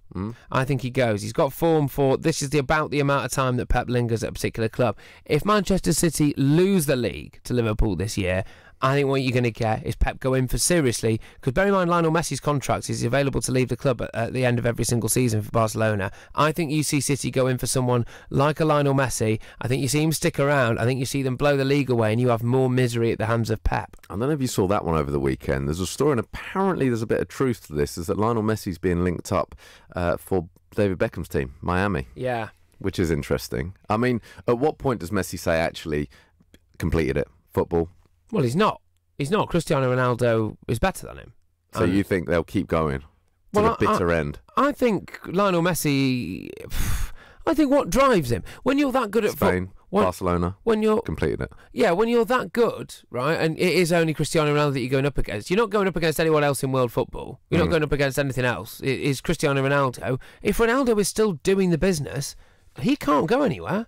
I think he goes. He's got form for, this is about the amount of time that Pep lingers at a particular club. If Manchester City lose the league to Liverpool this year, I think what you're going to get is Pep go in for seriously, because bear in mind Lionel Messi's contract is available to leave the club at the end of every single season for Barcelona. I think you see City go in for someone like a Lionel Messi. I think you see him stick around. I think you see them blow the league away, and you have more misery at the hands of Pep. I don't know if you saw that one over the weekend. There's a story, and apparently there's a bit of truth to this, is that Lionel Messi's being linked up for David Beckham's team, Miami. Yeah. Which is interesting. I mean, at what point does Messi say, actually, completed it, football? Well, he's not. He's not. Cristiano Ronaldo is better than him. So you think they'll keep going to the bitter end? I think Lionel Messi... I think what drives him, when you're that good at Spain, Barcelona, when you're completed it. Yeah, when you're that good, right, and it is only Cristiano Ronaldo that you're going up against. You're not going up against anyone else in world football. You're not going up against anything else. It is Cristiano Ronaldo. If Ronaldo is still doing the business, he can't go anywhere.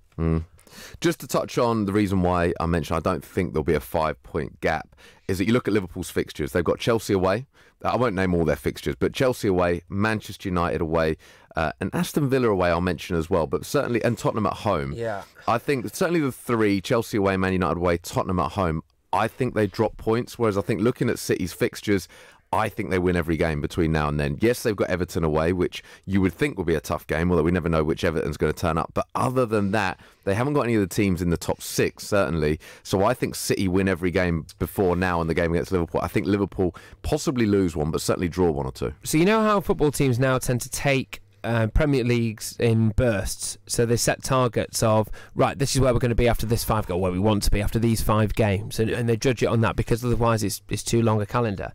Just to touch on the reason why I mentioned I don't think there'll be a 5-point gap is that you look at Liverpool's fixtures. They've got Chelsea away. I won't name all their fixtures, but Chelsea away, Manchester United away, and Aston Villa away I'll mention as well, but certainly, and Tottenham at home. Yeah. I think certainly the 3, Chelsea away, Man United away, Tottenham at home, I think they drop points, whereas I think looking at City's fixtures, I think they win every game between now and then. Yes, they've got Everton away, which you would think would be a tough game, although we never know which Everton's going to turn up. But other than that, they haven't got any of the teams in the top 6, certainly. So I think City win every game before now in the game against Liverpool. I think Liverpool possibly lose one, but certainly draw 1 or 2. So you know how football teams now tend to take Premier Leagues in bursts, so they set targets of, right, this is where we're going to be after this 5 goal, where we want to be after these 5 games, and they judge it on that, because otherwise it's too long a calendar.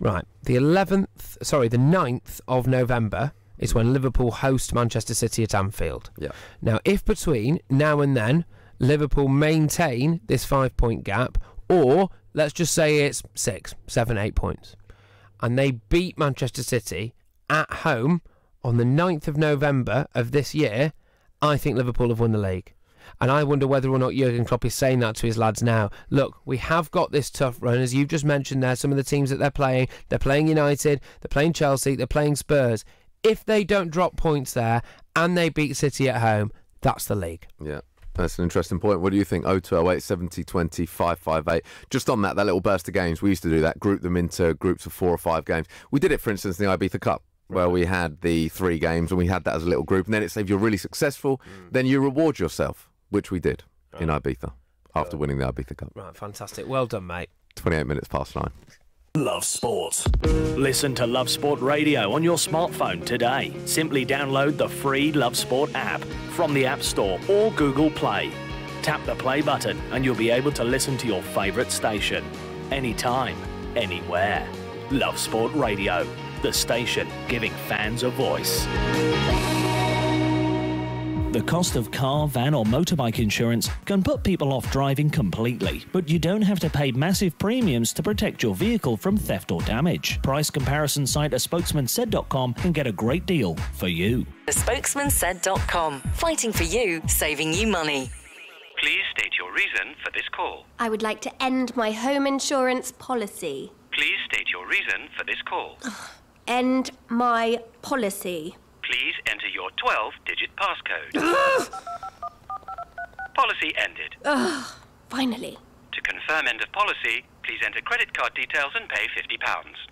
Right, the 9th of November is when Liverpool host Manchester City at Anfield. Yeah. Now, if between now and then Liverpool maintain this 5-point gap, or let's just say it's 6, 7, 8 points, and they beat Manchester City at home on the 9th of November of this year, I think Liverpool have won the league. And I wonder whether or not Jurgen Klopp is saying that to his lads now. Look, we have got this tough run, as you've just mentioned there, some of the teams that they're playing United, they're playing Chelsea, they're playing Spurs. If they don't drop points there and they beat City at home, that's the league. Yeah. That's an interesting point. What do you think? 0208 70 20 558. Just on that little burst of games, we used to do that, group them into groups of 4 or 5 games. We did it, for instance, in the Ibiza Cup, where we had the 3 games and we had that as a little group. And then it's, if you're really successful, then you reward yourself, which we did in Ibiza after winning the Ibiza Cup. Right, fantastic. Well done, mate. 28 minutes past 9. Love Sport. Listen to Love Sport Radio on your smartphone today. Simply download the free Love Sport app from the App Store or Google Play. Tap the play button and you'll be able to listen to your favourite station. Anytime, anywhere. Love Sport Radio, the station giving fans a voice. The cost of car, van or motorbike insurance can put people off driving completely, but you don't have to pay massive premiums to protect your vehicle from theft or damage. Price comparison site spokesmansaid.com can get a great deal for you. Spokesmansaid.com. Fighting for you, saving you money. Please state your reason for this call. I would like to end my home insurance policy. Please state your reason for this call. End my policy. Please enter your 12-digit passcode. Policy ended. Finally. To confirm end of policy, please enter credit card details and pay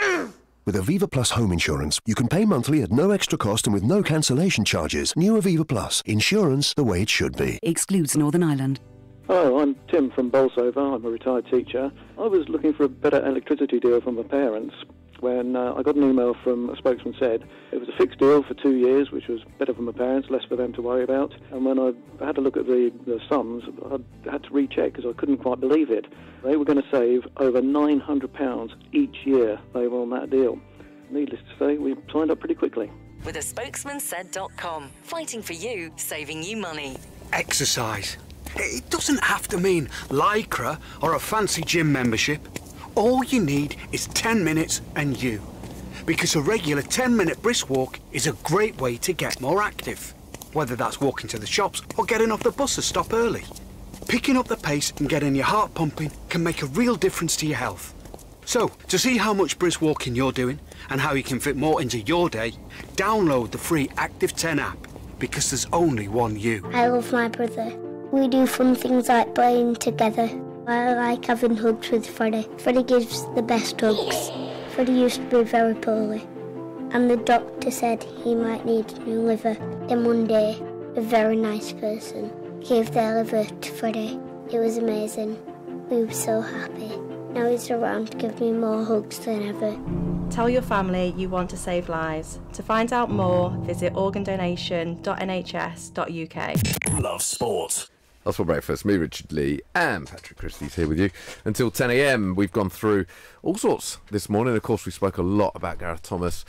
£50. With Aviva Plus home insurance, you can pay monthly at no extra cost and with no cancellation charges. New Aviva Plus. Insurance the way it should be. Excludes Northern Ireland. Hello, I'm Tim from Bolsover. I'm a retired teacher. I was looking for a better electricity deal from my parents when I got an email from a spokesman said it was a fixed deal for 2 years, which was better for my parents, less for them to worry about. And when I had a look at the sums, I had to recheck because I couldn't quite believe it. They were going to save over £900 each year they were on that deal. Needless to say, we signed up pretty quickly. With spokesmansaid.com. Fighting for you, saving you money. Exercise. It doesn't have to mean Lycra or a fancy gym membership. All you need is 10 minutes and you. Because a regular 10-minute brisk walk is a great way to get more active. Whether that's walking to the shops or getting off the bus to stop early. Picking up the pace and getting your heart pumping can make a real difference to your health. So, to see how much brisk walking you're doing and how you can fit more into your day, download the free Active 10 app, because there's only one you. I love my brother. We do fun things like playing together. I like having hugs with Freddie. Freddie gives the best hugs. Freddie used to be very poorly, and the doctor said he might need a new liver. Then one day, a very nice person gave their liver to Freddie. It was amazing. We were so happy. Now he's around to give me more hugs than ever. Tell your family you want to save lives. To find out more, visit organdonation.nhs.uk. Love sport. That's for breakfast. Me, Richard Lee, and Patrick Christys here with you until 10 a.m. We've gone through all sorts this morning. Of course, we spoke a lot about Gareth Thomas.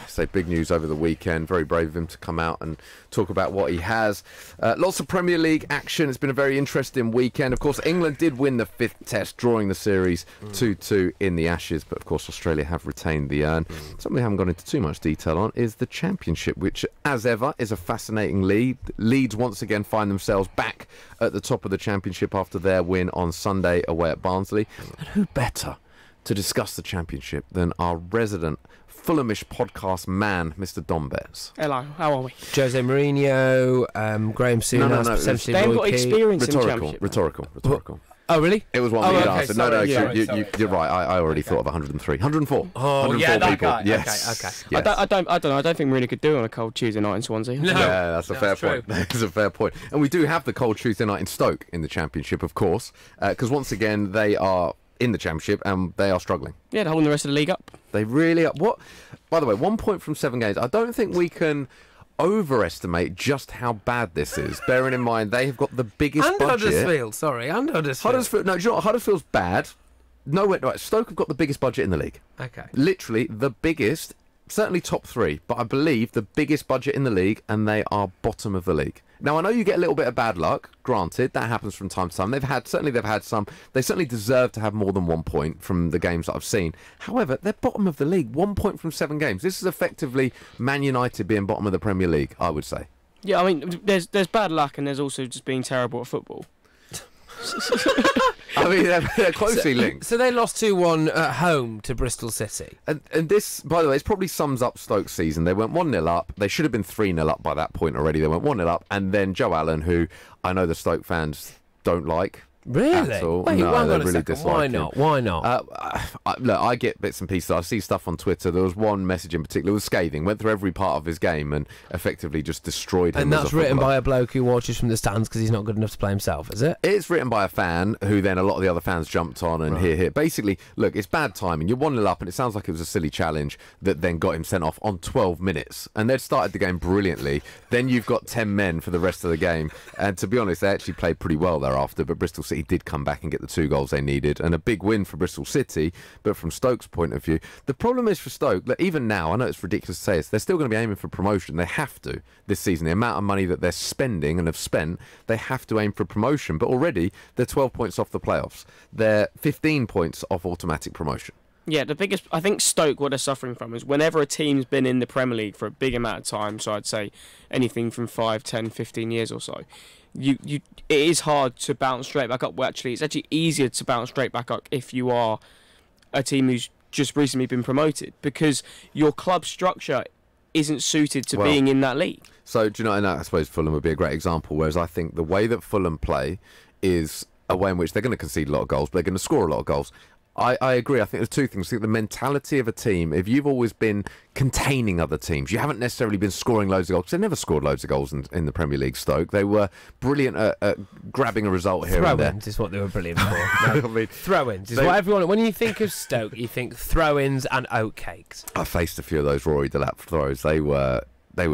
Say big news over the weekend. Very brave of him to come out and talk about what he has. Lots of Premier League action. It's been a very interesting weekend. Of course, England did win the 5th test, drawing the series 2-2 in the Ashes. But of course, Australia have retained the urn. Something we haven't gone into too much detail on is the Championship, which, as ever, is a fascinating league. Leeds once again find themselves back at the top of the Championship after their win on Sunday away at Barnsley. And who better to discuss the Championship than our resident Fulhamish podcast man, Mr. Dom Betts. Hello, how are we? Jose Mourinho, Graham Souness, potentially They haven't Roy got Keane. experience in the Championship. Rhetorical. Oh, really? It was one we answered. Sorry, You're right. I already thought of 103. 104. Oh, 104 yeah, that people. guy. Yes. Okay. Yes. I don't know. I don't think Mourinho could do it on a cold Tuesday night in Swansea. No. Yeah, that's a fair point. That's a fair point. And we do have the cold Tuesday night in Stoke in the Championship, of course, because once again they are in the Championship and they are struggling. Yeah, they're holding the rest of the league up. They really are. What? By the way, 1 point from 7 games. I don't think we can overestimate just how bad this is, bearing in mind they have got the biggest budget. Huddersfield, sorry, and Huddersfield. No, do you know what? Huddersfield's bad. No, wait, right. Stoke have got the biggest budget in the league. Okay. Literally the biggest, certainly top 3, but I believe the biggest budget in the league, and they are bottom of the league. Now, I know you get a little bit of bad luck, granted, that happens from time to time. They've had some. They certainly deserve to have more than 1 point from the games that I've seen. However, they're bottom of the league, 1 point from 7 games. This is effectively Man United being bottom of the Premier League, I would say. Yeah, I mean, there's bad luck and there's also just being terrible at football. I mean, they're closely linked. So they lost 2-1 at home to Bristol City. And this, by the way, this probably sums up Stoke's season. They went 1-0 up. They should have been 3-0 up by that point already. They went 1-0 up. And then Joe Allen, who I know the Stoke fans don't like. Really? At all. Wait, no, they really really dislike Why him. not? Why not? Look, I get bits and pieces. I see stuff on Twitter. There was one message in particular. It was scathing. Went through every part of his game and effectively just destroyed him. And that's as a written footballer. by a bloke who watches from the stands because he's not good enough to play himself, is it? It's written by a fan who then a lot of the other fans jumped on and here. Basically, look, it's bad timing. You're 1-0 up and it sounds like it was a silly challenge that then got him sent off on 12 minutes. And they'd started the game brilliantly. Then you've got 10 men for the rest of the game. And to be honest, they actually played pretty well thereafter. But Bristol City City did come back and get the 2 goals they needed, and a big win for Bristol City. But from Stoke's point of view, the problem is for Stoke that even now, I know it's ridiculous to say this, they're still going to be aiming for promotion. They have to this season. The amount of money that they're spending and have spent, they have to aim for promotion. But already they're 12 points off the playoffs. They're 15 points off automatic promotion. Yeah, the biggest, I think Stoke, what they're suffering from is whenever a team's been in the Premier League for a big amount of time, so I'd say anything from 5, 10, 15 years or so, it is hard to bounce straight back up. Well, actually, it's actually easier to bounce straight back up if you are a team who's just recently been promoted, because your club structure isn't suited to being in that league. So, do you know, and I suppose Fulham would be a great example, whereas I think the way that Fulham play is a way in which they're going to concede a lot of goals, but they're going to score a lot of goals. I agree. I think there's 2 things. I think the mentality of a team, if you've always been containing other tems, you haven't necessarily been scoring loads of goals. They never scored loads of goals in the Premier League, Stoke. They were brilliant at grabbing a result here and there. Throw-ins is what they were brilliant for. No, I mean, throw-ins is what everyone... When you think of Stoke, you think throw-ins and oatcakes. I faced a few of those Rory Delap throws. They were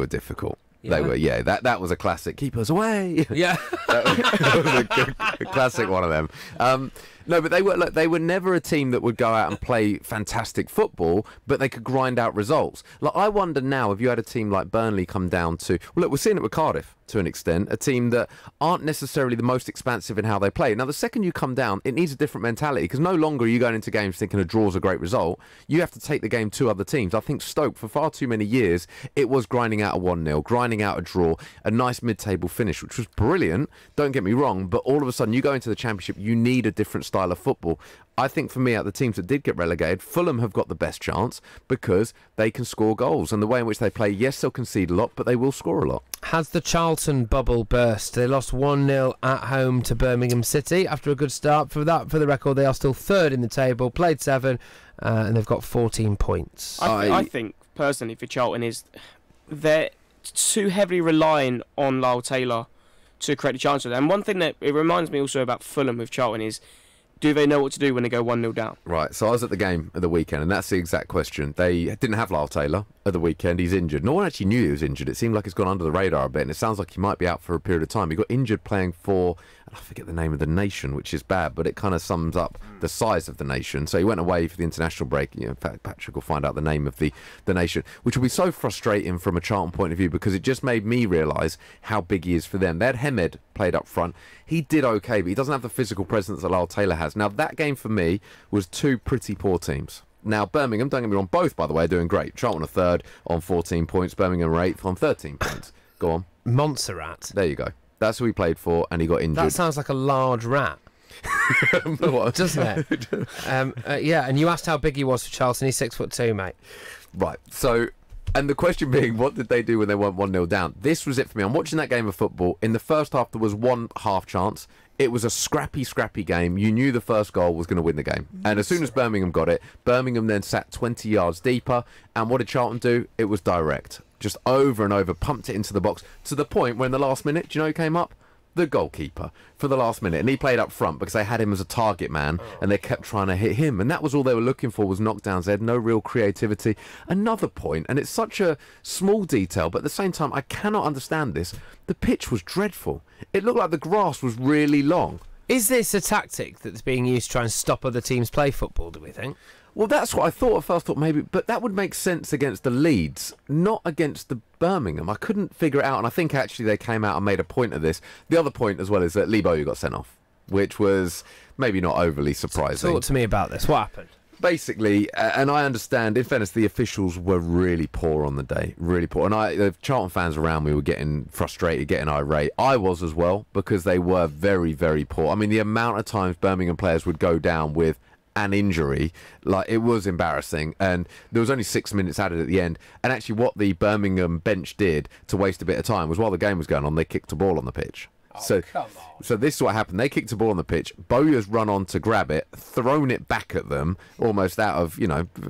difficult. Yeah. They were, that was a classic. Keep us away. Yeah. that was a classic one of them. No, but they were never a team that would go out and play fantastic football, but they could grind out results. Like, I wonder now if you had a team like Burnley come down to... Well, look, we're seeing it with Cardiff to an extent, a team that aren't necessarily the most expansive in how they play. Now, the second you come down, it needs a different mentality, because no longer are you going into games thinking a draw's a great result. You have to take the game to other teams. I think Stoke, for far too many years, it was grinding out a 1-0, grinding out a draw, a nice mid-table finish, which was brilliant, don't get me wrong, but all of a sudden you go into the Championship, you need a different style of football. I think for me, out of the teams that did get relegated, Fulham have got the best chance because they can score goals. And the way in which they play, yes, they'll concede a lot, but they will score a lot. Has the Charlton bubble burst? They lost 1-0 at home to Birmingham City after a good start. For the record, they are still 3rd in the table, played 7, and they've got 14 points. I think, personally, for Charlton, is they're too heavily relying on Lyle Taylor to create a chance for them. And one thing that it reminds me also about Fulham with Charlton is, do they know what to do when they go 1-0 down? Right, so I was at the game at the weekend, and that's the exact question. They didn't have Lyle Taylor at the weekend. He's injured. No one actually knew he was injured. It seemed like it's gone under the radar a bit, and it sounds like he might be out for a period of time. He got injured playing for, I forget the name of the nation, which is bad, but it kind of sums up the size of the nation. So he went away for the international break. In fact, Patrick will find out the name of the nation, which will be so frustrating from a Charlton point of view, because it just made me realise how big he is for them. They had Hemed played up front. He did okay, but he doesn't have the physical presence that Lyle Taylor has. Now, that game for me was 2 pretty poor teams. Now, Birmingham, don't get me wrong, both, by the way, are doing great. Charlton are 3rd on 14 points, Birmingham are 8th on 13 points. Go on. Montserrat. There you go. That's who he played for, and he got injured. That sounds like a large rat. Doesn't it? Yeah, and you asked how big he was for Charlton. He's 6'2", mate. Right, so... And the question being, what did they do when they went 1-0 down? This was it for me. I'm watching that game of football. In the first half, there was one half chance. It was a scrappy game. You knew the first goal was going to win the game. And as soon as Birmingham got it, Birmingham then sat 20 yards deeper. And what did Charlton do? It was direct. Just over and over, pumped it into the box, to the point where in the last minute, do you know who came up? The goalkeeper for the last minute, and he played up front because they had him as a target man, and they kept trying to hit him, and that was all they were looking for, was knockdowns. They had no real creativity. Another point, and it's such a small detail, but at the same time I cannot understand this, the pitch was dreadful. It looked like the grass was really long. Is this a tactic that's being used to try and stop other teams play football, do we think? Well, that's what I thought at first, thought maybe, but that would make sense against the Leeds, not against the Birmingham. I couldn't figure it out, and I think actually they came out and made a point of this. The other point as well is that Lee Bowyer got sent off, which was maybe not overly surprising. Talk to me about this. What happened? Basically, and I understand, in fairness, the officials were really poor on the day, really poor. And the Charlton fans around me were getting frustrated, getting irate. I was as well, because they were very, very poor. I mean, the amount of times Birmingham players would go down with an injury, like, it was embarrassing, and there was only 6 minutes added at the end, and actually what the Birmingham bench did to waste a bit of time was, while the game was going on, they kicked a ball on the pitch. So this is what happened. They kicked a ball on the pitch, Bowyer's run on to grab it, thrown it back at them, almost out of,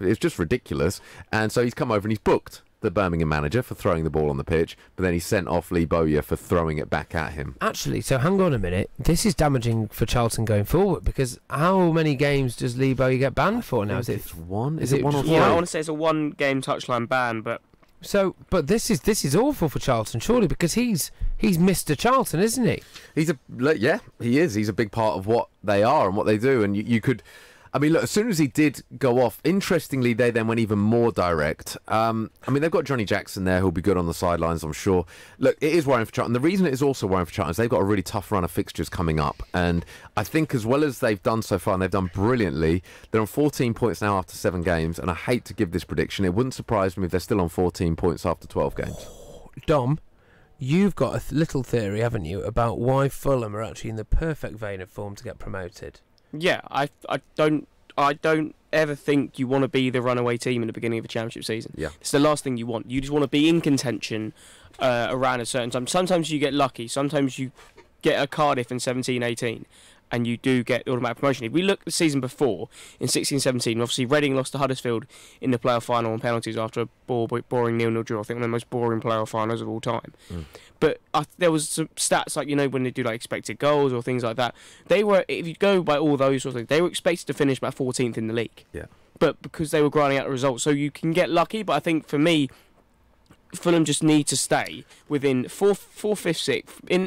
it's just ridiculous, and so he's come over and he's booked the Birmingham manager for throwing the ball on the pitch, but then he sent off Lee Bowyer for throwing it back at him. Actually, so hang on a minute. This is damaging for Charlton going forward, because how many games does Lee Bowyer get banned for now? Is it one? Is it one or three? Yeah, I want to say it's a 1-game touchline ban, but So, but this is awful for Charlton, surely, because he's Mr. Charlton, isn't he? He is. He's a big part of what they are and what they do. And you could, I mean, look, as soon as he did go off, interestingly, they then went even more direct. I mean, they've got Johnny Jackson there, who'll be good on the sidelines, I'm sure. Look, it is worrying for Charlton. The reason it is also worrying for Charlton is they've got a really tough run of fixtures coming up. And I think as well as they've done so far, and they've done brilliantly, they're on 14 points now after 7 games. And I hate to give this prediction. It wouldn't surprise me if they're still on 14 points after 12 games. Dom, you've got a little theory, haven't you, about why Fulham are actually in the perfect vein of form to get promoted? Yeah, I don't ever think you want to be the runaway team in the beginning of a championship season. Yeah. It's the last thing you want. You just want to be in contention around a certain time. Sometimes you get lucky. Sometimes you get a Cardiff in 17-18 and you do get automatic promotion. If we look at the season before, in 16-17, obviously Reading lost to Huddersfield in the playoff final on penalties after a boring 0-0 draw. I think one of the most boring playoff finals of all time. But there was some stats, like, when they do like expected goals or things like that, they were, if you go by all those sort of things, they were expected to finish about 14th in the league. Yeah. But because they were grinding out the results, so you can get lucky. But I think for me, Fulham just need to stay within 4th, 5th,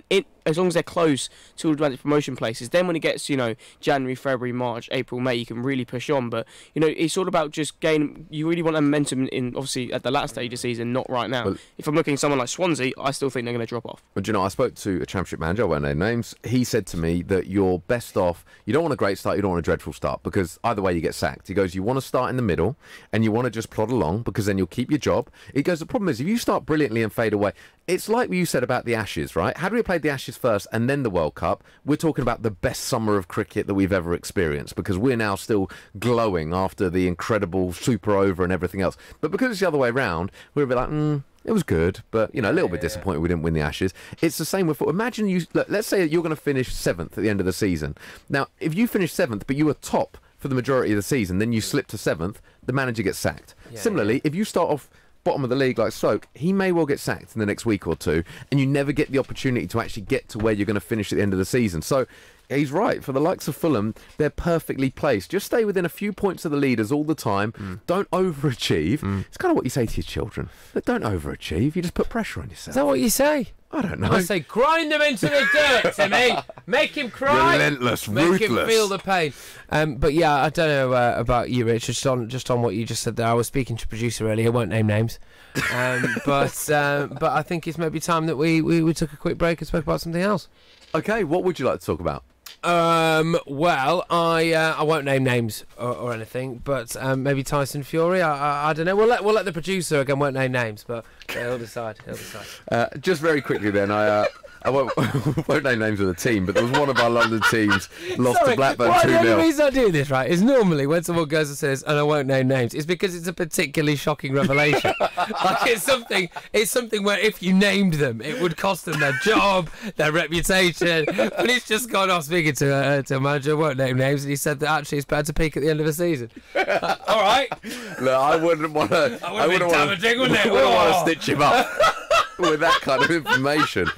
6th, as long as they're close to automatic promotion places. Then when it gets, January, February, March, April, May, you can really push on. But, it's all about just gaining. You really want momentum in, obviously, at the latter stage of the season, not right now. Well, if I'm looking at someone like Swansea, I still think they're going to drop off. But, I spoke to a championship manager, I won't name names. He said to me that you're best off, you don't want a great start, you don't want a dreadful start, because either way you get sacked. He goes, you want to start in the middle, and you want to just plod along, because then you'll keep your job. He goes, the problem is, if you start brilliantly and fade away, it's like what you said about the Ashes, right? Had we played the Ashes first and then the World Cup, we're talking about the best summer of cricket that we've ever experienced, because we're now still glowing after the incredible super over and everything else. But because it's the other way around, we're a bit like, it was good, but, a little bit disappointed we didn't win the Ashes. It's the same with football. Imagine let's say you're going to finish 7th at the end of the season. Now, if you finish 7th, but you were top for the majority of the season, then you slip to 7th, the manager gets sacked. Similarly, if you start off bottom of the league like Stoke, he may well get sacked in the next week or two, and you never get the opportunity to actually get to where you're going to finish at the end of the season. So he's right. For the likes of Fulham, they're perfectly placed. Just stay within a few points of the leaders all the time. Don't overachieve. It's kind of what you say to your children. But don't overachieve. You just put pressure on yourself. Is that what you say? I don't know. I say grind them into the dirt, Timmy. Make him cry. Relentless, Make ruthless. him feel the pain. But yeah, I don't know about you, Rich. Just on what you just said there. I was speaking to producer earlier. I won't name names. But I think it's maybe time that we took a quick break and spoke about something else. Okay, what would you like to talk about? Well, I won't name names or anything, but maybe Tyson Fury. I don't know. We'll let the producer, again, won't name names, but he'll decide. Just very quickly then, I won't name names of the team, but there was one of our London teams lost to Blackburn 2-0. The only reason I do this, right, is normally when someone goes and says, and I won't name names, it's because it's a particularly shocking revelation. Like it's something where if you named them, it would cost them their job, their reputation. But he's just gone off speaking to a manager, won't name names, and he said that actually it's better to peak at the end of the season. All right. Look, I wouldn't want to. I wouldn't want to stitch him up with that kind of information.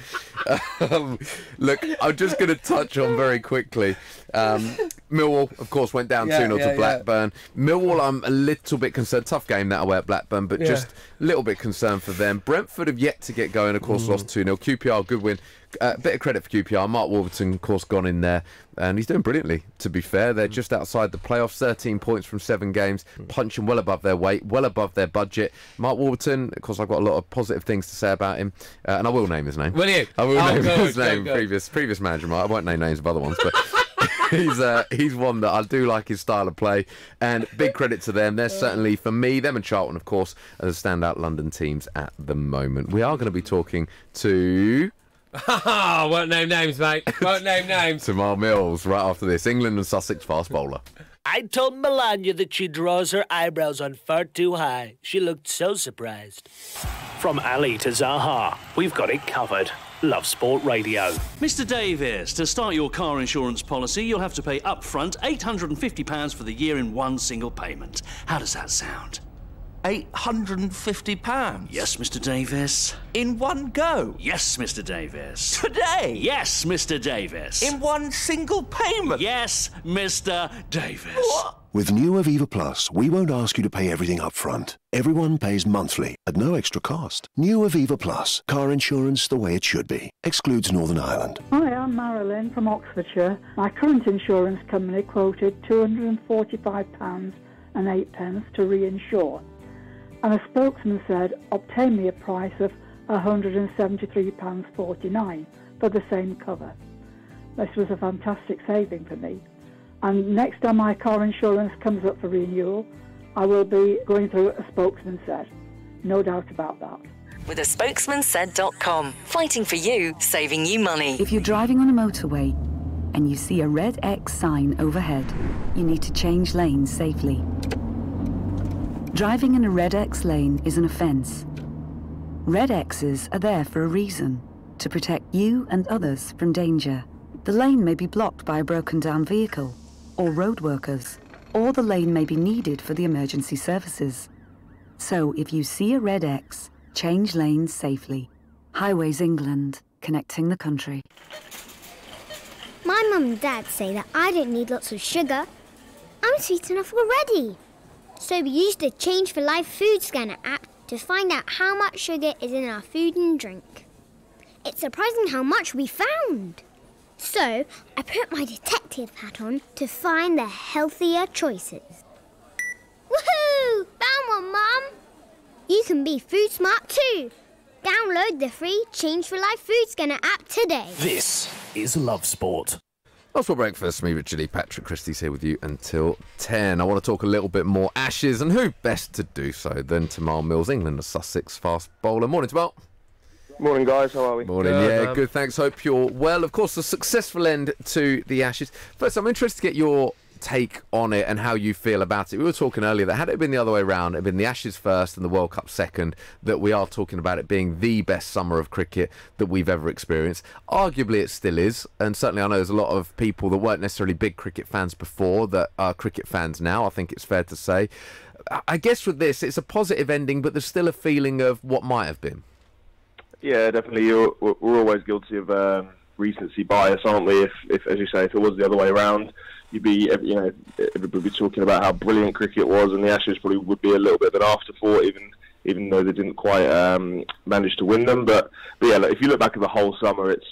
Look, I'm just going to touch on very quickly. Millwall, of course, went down 2-0 to Blackburn. Millwall, I'm a little bit concerned. Tough game that away at Blackburn, but just a little bit concerned for them. Brentford have yet to get going, of course, lost 2-0. QPR, good win. A bit of credit for QPR. Mark Warburton, of course, gone in there, and he's doing brilliantly, to be fair. They're just outside the playoffs, 13 points from 7 games, punching well above their weight, well above their budget. Mark Warburton, of course, I've got a lot of positive things to say about him, and I will name his name. Will you? I will name his name. Previous manager, I won't name names of other ones, but he's one that I do like his style of play, and big credit to them. They're certainly, for me, them and Charlton, of course, are the standout London teams at the moment. We are going to be talking to... Won't name names, mate. Won't name names. Tamar Mills, right after this. England and Sussex fast bowler. I told Melania that she draws her eyebrows on far too high. She looked so surprised. From Ali to Zaha, we've got it covered. Love Sport Radio. Mr. Davies, to start your car insurance policy, you'll have to pay upfront £850 for the year in one single payment. How does that sound? £850? Yes, Mr. Davies. In one go? Yes, Mr. Davies. Today? Yes, Mr. Davies. In one single payment? Yes, Mr. Davies. What? With new Aviva Plus, we won't ask you to pay everything up front. Everyone pays monthly at no extra cost. New Aviva Plus, car insurance the way it should be. Excludes Northern Ireland. Hi, I'm Marilyn from Oxfordshire. My current insurance company quoted £245.08 to reinsure. And a spokesman said, obtain me a price of £173.49 for the same cover. This was a fantastic saving for me. And next time my car insurance comes up for renewal, I will be going through a spokesman said. No doubt about that. With a spokesmansaid.com. Fighting for you, saving you money. If you're driving on a motorway and you see a red X sign overhead, you need to change lanes safely. Driving in a red X lane is an offence. Red X's are there for a reason, to protect you and others from danger. The lane may be blocked by a broken down vehicle or road workers, or the lane may be needed for the emergency services. So if you see a red X, change lanes safely. Highways England, connecting the country. My mum and dad say that I don't need lots of sugar. I'm sweet enough already. So we used the Change for Life food scanner app to find out how much sugar is in our food and drink. It's surprising how much we found. So I put my detective hat on to find the healthier choices. Woohoo! Found one, Mum! You can be food smart too. Download the free Change for Life food scanner app today. This is Love Sport. That's for breakfast. Me, Richard Lee, Patrick Christys here with you until 10. I want to talk a little bit more Ashes, and who best to do so than Tamal Mills, England, a Sussex fast bowler. Morning, Tamal. Morning, guys. How are we? Morning, good, thanks. Hope you're well. Of course, a successful end to the Ashes. First, I'm interested to get your take on it and how you feel about it. We were talking earlier that had it been the other way around, it had been the Ashes first and the World Cup second, that we are talking about it being the best summer of cricket that we've ever experienced. Arguably it still is, and certainly I know there's a lot of people that weren't necessarily big cricket fans before that are cricket fans now, I think it's fair to say. I guess with this, it's a positive ending, but there's still a feeling of what might have been. Yeah, definitely. We're always guilty of recency bias, aren't we? If, as you say, if it was the other way around, you'd be, everybody be talking about how brilliant cricket was, and the Ashes probably would be a little bit of an afterthought, even though they didn't quite manage to win them. But yeah, if you look back at the whole summer, it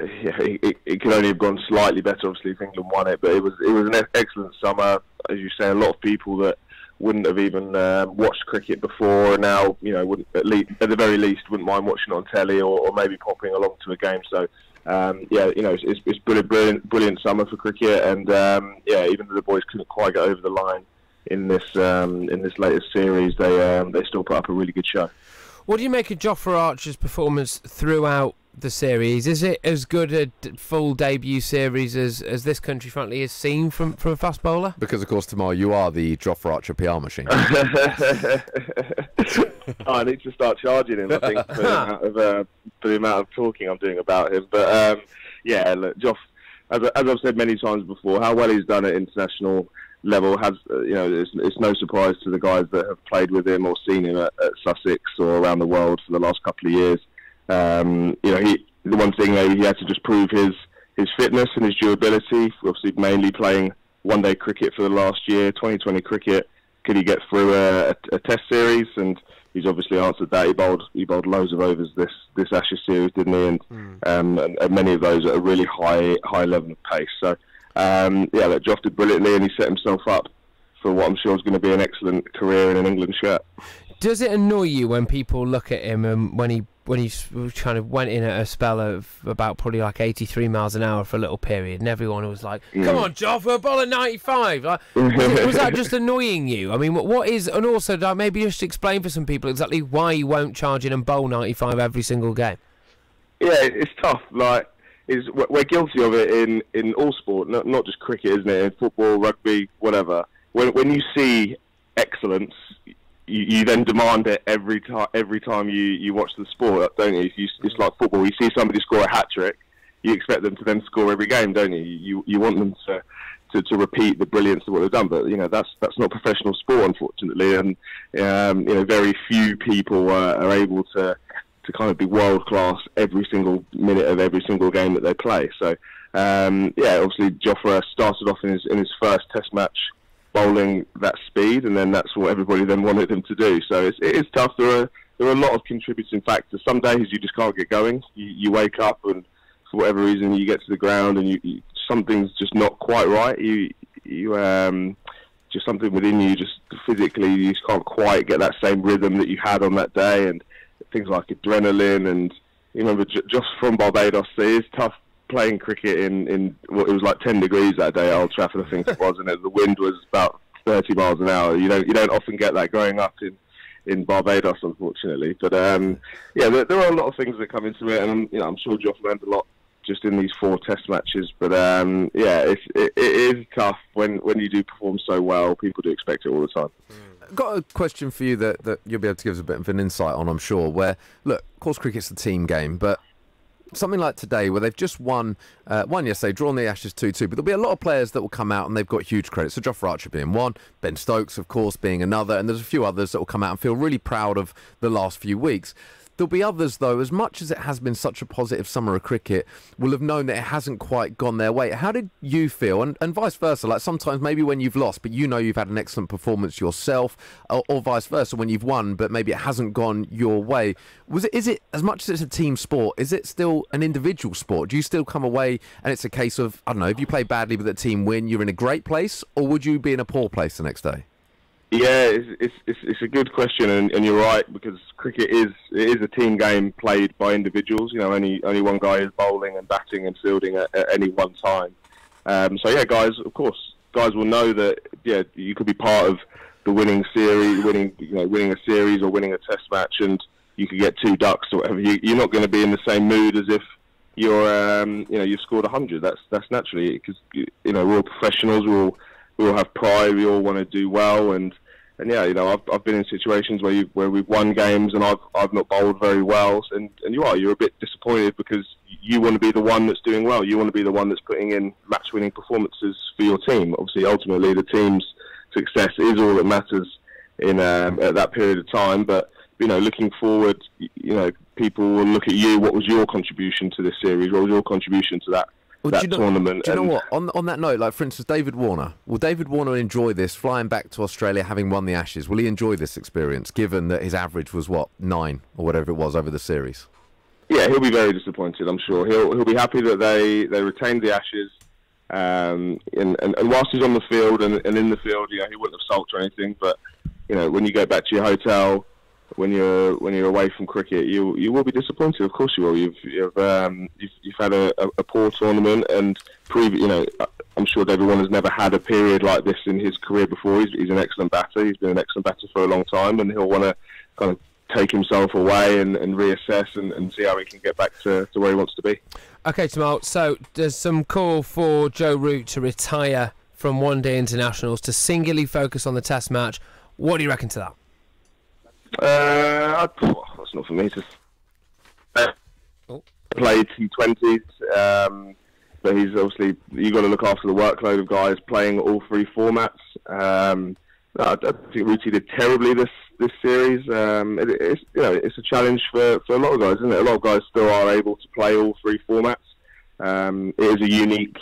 could only have gone slightly better. Obviously, if England won it, but it was an excellent summer. As you say, a lot of people that wouldn't have even watched cricket before now, wouldn't, at the very least, wouldn't mind watching it on telly or maybe popping along to a game. So it's brilliant summer for cricket, and even though the boys couldn't quite get over the line in this latest series, they still put up a really good show. What do you make of Jofra Archer's performance throughout the series? Is it as good a full debut series as this country frankly has seen from a fast bowler? Because of course, tomorrow you are the Jofra Archer PR machine. I need to start charging him, I think, for the amount of talking I'm doing about him. But look, Joff, as I've said many times before, how well he's done at international level has, it's no surprise to the guys that have played with him or seen him at Sussex or around the world for the last couple of years. The one thing he had to just prove his fitness and his durability. Obviously, mainly playing one-day cricket for the last year, 2020 cricket. Could he get through a Test series? And he's obviously answered that. He bowled loads of overs this Ashes series, didn't he? And many of those at a really high level of pace. So that Joff did brilliantly, and he set himself up for what I'm sure is going to be an excellent career in an England shirt. Does it annoy you when people look at him and when he kind of went in at a spell of about probably like 83 miles an hour for a little period, and everyone was like, "Come on, Joff, we're bowling 95." Like, was that just annoying you? I mean, what is, and also maybe just explain for some people exactly why you won't charge in and bowl 95 every single game. Yeah, it's tough. Like, we're guilty of it in all sport, not just cricket, isn't it? In football, rugby, whatever. When you see excellence, you then demand it every time you watch the sport, don't you? It's like football. You see somebody score a hat trick, you expect them to then score every game, don't you? You want them to repeat the brilliance of what they've done, but that's not professional sport, unfortunately, and very few people are able to kind of be world class every single minute of every single game that they play. So obviously Jofra started off in his first Test match bowling that speed, and then that's what everybody then wanted him to do. So it is tough. There are a lot of contributing factors. Some days you just can't get going. You wake up and for whatever reason you get to the ground and you something's just not quite right. You just something within you, just physically, you just can't quite get that same rhythm that you had on that day, and things like adrenaline. And you remember, just from Barbados, it is tough playing cricket in well, it was like 10 degrees that day at Old Trafford, I think it was, and the wind was about 30 miles an hour. You don't often get that growing up in Barbados, unfortunately. But yeah, there are a lot of things that come into it, and I'm sure Geoff learned a lot just in these 4 test matches. But yeah, it is tough when you do perform so well. People do expect it all the time. Got a question for you that you'll be able to give us a bit of an insight on, I'm sure. Where, look, of course, cricket's a team game, but something like today, where they've just won yesterday, drawn the Ashes 2-2, but there'll be a lot of players that will come out and they've got huge credit. So Jofra Archer being one, Ben Stokes, of course, being another, and there's a few others that will come out and feel really proud of the last few weeks. There'll be others, though, as much as it has been such a positive summer of cricket, will have known that it hasn't quite gone their way. How did you feel? And vice versa, like sometimes maybe when you've lost, but you know you've had an excellent performance yourself, or vice versa, when you've won, but maybe it hasn't gone your way. Is it, as much as it's a team sport, is it still an individual sport? Do you still come away and it's a case of, I don't know, if you play badly but the team win, you're in a great place, or would you be in a poor place the next day? Yeah, it's a good question, and you're right, because cricket is a team game played by individuals. You know, only one guy is bowling and batting and fielding at any one time. So yeah, guys will know that you could be part of the winning series, winning a series or winning a test match, and you could get 2 ducks or whatever. You're not going to be in the same mood as if you're you've scored 100. That's naturally, because we're all professionals. We all have pride. We all want to do well, and yeah, I've been in situations where we've won games and I've not bowled very well, and you're a bit disappointed because you want to be the one that's doing well. You want to be the one that's putting in match-winning performances for your team. Obviously, ultimately, the team's success is all that matters in at that period of time. But looking forward, people will look at you. What was your contribution to this series? What was your contribution to that? Tournament. Do you know what? On that note, like for instance, David Warner. Will David Warner enjoy this, flying back to Australia, having won the Ashes? Will he enjoy this experience, given that his average was, 9 or whatever it was over the series? Yeah, he'll be very disappointed, I'm sure. He'll be happy that they retained the Ashes. And whilst he's on the field and in the field, he wouldn't have sulked or anything. But when you go back to your hotel, when you're away from cricket, you will be disappointed. Of course you will. You've had a poor tournament, and I'm sure David Warner's never had a period like this in his career before. He's an excellent batter. He's been an excellent batter for a long time, and he'll want to kind of take himself away and reassess and see how he can get back to where he wants to be. Okay, Tamal. So there's some call for Joe Root to retire from one-day internationals to singularly focus on the Test match. What do you reckon to that? That's not for me to play T20s, but he's obviously, you've got to look after the workload of guys playing all 3 formats. I don't think Rooty did terribly this series. It's a challenge for a lot of guys, isn't it? A lot of guys still are able to play all 3 formats. It is a unique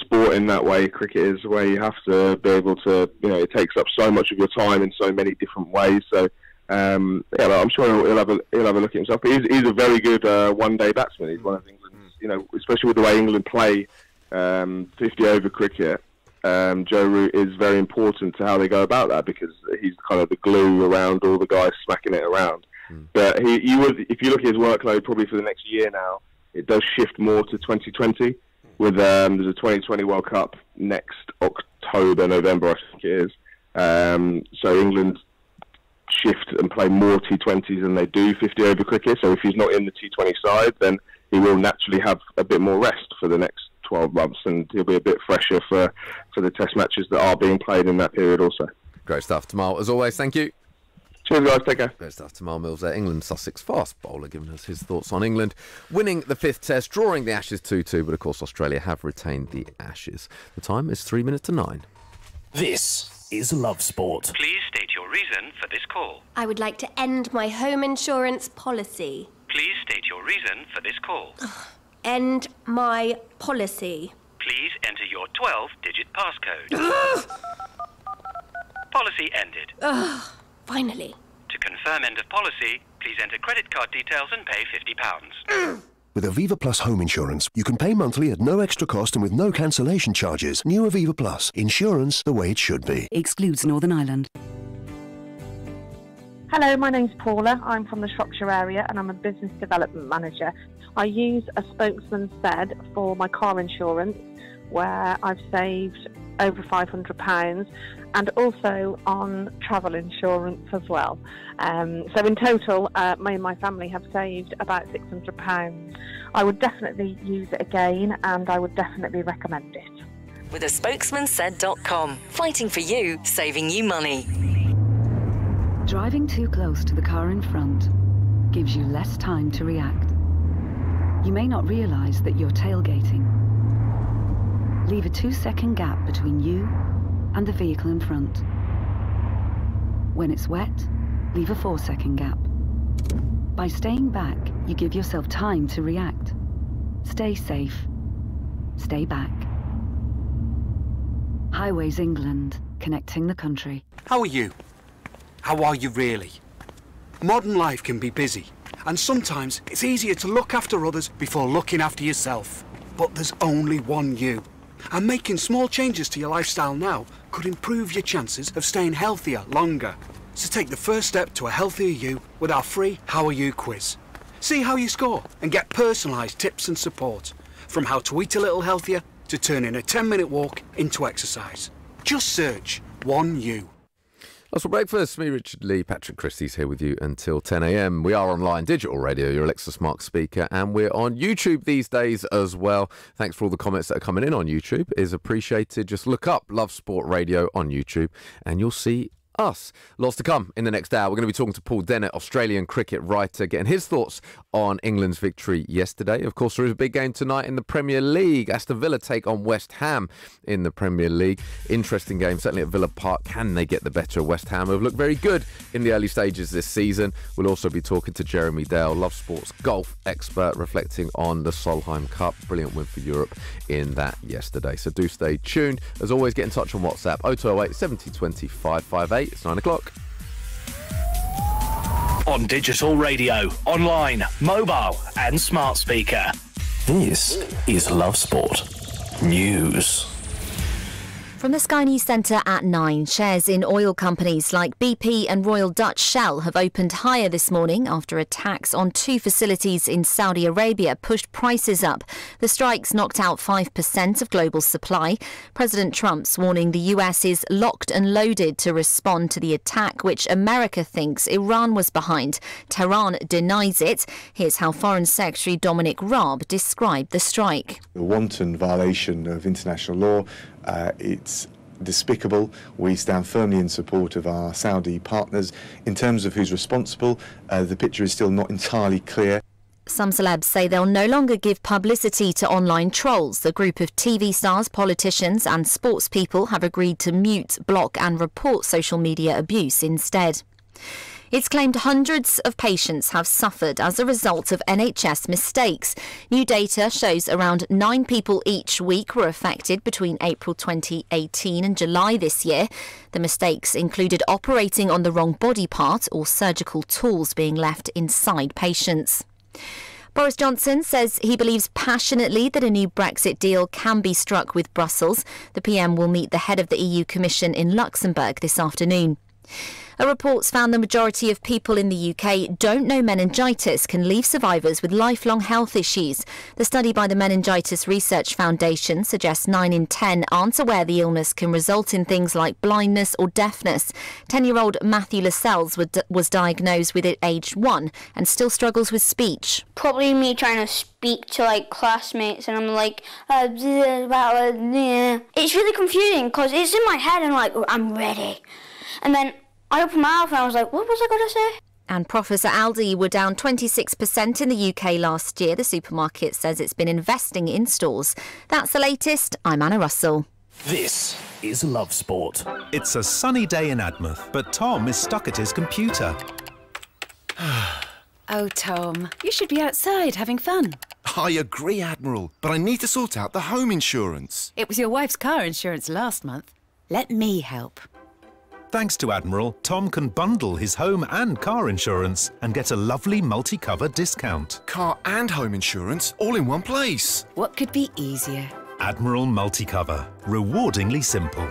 sport in that way. Cricket is, where you have to be able to, it takes up so much of your time in so many different ways. So I'm sure he'll have a look at himself. But he's a very good one-day batsman. He's one of England's, especially with the way England play 50-over cricket. Joe Root is very important to how they go about that, because he's kind of the glue around all the guys smacking it around. But if you look at his workload, probably for the next year now, it does shift more to 2020. With there's a 2020 World Cup next October, November, I think it is. So England shift and play more T20s than they do 50-over cricket. So if he's not in the T20 side, then he will naturally have a bit more rest for the next 12 months, and he'll be a bit fresher for the Test matches that are being played in that period also. Great stuff, Tamal. As always, thank you. Cheers, guys. Take care. Great stuff. Tamal Mills there, England Sussex fast bowler, giving us his thoughts on England winning the 5th Test, drawing the Ashes 2-2, but of course Australia have retained the Ashes. The time is 3 minutes to 9. This is Love Sport. Please state your reason for this call. I would like to end my home insurance policy. Please state your reason for this call. End my policy. Please enter your 12-digit passcode. Policy ended. Ugh, finally. To confirm end of policy, please enter credit card details and pay £50. With Aviva Plus home insurance, you can pay monthly at no extra cost and with no cancellation charges. New Aviva Plus. Insurance the way it should be. Excludes Northern Ireland. Hello, my name's Paula. I'm from the Shropshire area and I'm a business development manager. I use a spokesman said for my car insurance where I've saved over £500 and also on travel insurance as well. So in total, me and my family have saved about £600. I would definitely use it again and I would definitely recommend it. With a spokesmansaid.com. Fighting for you, saving you money. Driving too close to the car in front gives you less time to react. You may not realise that you're tailgating. Leave a 2-second gap between you and the vehicle in front. When it's wet, leave a 4-second gap. By staying back, you give yourself time to react. Stay safe. Stay back. Highways England, connecting the country. How are you? How are you really? Modern life can be busy, and sometimes it's easier to look after others before looking after yourself. But there's only one you. And making small changes to your lifestyle now could improve your chances of staying healthier longer. So take the first step to a healthier you with our free How Are You quiz. See how you score and get personalised tips and support. From how to eat a little healthier to turning a 10-minute walk into exercise. Just search One You. That's for breakfast. Me, Richard Lee, Patrick Christys here with you until 10 a.m. We are online, digital radio, your Alexa smart speaker, and we're on YouTube these days as well. Thanks for all the comments that are coming in on YouTube. It is appreciated. Just look up Love Sport Radio on YouTube and you'll see us. Lots to come in the next hour. We're going to be talking to Paul Dennett, Australian cricket writer, getting his thoughts on England's victory yesterday. Of course, there is a big game tonight in the Premier League. Aston Villa take on West Ham in the Premier League. Interesting game, certainly at Villa Park. Can they get the better of West Ham, who have looked very good in the early stages this season? We'll also be talking to Jeremy Dale, Love Sports golf expert, reflecting on the Solheim Cup. Brilliant win for Europe in that yesterday. So do stay tuned. As always, get in touch on WhatsApp 0208 70 20 558. It's 9 o'clock. On digital radio, online, mobile and smart speaker. This is Love Sport News. From the Sky News Centre at 9, shares in oil companies like BP and Royal Dutch Shell have opened higher this morning after attacks on 2 facilities in Saudi Arabia pushed prices up. The strikes knocked out 5% of global supply. President Trump's warning the US is locked and loaded to respond to the attack, which America thinks Iran was behind. Tehran denies it. Here's how Foreign Secretary Dominic Raab described the strike. A wanton violation of international law. It's despicable. We stand firmly in support of our Saudi partners. In terms of who's responsible, the picture is still not entirely clear. Some celebs say they'll no longer give publicity to online trolls. The group of TV stars, politicians and sports people have agreed to mute, block and report social media abuse instead. It's claimed hundreds of patients have suffered as a result of NHS mistakes. New data shows around 9 people each week were affected between April 2018 and July this year. The mistakes included operating on the wrong body part or surgical tools being left inside patients. Boris Johnson says he believes passionately that a new Brexit deal can be struck with Brussels. The PM will meet the head of the EU Commission in Luxembourg this afternoon. A report's found the majority of people in the UK don't know meningitis can leave survivors with lifelong health issues. The study by the Meningitis Research Foundation suggests 9 in 10 aren't aware the illness can result in things like blindness or deafness. 10-year-old Matthew Lascelles was diagnosed with it aged 1 and still struggles with speech. Probably me trying to speak to like classmates and I'm like, it's really confusing because it's in my head and like, I'm ready. And then I opened my mouth and I was like, what was I going to say? And profits at Aldi were down 26% in the UK last year. The supermarket says it's been investing in stores. That's the latest. I'm Anna Russell. This is Love Sport. It's a sunny day in Admouth, but Tom is stuck at his computer. Oh, Tom, you should be outside having fun. I agree, Admiral, but I need to sort out the home insurance. It was your wife's car insurance last month. Let me help. Thanks to Admiral, Tom can bundle his home and car insurance and get a lovely multi-cover discount. Car and home insurance all in one place. What could be easier? Admiral Multi-Cover. Rewardingly simple.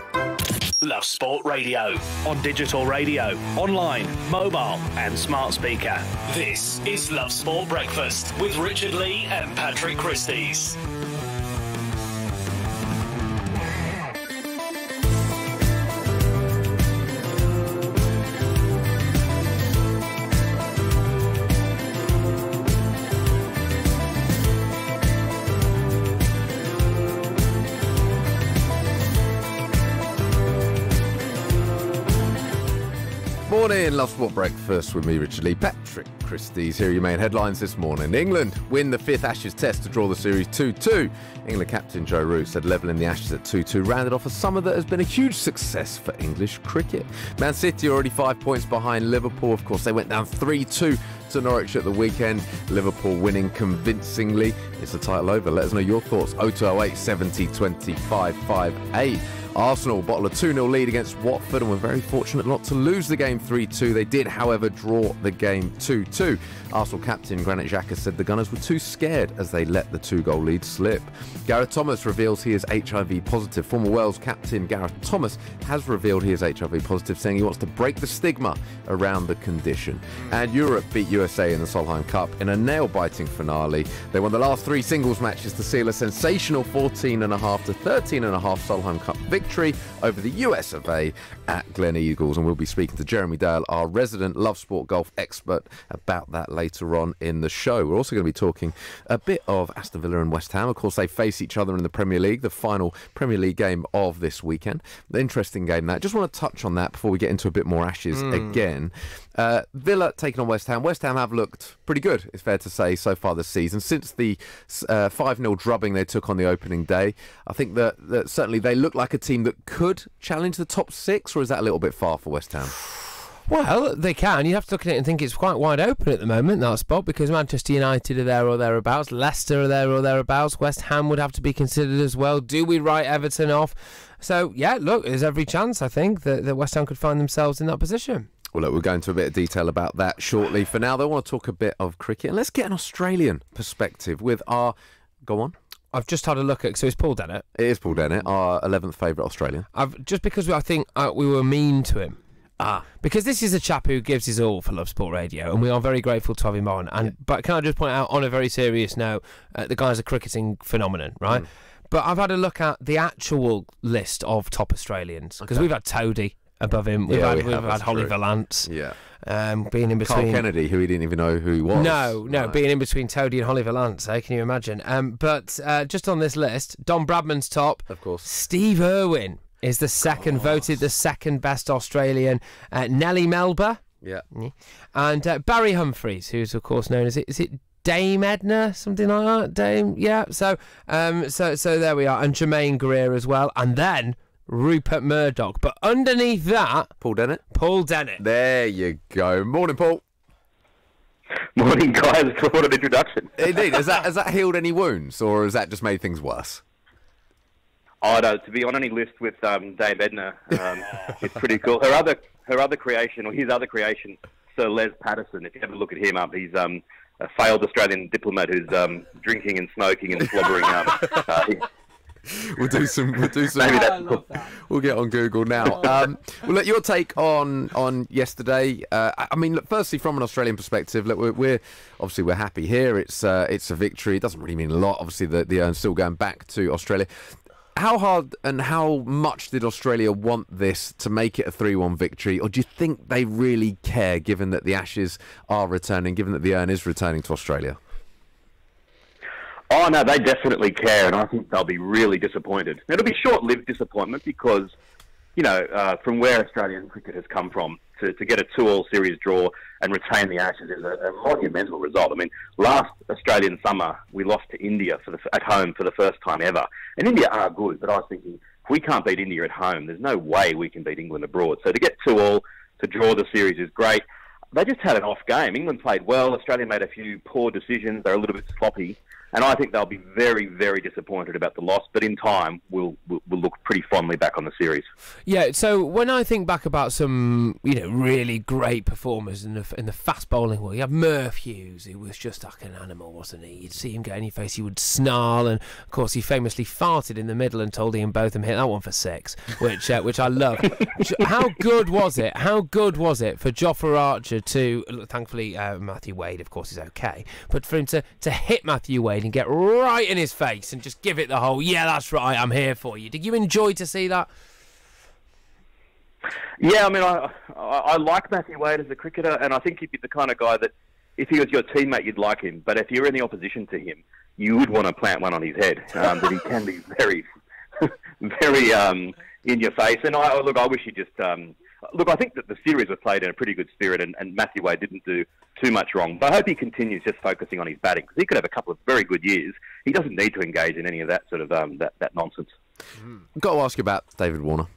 Love Sport Radio. On digital radio, online, mobile and smart speaker. This is Love Sport Breakfast with Richard Lee and Patrick Christys. Morning, Love Sport Breakfast with me, Richard Lee. Patrick Christys. Here are your main headlines this morning. England win the 5th Ashes Test to draw the series 2-2. England captain Joe Root said levelling the Ashes at 2-2 rounded off a summer that has been a huge success for English cricket. Man City are already 5 points behind Liverpool. Of course, they went down 3-2 to Norwich at the weekend. Liverpool winning convincingly. Is the title over? Let us know your thoughts. 0208 70 25 58. Arsenal bottle a 2-0 lead against Watford and were very fortunate not to lose the game 3-2. They did, however, draw the game 2-2. Arsenal captain Granit Xhaka said the Gunners were too scared as they let the 2-goal lead slip. Gareth Thomas reveals he is HIV positive. Former Wales captain Gareth Thomas has revealed he is HIV positive, saying he wants to break the stigma around the condition. And Europe beat USA in the Solheim Cup in a nail-biting finale. They won the last 3 singles matches to seal a sensational 14.5 to 13.5 Solheim Cup victory over the US of A at Glen Eagles. And we'll be speaking to Jeremy Dale, our resident Love Sport golf expert, about that later on in the show. We're also going to be talking a bit of Aston Villa and West Ham. Of course, they face each other in the Premier League, the final Premier League game of this weekend. The interesting game, that. Just want to touch on that before we get into a bit more Ashes again. Villa taking on West Ham. West Ham have looked pretty good, it's fair to say, so far this season. Since the 5-0 drubbing they took on the opening day, I think that certainly they look like a team that could challenge the top 6, or is that a little bit far for West Ham? Well, they can. You have to look at it and think it's quite wide open at the moment, that spot, because Manchester United are there or thereabouts, Leicester are there or thereabouts, West Ham would have to be considered as well. Do we write Everton off? So, yeah, look, there's every chance, I think, that West Ham could find themselves in that position. Well, look, we'll go into a bit of detail about that shortly. For now, though, I want to talk a bit of cricket. And let's get an Australian perspective with our... Go on. I've just had a look at... So it's Paul Dennett. It is Paul Dennett, our 11th favourite Australian. Just because I think we were mean to him. Because this is a chap who gives his all for Love Sport Radio, and we are very grateful to have him on. But can I just point out, on a very serious note, the guy's a cricketing phenomenon, right? But I've had a look at the actual list of top Australians, because we've had Toadie above him. We've had Holly Valance. Yeah. Being in between Carl Kennedy, who he didn't even know who he was. No, being in between Toadie and Holly Valance, can you imagine? But just on this list, Don Bradman's top. Of course. Steve Irwin is the second, voted the second best Australian. Nellie Melba. Yeah. And Barry Humphries, who's of course known as is it Dame Edna, something like that. Dame, yeah. So there we are, and Jermaine Greer as well, and then Rupert Murdoch. But underneath that, Paul Dennett. There you go. Morning, Paul. Morning, guys. What an introduction. Indeed. Has that healed any wounds, or has that just made things worse? Oh no, to be on any list with Dame Edna, it's pretty cool. Her other creation, or his other creation, Sir Les Patterson. If you ever look at him up, he's a failed Australian diplomat who's drinking and smoking and slobbering up. We'll do some. Maybe that's cool. We'll get on Google now. Well, look, your take on yesterday. I mean, look, firstly, from an Australian perspective, look, we're happy here. It's a victory. It doesn't really mean a lot. Obviously, the Urn's still going back to Australia. How hard and how much did Australia want this to make it a 3-1 victory, or do you think they really care, given that the Ashes are returning, given that the Urn is returning to Australia? Oh, no, they definitely care, and I think they'll be really disappointed. It'll be short-lived disappointment because, from where Australian cricket has come from, to get a 2-all series draw and retain the Ashes is a monumental result. I mean, last Australian summer, we lost to India at home for the first time ever. And India are good, but I was thinking, if we can't beat India at home, there's no way we can beat England abroad. So to get 2-all, to draw the series is great. they just had an off game. England played well. Australia made a few poor decisions. They're a little bit sloppy. And I think they'll be very, very disappointed about the loss. But in time, we'll look pretty fondly back on the series. Yeah. So when I think back about some, really great performers in the fast bowling world, you have Murph Hughes, who was just like an animal, wasn't he? You'd see him get in your face, he would snarl, and of course he famously farted in the middle and told Ian Botham hit that one for 6, which I love. How good was it? How good was it for Jofra Archer to? Thankfully, Matthew Wade, of course, is okay, but for him to hit Matthew Wade and get right in his face and just give it the whole, yeah, that's right, I'm here for you. Did you enjoy to see that? Yeah, I mean, I like Matthew Wade as a cricketer, and I think he'd be the kind of guy that if he was your teammate, you'd like him. But if you're in the opposition to him, you would want to plant one on his head. But he can be very, very in your face. And I wish he just... I think that the series was played in a pretty good spirit, and Matthew Wade didn't do too much wrong. But I hope he continues just focusing on his batting, because he could have a couple of very good years. He doesn't need to engage in any of that sort of that nonsense. Got to ask you about David Warner.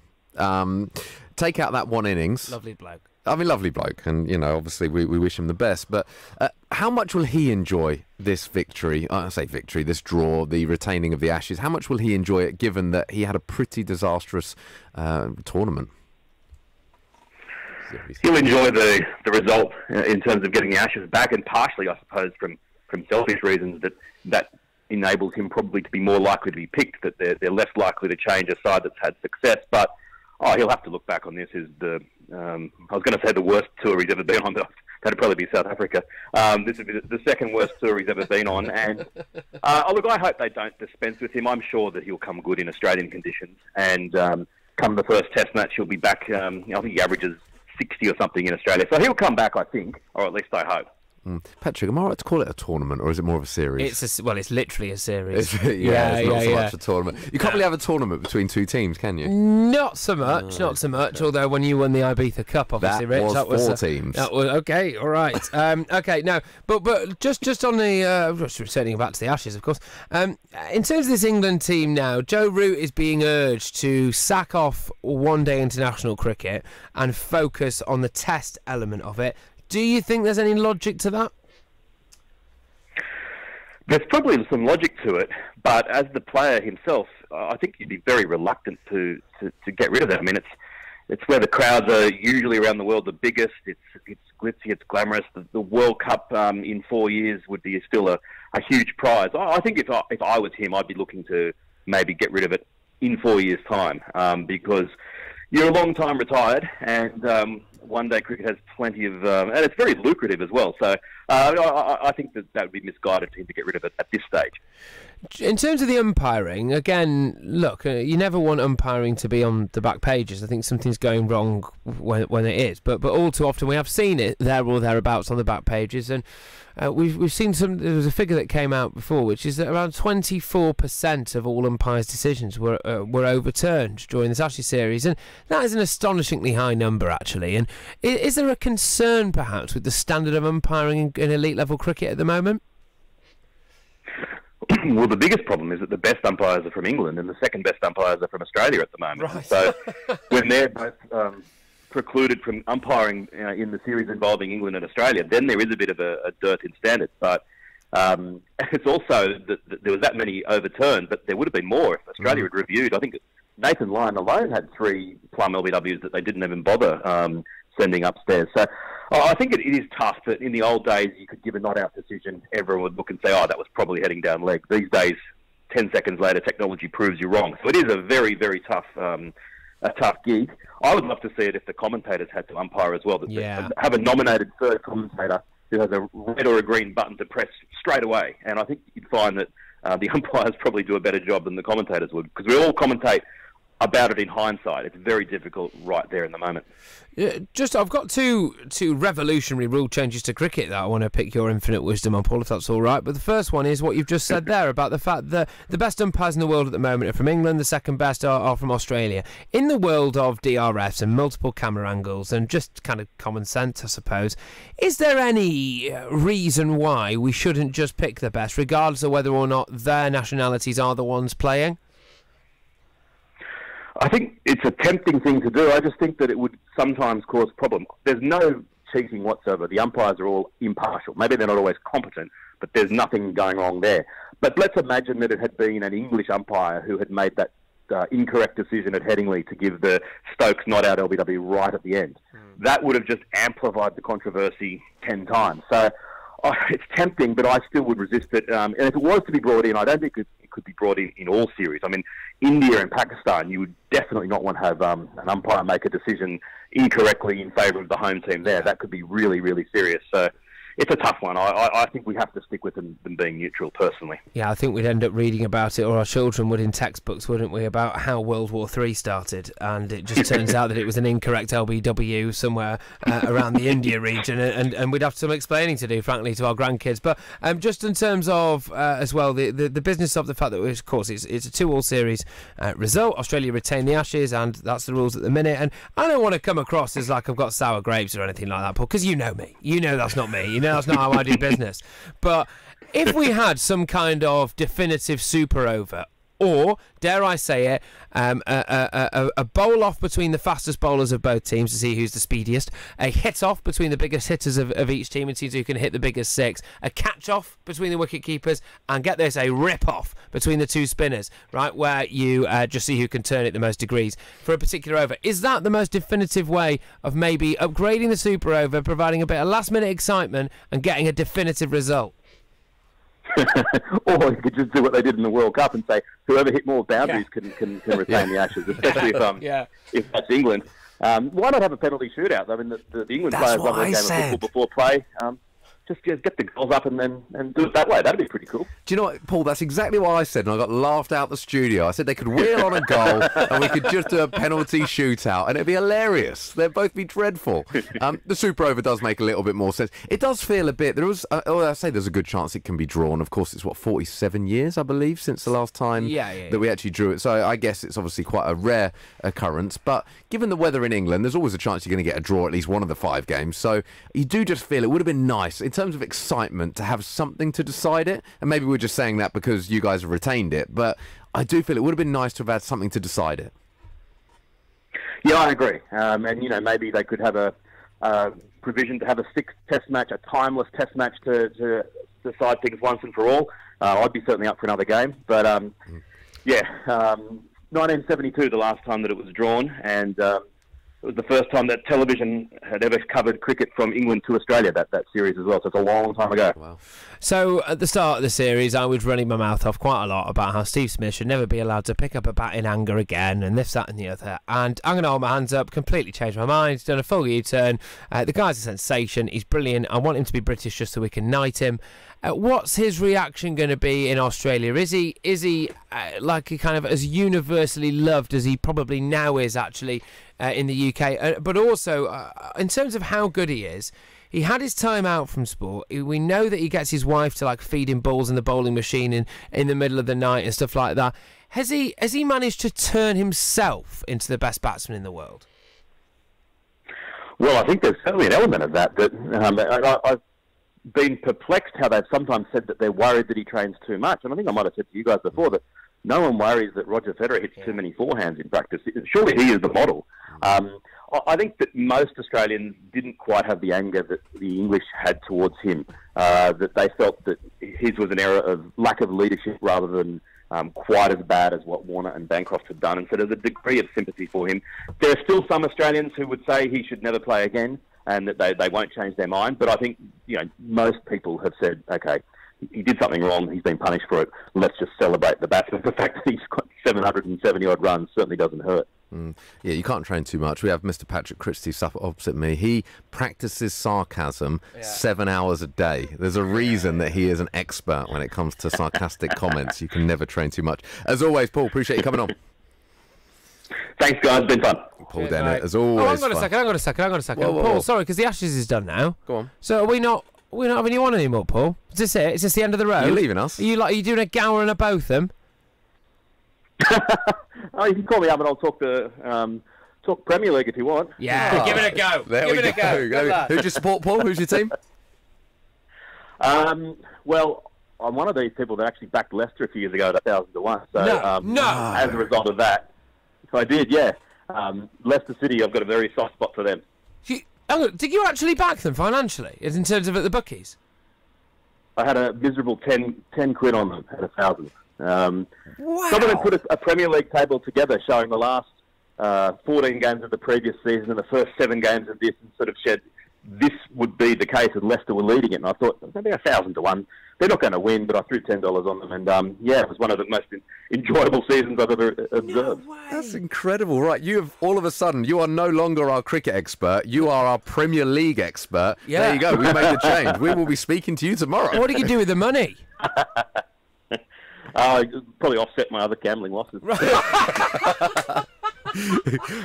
Take out that one innings. Lovely bloke. Lovely bloke, and obviously we wish him the best. But how much will he enjoy this victory? I say victory, this draw, the retaining of the Ashes. How much will he enjoy it, given that he had a pretty disastrous tournament? He'll enjoy the result in terms of getting the Ashes back, and partially, I suppose, from selfish reasons that enables him probably to be more likely to be picked. That they're less likely to change a side that's had success. But he'll have to look back on this as I was going to say the worst tour he's ever been on, but that'd probably be South Africa. This would be the second worst tour he's ever been on. And I hope they don't dispense with him. I'm sure that he'll come good in Australian conditions. And come the first Test match, he'll be back. I think he averages 60 or something in Australia. So he'll come back, I think, or at least I hope. Patrick, am I right to call it a tournament, or is it more of a series? It's literally a series. It's not so much a tournament. You can't really have a tournament between two teams, can you? Not so much, not so much. Although when you won the Ibiza Cup, obviously, Rich, that was 4 teams. That was okay. All right. Okay. Now, but just on the just returning back to the Ashes, of course. In terms of this England team now, Joe Root is being urged to sack off one-day international cricket and focus on the Test element of it. Do you think there's any logic to that? There's probably some logic to it, but as the player himself, I think you'd be very reluctant to get rid of it. I mean, it's where the crowds are usually around the world the biggest. It's glitzy, it's glamorous. The World Cup in 4 years would be still a huge prize. I think if I was him, I'd be looking to maybe get rid of it in 4 years' time, because you're a long time retired, and one-day cricket has plenty of, and it's very lucrative as well. So I think that would be misguided to get rid of it at this stage. In terms of the umpiring, again, look, you never want umpiring to be on the back pages. I think something's going wrong when it is, but all too often we have seen it there or thereabouts on the back pages, and we've seen some. There was a figure that came out before, which is that around 24% of all umpires' decisions were overturned during this Ashes series, and that is an astonishingly high number, actually. And is there a concern, perhaps, with the standard of umpiring in elite level cricket at the moment? Well, the biggest problem is that the best umpires are from England and the second best umpires are from Australia at the moment. Right. So when they're both precluded from umpiring in the series involving England and Australia, then there is a bit of a dearth in standards. But it's also that there was that many overturned, but there would have been more if Australia had reviewed. I think Nathan Lyon alone had 3 plum LBWs that they didn't even bother sending upstairs. So I think it is tough that in the old days you could give a not-out decision, everyone would look and say, oh, that was probably heading down leg. These days, 10 seconds later, technology proves you wrong. So it is a very, very tough gig. I would love to see it if the commentators had to umpire as well. That have a nominated third commentator who has a red or a green button to press straight away. And I think you'd find that the umpires probably do a better job than the commentators would, because we all commentate about it in hindsight. It's very difficult right there in the moment. Yeah, I've got two revolutionary rule changes to cricket that I want to pick your infinite wisdom on, Paul, if that's all right. But the first one is what you've just said there about the fact that the best umpires in the world at the moment are from England, the second best are from Australia. In the world of DRS and multiple camera angles and just kind of common sense, I suppose, is there any reason why we shouldn't just pick the best, regardless of whether or not their nationalities are the ones playing? I think it's a tempting thing to do. I just think that it would sometimes cause problems. There's no cheating whatsoever. The umpires are all impartial. Maybe they're not always competent, but there's nothing going wrong there. But let's imagine that it had been an English umpire who had made that incorrect decision at Headingley to give the Stokes not out LBW right at the end. That would have just amplified the controversy 10 times. So it's tempting, but I still would resist it. And if it was to be brought in, I don't think it could be brought in all series. I mean, India and Pakistan, you would definitely not want to have an umpire make a decision incorrectly in favour of the home team there. That could be really, really serious. So it's a tough one. I think we have to stick with them being neutral, personally. Yeah, I think we'd end up reading about it, or our children would in textbooks, wouldn't we, about how World War III started, and it just turns out that it was an incorrect LBW somewhere around the India region, and we'd have some explaining to do, frankly, to our grandkids. But just in terms of, as well, the business of the fact that, of course, it's a 2-all series result. Australia retain the Ashes, and that's the rules at the minute. And I don't want to come across as like I've got sour grapes or anything like that, Paul, because you know me. You know that's not me. You know that's not how I do business. But if we had some kind of definitive super over, or, dare I say it, a bowl off between the fastest bowlers of both teams to see who's the speediest, a hit off between the biggest hitters of each team and see who can hit the biggest six, a catch off between the wicket keepers, and get this, a rip off between the two spinners, right, where you just see who can turn it the most degrees for a particular over. Is that the most definitive way of maybe upgrading the super over, providing a bit of last minute excitement and getting a definitive result? Or you could just do what they did in the World Cup and say whoever hit more boundaries can retain the Ashes, especially if that's England. Why not have a penalty shootout? I mean, the England players won the game of football before play. Just get the goals up and do it that way. That'd be pretty cool. Do you know what, Paul? That's exactly what I said, and I got laughed out the studio. I said they could wheel on a goal, and we could just do a penalty shootout, and it'd be hilarious. They'd both be dreadful. The Super Over does make a little bit more sense. It does feel a bit. There was, I say, there's a good chance it can be drawn. Of course, it's 47 years, I believe, since the last time that we actually drew it. So I guess it's obviously quite a rare occurrence. But given the weather in England, there's always a chance you're going to get a draw at least one of the 5 games. So you do just feel it would have been nice in terms of excitement to have something to decide it, and maybe we're just saying that because you guys have retained it, but I do feel it would have been nice to have had something to decide it. Yeah, I agree. And maybe they could have a provision to have a 6th test match, a timeless test match to decide things once and for all. I'd be certainly up for another game, but 1972 the last time that it was drawn, and it was the first time that television had ever covered cricket from England to Australia, that series as well. So it's a long time ago. Wow. So at the start of the series, I was running my mouth off quite a lot about how Steve Smith should never be allowed to pick up a bat in anger again, and this, that and the other. And I'm going to hold my hands up, completely changed my mind. He's done a full U-turn. The guy's a sensation. He's brilliant. I want him to be British just so we can knight him. What's his reaction going to be in Australia? Is he like kind of as universally loved as he probably now is actually in the UK? But also, in terms of how good he is, he had his time out from sport. We know that he gets his wife to like feed him balls in the bowling machine in the middle of the night and stuff like that. Has he managed to turn himself into the best batsman in the world? Well, I think there's certainly an element of that. I've been perplexed how they've sometimes said that they're worried that he trains too much. And I think I might have said to you guys before that no one worries that Roger Federer hits too many forehands in practice. Surely he is the model. I think that most Australians didn't quite have the anger that the English had towards him, that they felt that his was an era of lack of leadership rather than quite as bad as what Warner and Bancroft had done. And so there's a degree of sympathy for him. There are still some Australians who would say he should never play again, and that they won't change their mind. But I think most people have said, okay, he did something wrong, he's been punished for it, let's just celebrate the batsman. The fact that he's got 770-odd runs certainly doesn't hurt. Yeah, you can't train too much. We have Mr. Patrick Christys up opposite me. He practices sarcasm 7 hours a day. There's a reason that he is an expert when it comes to sarcastic comments. You can never train too much. As always, Paul, appreciate you coming on. Thanks, guys. It's been fun. Paul Dennett, as always. Hang on a second. Paul, sorry, because the Ashes is done now. Go on. So we're not having you on anymore, Paul? Is this it? Is this the end of the road? You're leaving us? Are you doing a Gower and a Botham? You can call me up and I'll talk Premier League if you want. Yeah, give it a go. Give it a go. Who do you support, Paul? Who's your team? Well, I'm one of these people that actually backed Leicester a few years ago at 1,000-1. So as a result of that, I did, yeah. Leicester City, I've got a very soft spot for them. Did you actually back them financially, as in terms of at the bookies? I had a miserable 10 quid on them at 1,000. Wow. Someone had put a Premier League table together showing the last 14 games of the previous season and the first 7 games of this, and sort of said this would be the case and Leicester were leading it. And I thought, maybe 1,000 to 1. They're not going to win, but I threw $10 on them. And, it was one of the most enjoyable seasons I've ever observed. That's incredible. Right, all of a sudden, you are no longer our cricket expert. You are our Premier League expert. Yeah. There you go. We made the change. We will be speaking to you tomorrow. What do you do with the money? Probably offset my other gambling losses.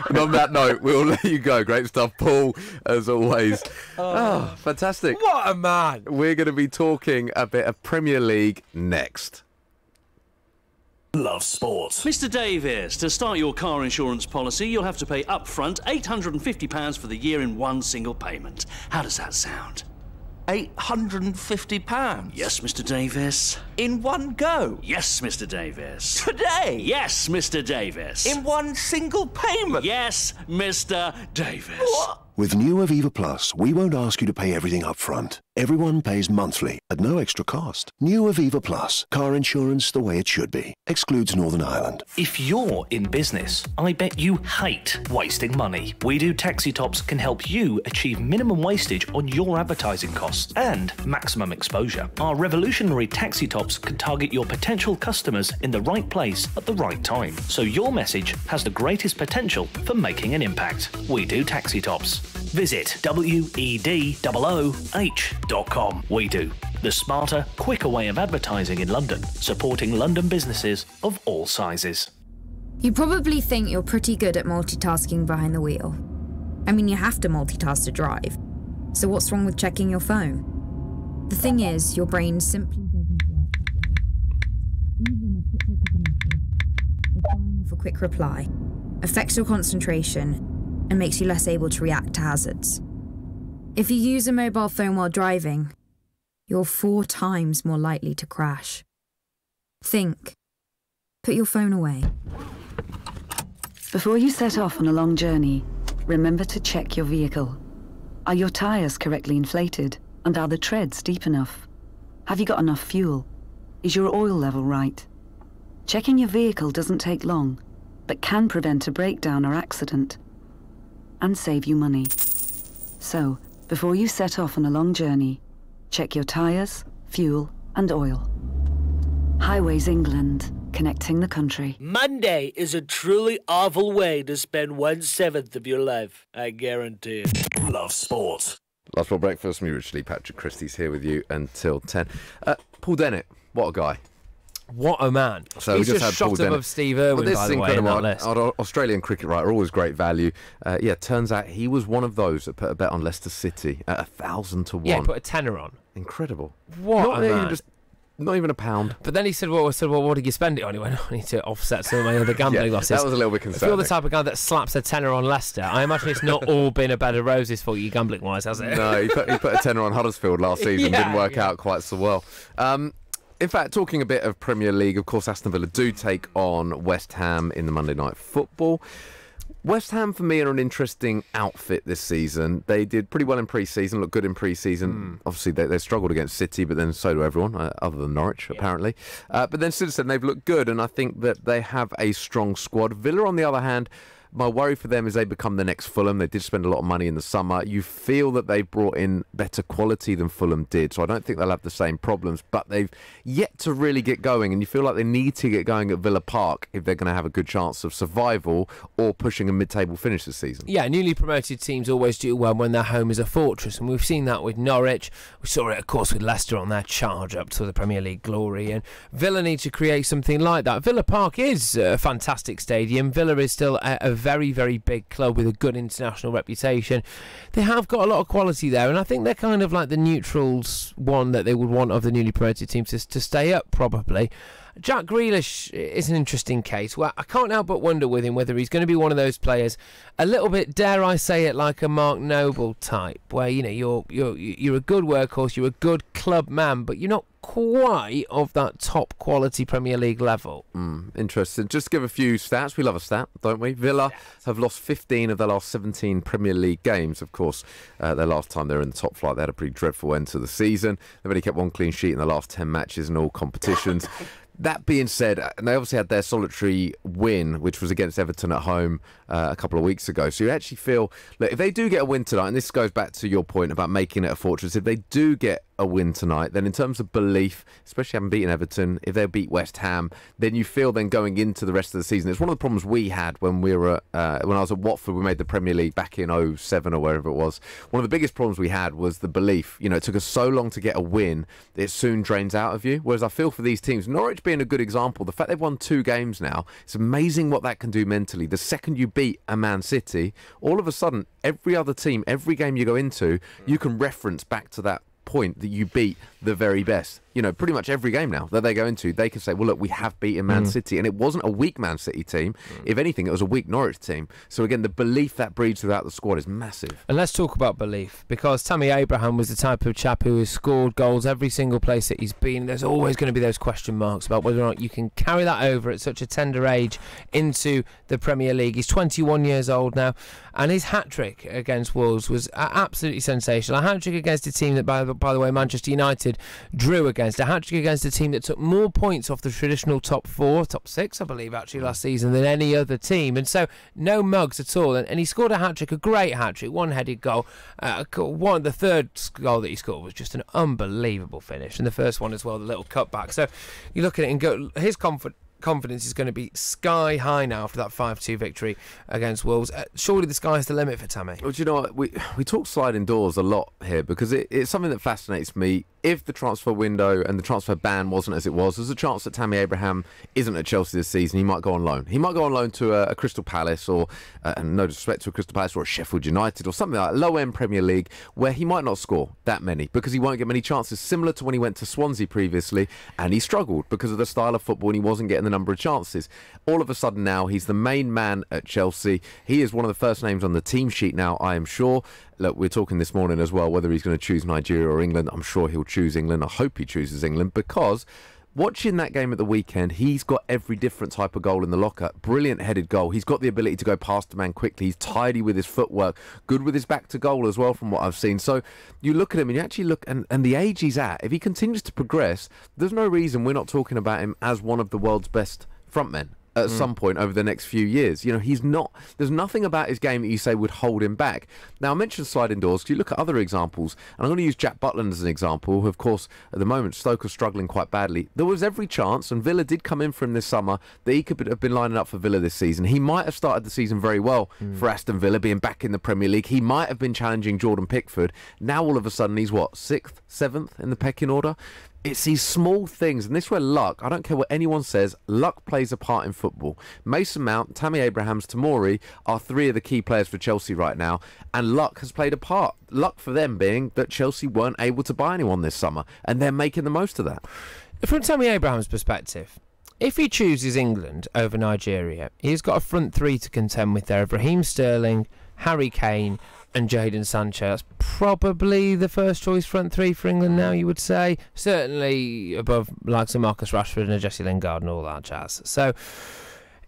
And on that note, we'll let you go. Great stuff, Paul, as always. Oh, fantastic. What a man. We're going to be talking a bit of Premier League next. Love sport. Mr. Davis, to start your car insurance policy, you'll have to pay upfront £850 for the year in one single payment. How does that sound? £850? Yes, Mr. Davis. In one go? Yes, Mr. Davis. Today? Yes, Mr. Davis. In one single payment? Yes, Mr. Davis. What? With new Aviva Plus, we won't ask you to pay everything up front. Everyone pays monthly at no extra cost. New Aviva Plus, car insurance the way it should be. Excludes Northern Ireland. If you're in business, I bet you hate wasting money. We Do Taxi Tops can help you achieve minimum wastage on your advertising costs and maximum exposure. Our revolutionary taxi tops can target your potential customers in the right place at the right time, so your message has the greatest potential for making an impact. We Do Taxi Tops. Visit WEDOOH.com. We Do, the smarter, quicker way of advertising in London, supporting London businesses of all sizes. You probably think you're pretty good at multitasking behind the wheel. I mean, you have to multitask to drive. So what's wrong with checking your phone? The thing is, your brain simply doesn't work that way. Even a quick look at a message, or firing off a quick reply, affects your concentration and makes you less able to react to hazards. If you use a mobile phone while driving, you're 4 times more likely to crash. Think. Put your phone away. Before you set off on a long journey, remember to check your vehicle. Are your tyres correctly inflated? And are the treads deep enough? Have you got enough fuel? Is your oil level right? Checking your vehicle doesn't take long, but can prevent a breakdown or accident, and save you money. So, before you set off on a long journey, check your tyres, fuel, and oil. Highways England, connecting the country. Monday is a truly awful way to spend 1/7 of your life, I guarantee it. Love sport. Last Sport Breakfast, me, Richard Lee, Patrick Christys here with you until 10. Paul Dennett, what a guy. What a man. So he's we just had shot Paul above Steve Irwin, this by is the way, in that list. Our Australian cricket writer, always great value. Turns out he was one of those that put a bet on Leicester City at 1,000 to 1. Yeah, put a tenner on. Incredible. What a man. Not even a pound. But then he said, well, what did you spend it on? He went, I need to offset some of my other gambling losses. That was a little bit concerning. If you're the type of guy that slaps a tenner on Leicester, I imagine it's not all been a bed of roses for you gambling-wise, has it? No, he put a tenner on Huddersfield last season. Didn't work out quite so well. In fact, talking a bit of Premier League, of course, Aston Villa do take on West Ham in the Monday Night Football. West Ham, for me, are an interesting outfit this season. They did pretty well in pre-season, looked good in pre-season. Obviously, they struggled against City, but then so do everyone, other than Norwich, apparently. But then since then, they've looked good, and I think that they have a strong squad. Villa, on the other hand, my worry for them is they become the next Fulham. They did spend a lot of money in the summer. You feel that they've brought in better quality than Fulham did, so I don't think they'll have the same problems, but they've yet to really get going, and you feel like they need to get going at Villa Park if they're going to have a good chance of survival or pushing a mid-table finish this season. Yeah, newly promoted teams always do well when their home is a fortress, and we've seen that with Norwich. We saw it, of course, with Leicester on their charge up to the Premier League glory, and Villa need to create something like that. Villa Park is a fantastic stadium. Villa is still a very, very big club with a good international reputation. They have got a lot of quality there, and I think they're kind of like the neutrals one that they would want of the newly promoted teams to stay up, probably. Jack Grealish is an interesting case where I can't help but wonder with him whether he's going to be one of those players, a little bit, dare I say it, like a Mark Noble type, where you're a good workhorse, you're a good club man, but you're not quite of that top quality Premier League level. Interesting. Just to give a few stats. We love a stat, don't we? Villa have lost 15 of their last 17 Premier League games. Of course, their last time they were in the top flight, they had a pretty dreadful end to the season. They've only kept one clean sheet in the last 10 matches in all competitions. That being said, they obviously had their solitary win, which was against Everton at home a couple of weeks ago. So you actually feel, look, if they do get a win tonight, and this goes back to your point about making it a fortress, if they do get a win tonight, then in terms of belief, especially having beaten Everton, if they beat West Ham, then you feel then going into the rest of the season. It's one of the problems we had when we were when I was at Watford. We made the Premier League back in 2007 or wherever it was. One of the biggest problems we had was the belief. It took us so long to get a win, it soon drains out of you. Whereas I feel for these teams, Norwich being a good example, the fact they've won 2 games now, it's amazing what that can do mentally. The second you beat a Man City, all of a sudden, every other team, every game you go into, you can reference back to that point that you beat the very best. Pretty much every game now that they go into, they can say, well, look, we have beaten Man City. And it wasn't a weak Man City team. If anything, it was a weak Norwich team. So again, the belief that breeds throughout the squad is massive. And let's talk about belief, because Tammy Abraham was the type of chap who has scored goals every single place that he's been. There's always going to be those question marks about whether or not you can carry that over at such a tender age into the Premier League. He's 21 years old now, and his hat-trick against Wolves was absolutely sensational. A hat-trick against a team that, by the way, Manchester United drew against. A hat-trick against a team that took more points off the traditional top 4, top 6, I believe, actually, last season than any other team. And so, no mugs at all. And he scored a hat-trick, a great hat-trick, one-headed goal. The third goal that he scored was just an unbelievable finish. And the first one as well, the little cutback. So, you look at it and go, his confidence is going to be sky high now after that 5-2 victory against Wolves. Surely the sky's the limit for Tammy. Well, do you know what? We talk sliding doors a lot here because it's something that fascinates me. If the transfer window and the transfer ban wasn't as it was, there's a chance that Tammy Abraham isn't at Chelsea this season. He might go on loan. He might go on loan to a Crystal Palace or, and no disrespect to a Crystal Palace or a Sheffield United or something like that, low-end Premier League, where he might not score that many because he won't get many chances, similar to when he went to Swansea previously and he struggled because of the style of football and he wasn't getting the number of chances. All of a sudden now, he's the main man at Chelsea. He is one of the first names on the team sheet now, I am sure. Look, we're talking this morning as well whether he's going to choose Nigeria or England. I'm sure he'll choose England. I hope he chooses England because watching that game at the weekend, he's got every different type of goal in the locker. Brilliant headed goal. He's got the ability to go past the man quickly. He's tidy with his footwork. Good with his back to goal as well from what I've seen. So you look at him and you actually look, and the age he's at, if he continues to progress, there's no reason we're not talking about him as one of the world's best frontmen at some point over the next few years. He's not, there's nothing about his game that you say would hold him back. Now, I mentioned sliding doors because you look at other examples, and I'm going to use Jack Butland as an example, who, of course, at the moment, Stoke are struggling quite badly. There was every chance, and Villa did come in for him this summer, that he could have been lining up for Villa this season. He might have started the season very well for Aston Villa, being back in the Premier League. He might have been challenging Jordan Pickford. Now, all of a sudden, he's what, 6th, 7th in the pecking order? It's these small things, and this is where luck, I don't care what anyone says, luck plays a part in football. Mason Mount, Tammy Abrahams, Tomori are 3 of the key players for Chelsea right now, and luck has played a part. Luck for them being that Chelsea weren't able to buy anyone this summer, and they're making the most of that. From Tammy Abraham's perspective, if he chooses England over Nigeria, he's got a front 3 to contend with there of Raheem Sterling, Harry Kane and Jadon Sancho. That's probably the first choice front 3 for England now, you would say. Certainly above likes of Marcus Rashford and Jesse Lingard and all that jazz. So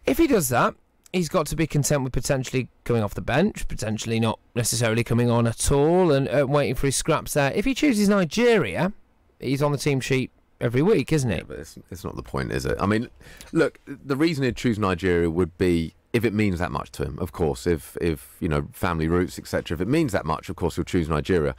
if he does that, he's got to be content with potentially coming off the bench, potentially not necessarily coming on at all, and waiting for his scraps there. If he chooses Nigeria, he's on the team sheet every week, isn't he? Yeah, but it's not the point, is it? I mean, look, the reason he'd choose Nigeria would be if it means that much to him, of course. If family roots, etc. If it means that much, of course, he'll choose Nigeria.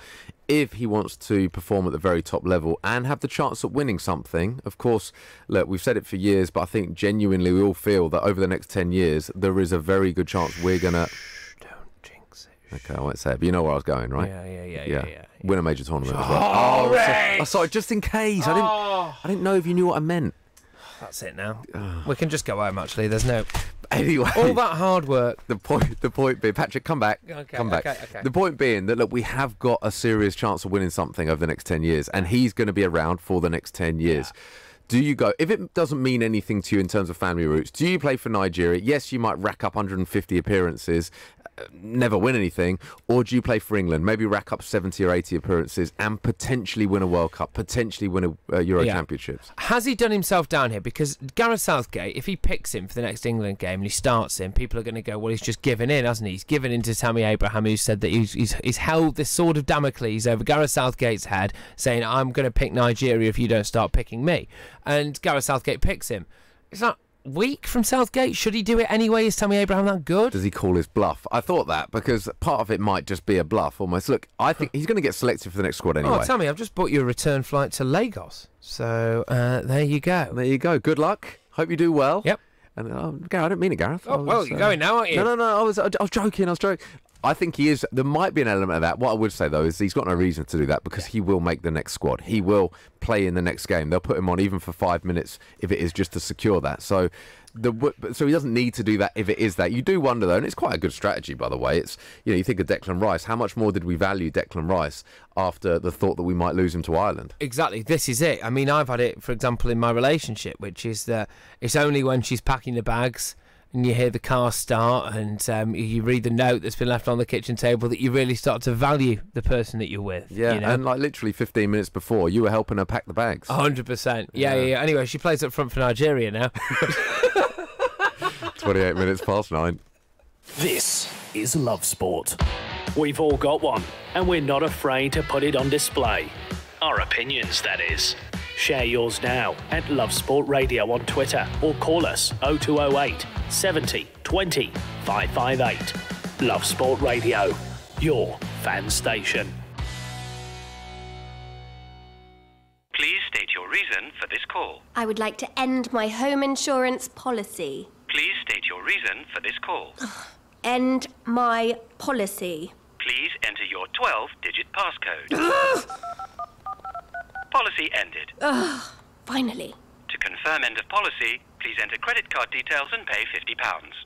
If he wants to perform at the very top level and have the chance at winning something, of course, look, we've said it for years, but I think genuinely we all feel that over the next 10 years, there is a very good chance we're going to... Don't jinx it. Okay, I won't say it, but you know where I was going, right? Yeah. Win a major tournament as well. Oh, sorry, just in case. I didn't know if you knew what I meant. That's it now. We can just go home, actually. There's no... Anyway, all that hard work. The point being, Patrick, come back. Come back. Okay. The point being that, look, we have got a serious chance of winning something over the next 10 years, and he's going to be around for the next 10 years. Do you go, if it doesn't mean anything to you in terms of family roots, do you play for Nigeria? Yes, you might rack up 150 appearances, never win anything, or do you play for England, maybe rack up 70 or 80 appearances and potentially win a World Cup, potentially win a Euro Championships? Has he done himself down here? Because Gareth Southgate, if he picks him for the next England game and he starts him, people are going to go, well, he's just given in, hasn't he? He's given in to Tammy Abraham, who said that he's held this sword of Damocles over Gareth Southgate's head, saying, I'm going to pick Nigeria if you don't start picking me. And Gareth Southgate picks him. It's not weak from Southgate. Should he do it anyway? Is Tammy Abraham that good? Does he call his bluff? I thought that, because part of it might just be a bluff almost. Look, I think he's going to get selected for the next squad anyway. Oh, Tammy, I've just bought you a return flight to Lagos. So there you go. There you go. Good luck. Hope you do well. Yep. And Gareth, I didn't mean it, Gareth. Oh, well, you're going now, aren't you? No. I was joking. I think he is. There might be an element of that. What I would say, though, is he's got no reason to do that, because he will make the next squad. He will play in the next game. They'll put him on even for 5 minutes if it is just to secure that. So he doesn't need to do that if it is that. You do wonder, though, and it's quite a good strategy, by the way. It's, you think of Declan Rice. How much more did we value Declan Rice after the thought that we might lose him to Ireland? Exactly. This is it. I mean, I've had it, for example, in my relationship, which is that it's only when she's packing the bags and you hear the car start and you read the note that's been left on the kitchen table that you really start to value the person that you're with. Yeah, and like literally 15 minutes before, you were helping her pack the bags. 100%. Yeah. Anyway, she plays up front for Nigeria now. 28 minutes past 9. This is Love Sport. We've all got one, and we're not afraid to put it on display. Our opinions, that is. Share yours now at Love Sport Radio on Twitter, or call us 0208 70 20 558. Love Sport Radio, your fan station. Please state your reason for this call. I would like to end my home insurance policy. Please state your reason for this call. End my policy. Please enter your 12-digit passcode. Policy ended. Finally. To confirm end of policy, please enter credit card details and pay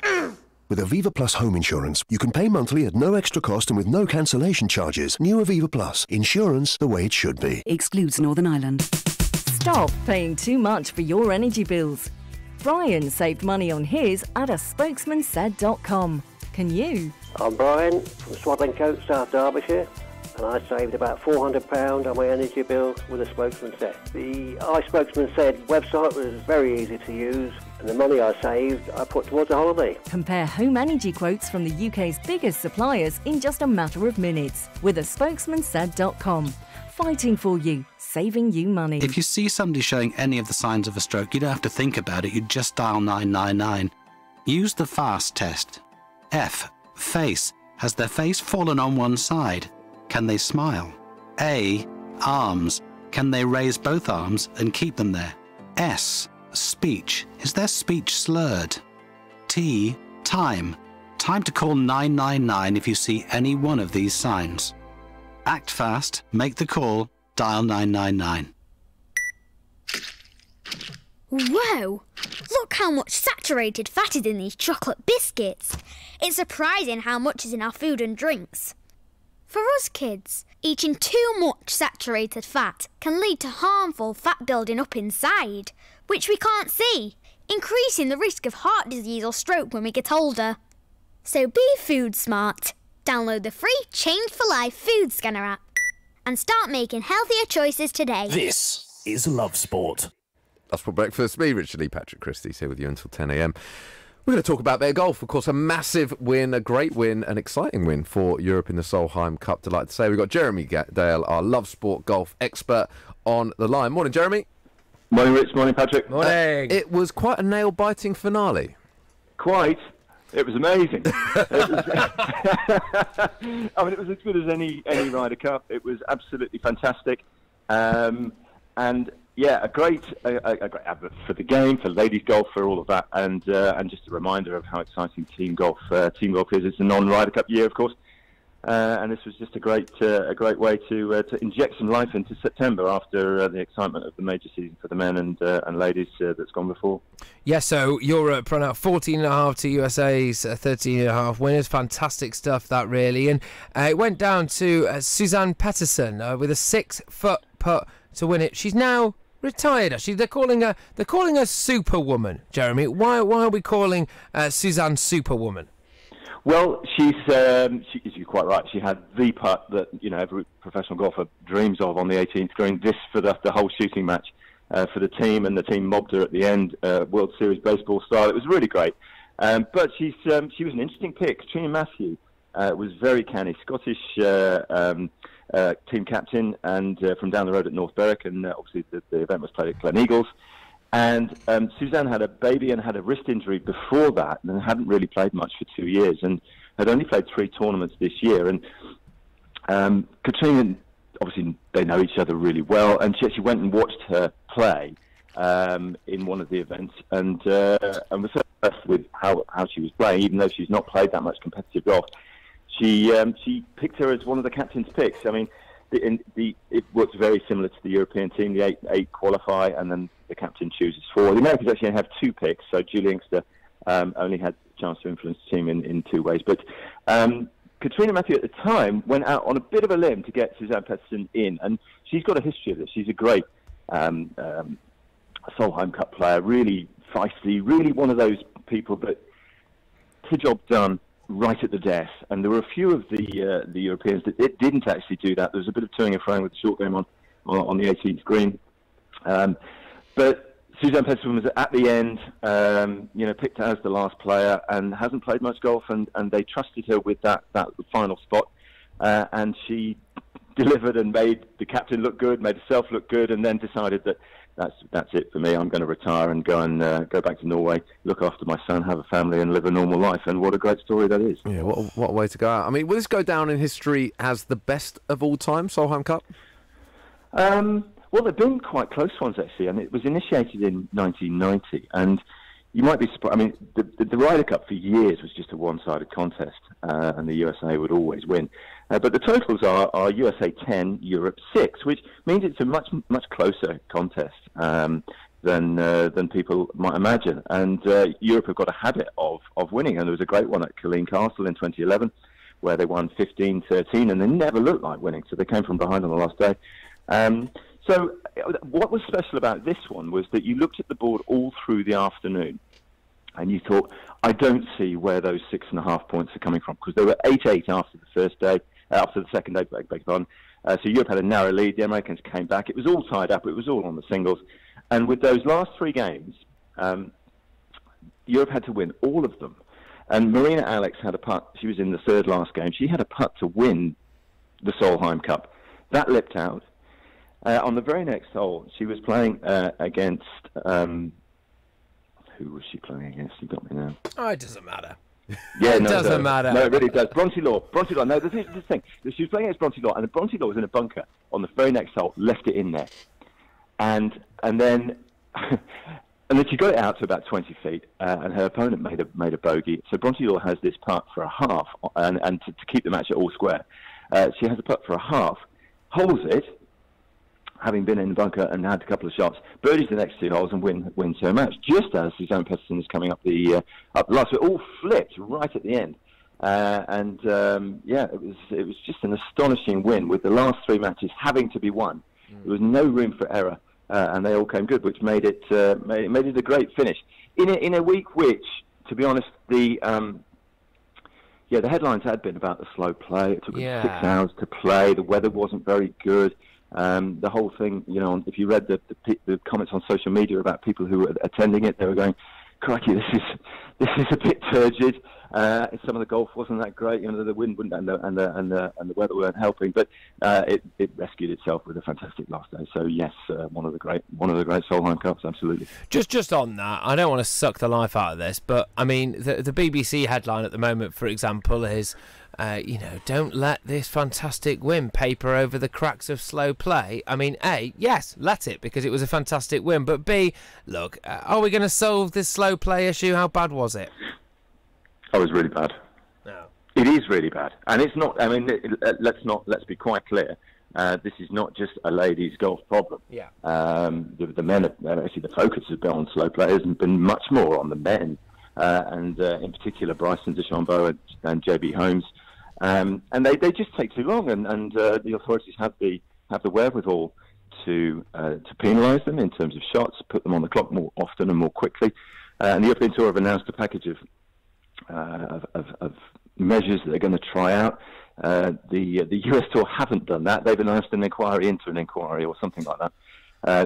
£50. With Aviva Plus home insurance, you can pay monthly at no extra cost and with no cancellation charges. New Aviva Plus. Insurance the way it should be. Excludes Northern Ireland. Stop paying too much for your energy bills. Brian saved money on his at spokesmansaid.com. Can you? I'm Brian from Swadlincote, South Derbyshire, and I saved about £400 on my energy bill with a Spokesman Said. The iSpokesman Said website was very easy to use, and the money I saved I put towards a holiday. Compare home energy quotes from the UK's biggest suppliers in just a matter of minutes with spokesmansaid.com. Fighting for you, saving you money. If you see somebody showing any of the signs of a stroke, you don't have to think about it, you just dial 999. Use the FAST test. F. Face. Has their face fallen on one side? Can they smile? A. Arms. Can they raise both arms and keep them there? S. Speech. Is their speech slurred? T. Time. Time to call 999 if you see any one of these signs. Act fast, make the call, dial 999. Whoa! Look how much saturated fat is in these chocolate biscuits. It's surprising how much is in our food and drinks. For us kids, eating too much saturated fat can lead to harmful fat building up inside, which we can't see, increasing the risk of heart disease or stroke when we get older. So be food smart. Download the free Change for Life food scanner app and start making healthier choices today. This is Love Sport. That's for breakfast. Me, Richard Lee, Patrick Christys here with you until 10 a.m. We're going to talk about their golf. Of course, a massive win, a great win, an exciting win for Europe in the Solheim Cup. Delighted to say we've got Jeremy Dale, our Love Sport golf expert, on the line. Morning, Jeremy. Morning, Rich. Morning, Patrick. Morning. It was quite a nail-biting finale. Quite. It was amazing. I mean, it was as good as any Ryder Cup. It was absolutely fantastic. And yeah, a great advert for the game, for ladies golf, for all of that, and just a reminder of how exciting team golf is. It's a non-Ryder Cup year, of course, and this was just a great way to inject some life into September after the excitement of the major season for the men and ladies that's gone before. Yeah, so Europe run out 14.5 to USA's 13.5 winners. Fantastic stuff, that really, and it went down to Suzanne Pettersson with a 6-foot putt to win it. She's now Retired, actually. They're calling her Superwoman, Jeremy. Why are we calling Suzanne Superwoman? Well, you're quite right. She had the putt that every professional golfer dreams of on the 18th green. This for the whole shooting match for the team, and the team mobbed her at the end, World Series baseball style. It was really great. But she was an interesting pick. Katrina Matthew was very canny, Scottish team captain, and from down the road at North Berwick, and obviously the event was played at Glen Eagles. And Suzanne had a baby and had a wrist injury before that, and hadn't really played much for 2 years, and had only played 3 tournaments this year. And Katrina, obviously, they know each other really well, and she actually went and watched her play in one of the events, and was so impressed with how she was playing, even though she's not played that much competitive golf. She picked her as one of the captain's picks. I mean, it works very similar to the European team. The eight qualify, and then the captain chooses 4. The Americans actually have 2 picks, so Julie Inkster only had a chance to influence the team in 2 ways. But Katrina Matthew at the time went out on a bit of a limb to get Suzanne Pettersen in, and she's got a history of this. She's a great Solheim Cup player, really feisty, really one of those people that gets the job done right at the death. And there were a few of the Europeans that didn't actually do that. There was a bit of toing and froing with the short game on the 18th green. But Suzanne Pettersen was at the end, picked as the last player, and hasn't played much golf, and they trusted her with that final spot, and she delivered and made the captain look good, made herself look good, and then decided that that's it for me. I'm going to retire and go back to Norway, look after my son, have a family, and live a normal life. And what a great story that is. Yeah, what a way to go out. I mean, will this go down in history as the best of all time, Solheim Cup? Well, there have been quite close ones, actually. I mean, it was initiated in 1990, and you might be surprised. I mean, the Ryder Cup for years was just a one-sided contest, and the USA would always win. But the totals are USA 10, Europe 6, which means it's a much closer contest than people might imagine. And Europe have got a habit of winning, and there was a great one at Killeen Castle in 2011, where they won 15-13, and they never looked like winning, so they came from behind on the last day. So what was special about this one was that you looked at the board all through the afternoon, and you thought, I don't see where those 6.5 points are coming from, because there were 8-8 after the second day, beg your pardon. So Europe had a narrow lead. The Americans came back. It was all tied up. It was all on the singles. And with those last 3 games, Europe had to win all of them. And Marina Alex had a putt. She was in the 3rd last game. She had a putt to win the Solheim Cup. That lipped out. On the very next hole, she was playing against... who was she playing against? You got me now. Oh, it doesn't matter. Yeah, it doesn't matter. No, it really does. Bronte Law. No, this is the thing. She was playing against Bronte Law, and the Bronte Law was in a bunker on the very next hole, left it in there. And then... And then she got it out to about 20 feet, and her opponent made a bogey. So Bronte Law has this putt for a half, and to keep the match at all square. She has a putt for a half, holds it, having been in the bunker and had a couple of shots, birdies the next 2 holes and wins her match, just as Suzanne Pettersen is coming up the last. So it all flipped right at the end. It was just an astonishing win, with the last 3 matches having to be won. There was no room for error. And they all came good, which made it a great finish in a week which, to be honest, the headlines had been about the slow play. It took 6 hours to play. The weather wasn't very good. The whole thing, if you read the comments on social media about people who were attending it, they were going, "Crikey, this is a bit turgid." Some of the golf wasn't that great. The wind wouldn't, and the weather weren't helping. But it rescued itself with a fantastic last day. So yes, one of the great Solheim Cups, absolutely. Just on that, I don't want to suck the life out of this, but I mean the BBC headline at the moment, for example, is don't let this fantastic win paper over the cracks of slow play. I mean, A, yes, let it, because it was a fantastic win. But B, look, are we going to solve this slow play issue? How bad was it? Oh, it was really bad. No. It is really bad. And it's not, I mean, let's be quite clear. This is not just a ladies' golf problem. Yeah. The men, actually the focus has been on slow players and been much more on the men. And in particular, Bryson DeChambeau and JB Holmes. And they just take too long, and the authorities have the wherewithal to penalise them in terms of shots, put them on the clock more often and more quickly. And the European Tour have announced a package of measures that they're going to try out. The US Tour haven't done that. They've announced an inquiry into an inquiry or something like that.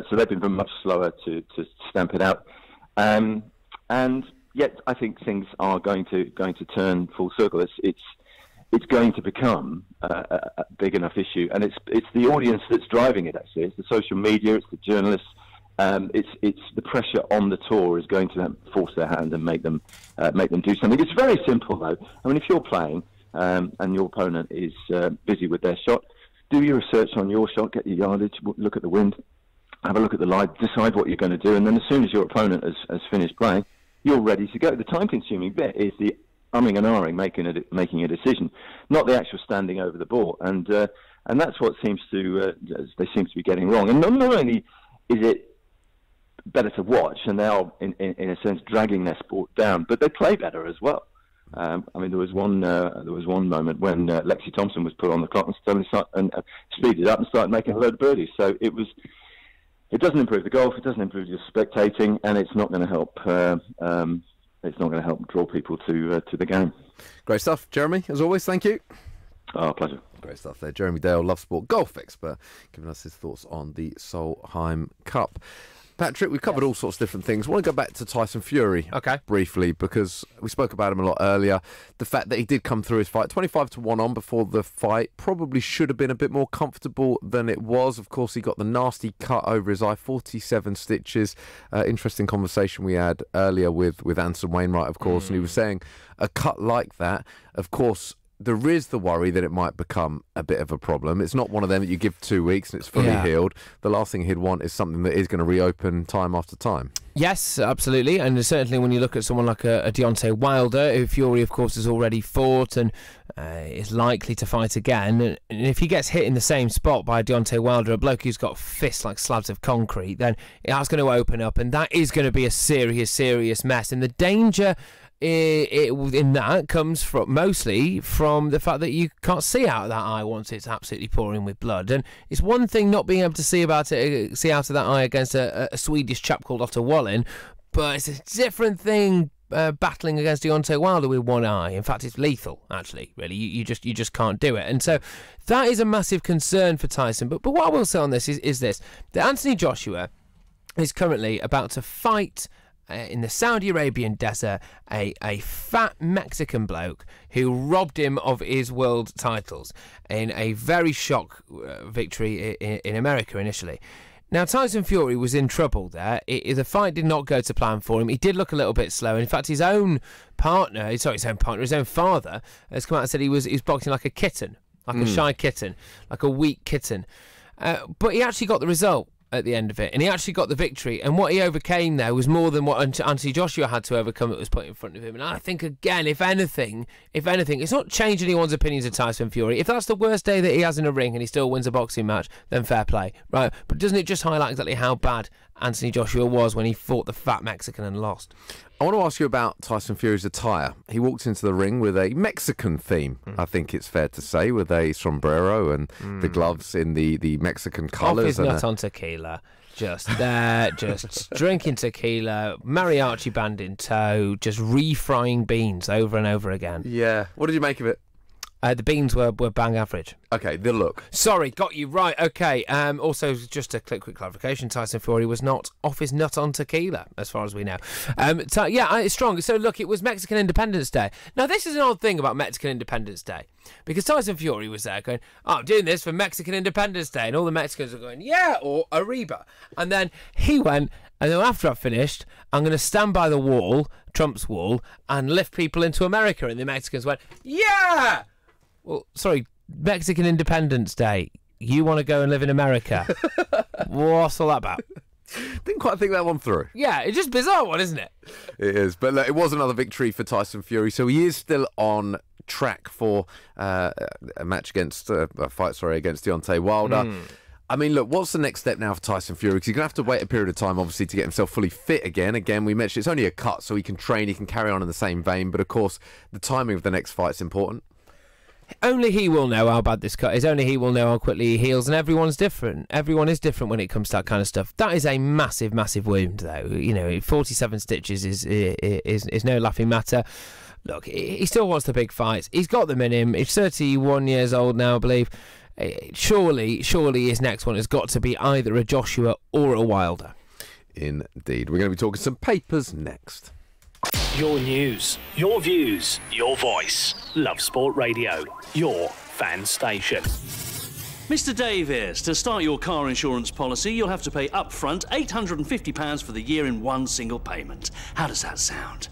So they've been much slower to stamp it out. And yet, I think things are going to turn full circle. It's going to become a big enough issue, and it's the audience that's driving it. Actually, it's the social media, it's the journalists. It's the pressure on the tour is going to force their hand and make them do something. It's very simple though. I mean, if you're playing and your opponent is busy with their shot, do your research on your shot, get your yardage, look at the wind, have a look at the lie, decide what you're going to do, and then as soon as your opponent has finished playing, you're ready to go. The time-consuming bit is the umming and ahhing, making a decision, not the actual standing over the ball, and that's what they seem to be getting wrong. And not only is it better to watch, and they are in a sense dragging their sport down, but they play better as well. I mean, there was one moment when Lexi Thompson was put on the clock and suddenly speeded up and started making a load of birdies. So it doesn't improve the golf, it doesn't improve your spectating, and it's not going to help. It's not going to help draw people to the game. Great stuff, Jeremy. As always, thank you. Oh, pleasure. Great stuff there. Jeremy Dale, Love Sport golf expert, giving us his thoughts on the Solheim Cup. Patrick, we've covered all sorts of different things. I want to go back to Tyson Fury briefly, because we spoke about him a lot earlier. The fact that he did come through his fight 25-1 on before the fight, probably should have been a bit more comfortable than it was. Of course, he got the nasty cut over his eye, 47 stitches. Interesting conversation we had earlier with Anson Wainwright, of course, and he was saying a cut like that, of course, there is the worry that it might become a bit of a problem. It's not one of them that you give 2 weeks and it's fully healed. The last thing he'd want is something that is going to reopen time after time. Yes, absolutely. And certainly when you look at someone like a Deontay Wilder, who Fury, of course, has already fought and is likely to fight again. And if he gets hit in the same spot by Deontay Wilder, a bloke who's got fists like slabs of concrete, then that's going to open up. And that is going to be a serious mess. And the danger in that comes mostly from the fact that you can't see out of that eye once it's absolutely pouring with blood. And it's one thing not being able to see out of that eye against a Swedish chap called Otto Wallin, but it's a different thing battling against Deontay Wilder with one eye. In fact, it's lethal, actually, really. You just can't do it. And so that is a massive concern for Tyson. But what I will say on this is this, that Anthony Joshua is currently about to fight in the Saudi Arabian desert a fat Mexican bloke who robbed him of his world titles in a very shock victory in America initially. Now, Tyson Fury was in trouble there. The fight did not go to plan for him. He did look a little bit slow. In fact, his own father has come out and said he was boxing like a kitten, like a shy kitten, like a weak kitten. But he actually got the result at the end of it, and he actually got the victory, and what he overcame there was more than what Anthony Joshua had to overcome that was put in front of him. And I think, again, if anything, it's not changed anyone's opinions of Tyson Fury. If that's the worst day that he has in a ring and he still wins a boxing match, then fair play, right? But doesn't it just highlight exactly how bad Anthony Joshua was when he fought the fat Mexican and lost? I want to ask you about Tyson Fury's attire. He walked into the ring with a Mexican theme, I think it's fair to say, with a sombrero and the gloves in the Mexican colours. Off his nut on tequila, just there, just drinking tequila, mariachi band in tow, just refrying beans over and over again. Yeah. What did you make of it? The beans were bang average. Okay, the look. Sorry, got you right. Okay. Also, just a quick clarification: Tyson Fury was not off his nut on tequila, as far as we know. It's strong. So look, it was Mexican Independence Day. Now, this is an odd thing about Mexican Independence Day, because Tyson Fury was there going, "Oh, I'm doing this for Mexican Independence Day," and all the Mexicans were going, "Yeah," or "Arriba," and then he went, and then after I finished, I'm going to stand by the wall, Trump's wall, and lift people into America, and the Mexicans went, "Yeah." Well, sorry, Mexican Independence Day. You want to go and live in America? What's all that about? Didn't quite think that one through. Yeah, it's just a bizarre one, isn't it? It is, but look, it was another victory for Tyson Fury, so he is still on track for a fight against Deontay Wilder. I mean, look, what's the next step now for Tyson Fury? Because he's going to have to wait a period of time, obviously, to get himself fully fit again. Again, we mentioned it's only a cut, so he can train, he can carry on in the same vein, but of course, the timing of the next fight's important. Only he will know how bad this cut is. Only he will know how quickly he heals, and everyone's different. Everyone is different when it comes to that kind of stuff. That is a massive, massive wound, though. 47 stitches is no laughing matter. Look, he still wants the big fights. He's got them in him. He's 31 years old now, I believe. Surely his next one has got to be either a Joshua or a Wilder. Indeed. We're going to be talking some papers next. Your news, your views, your voice. Love Sport Radio, your fan station. Mr Davis, to start your car insurance policy, you'll have to pay upfront £850 for the year in one single payment. How does that sound?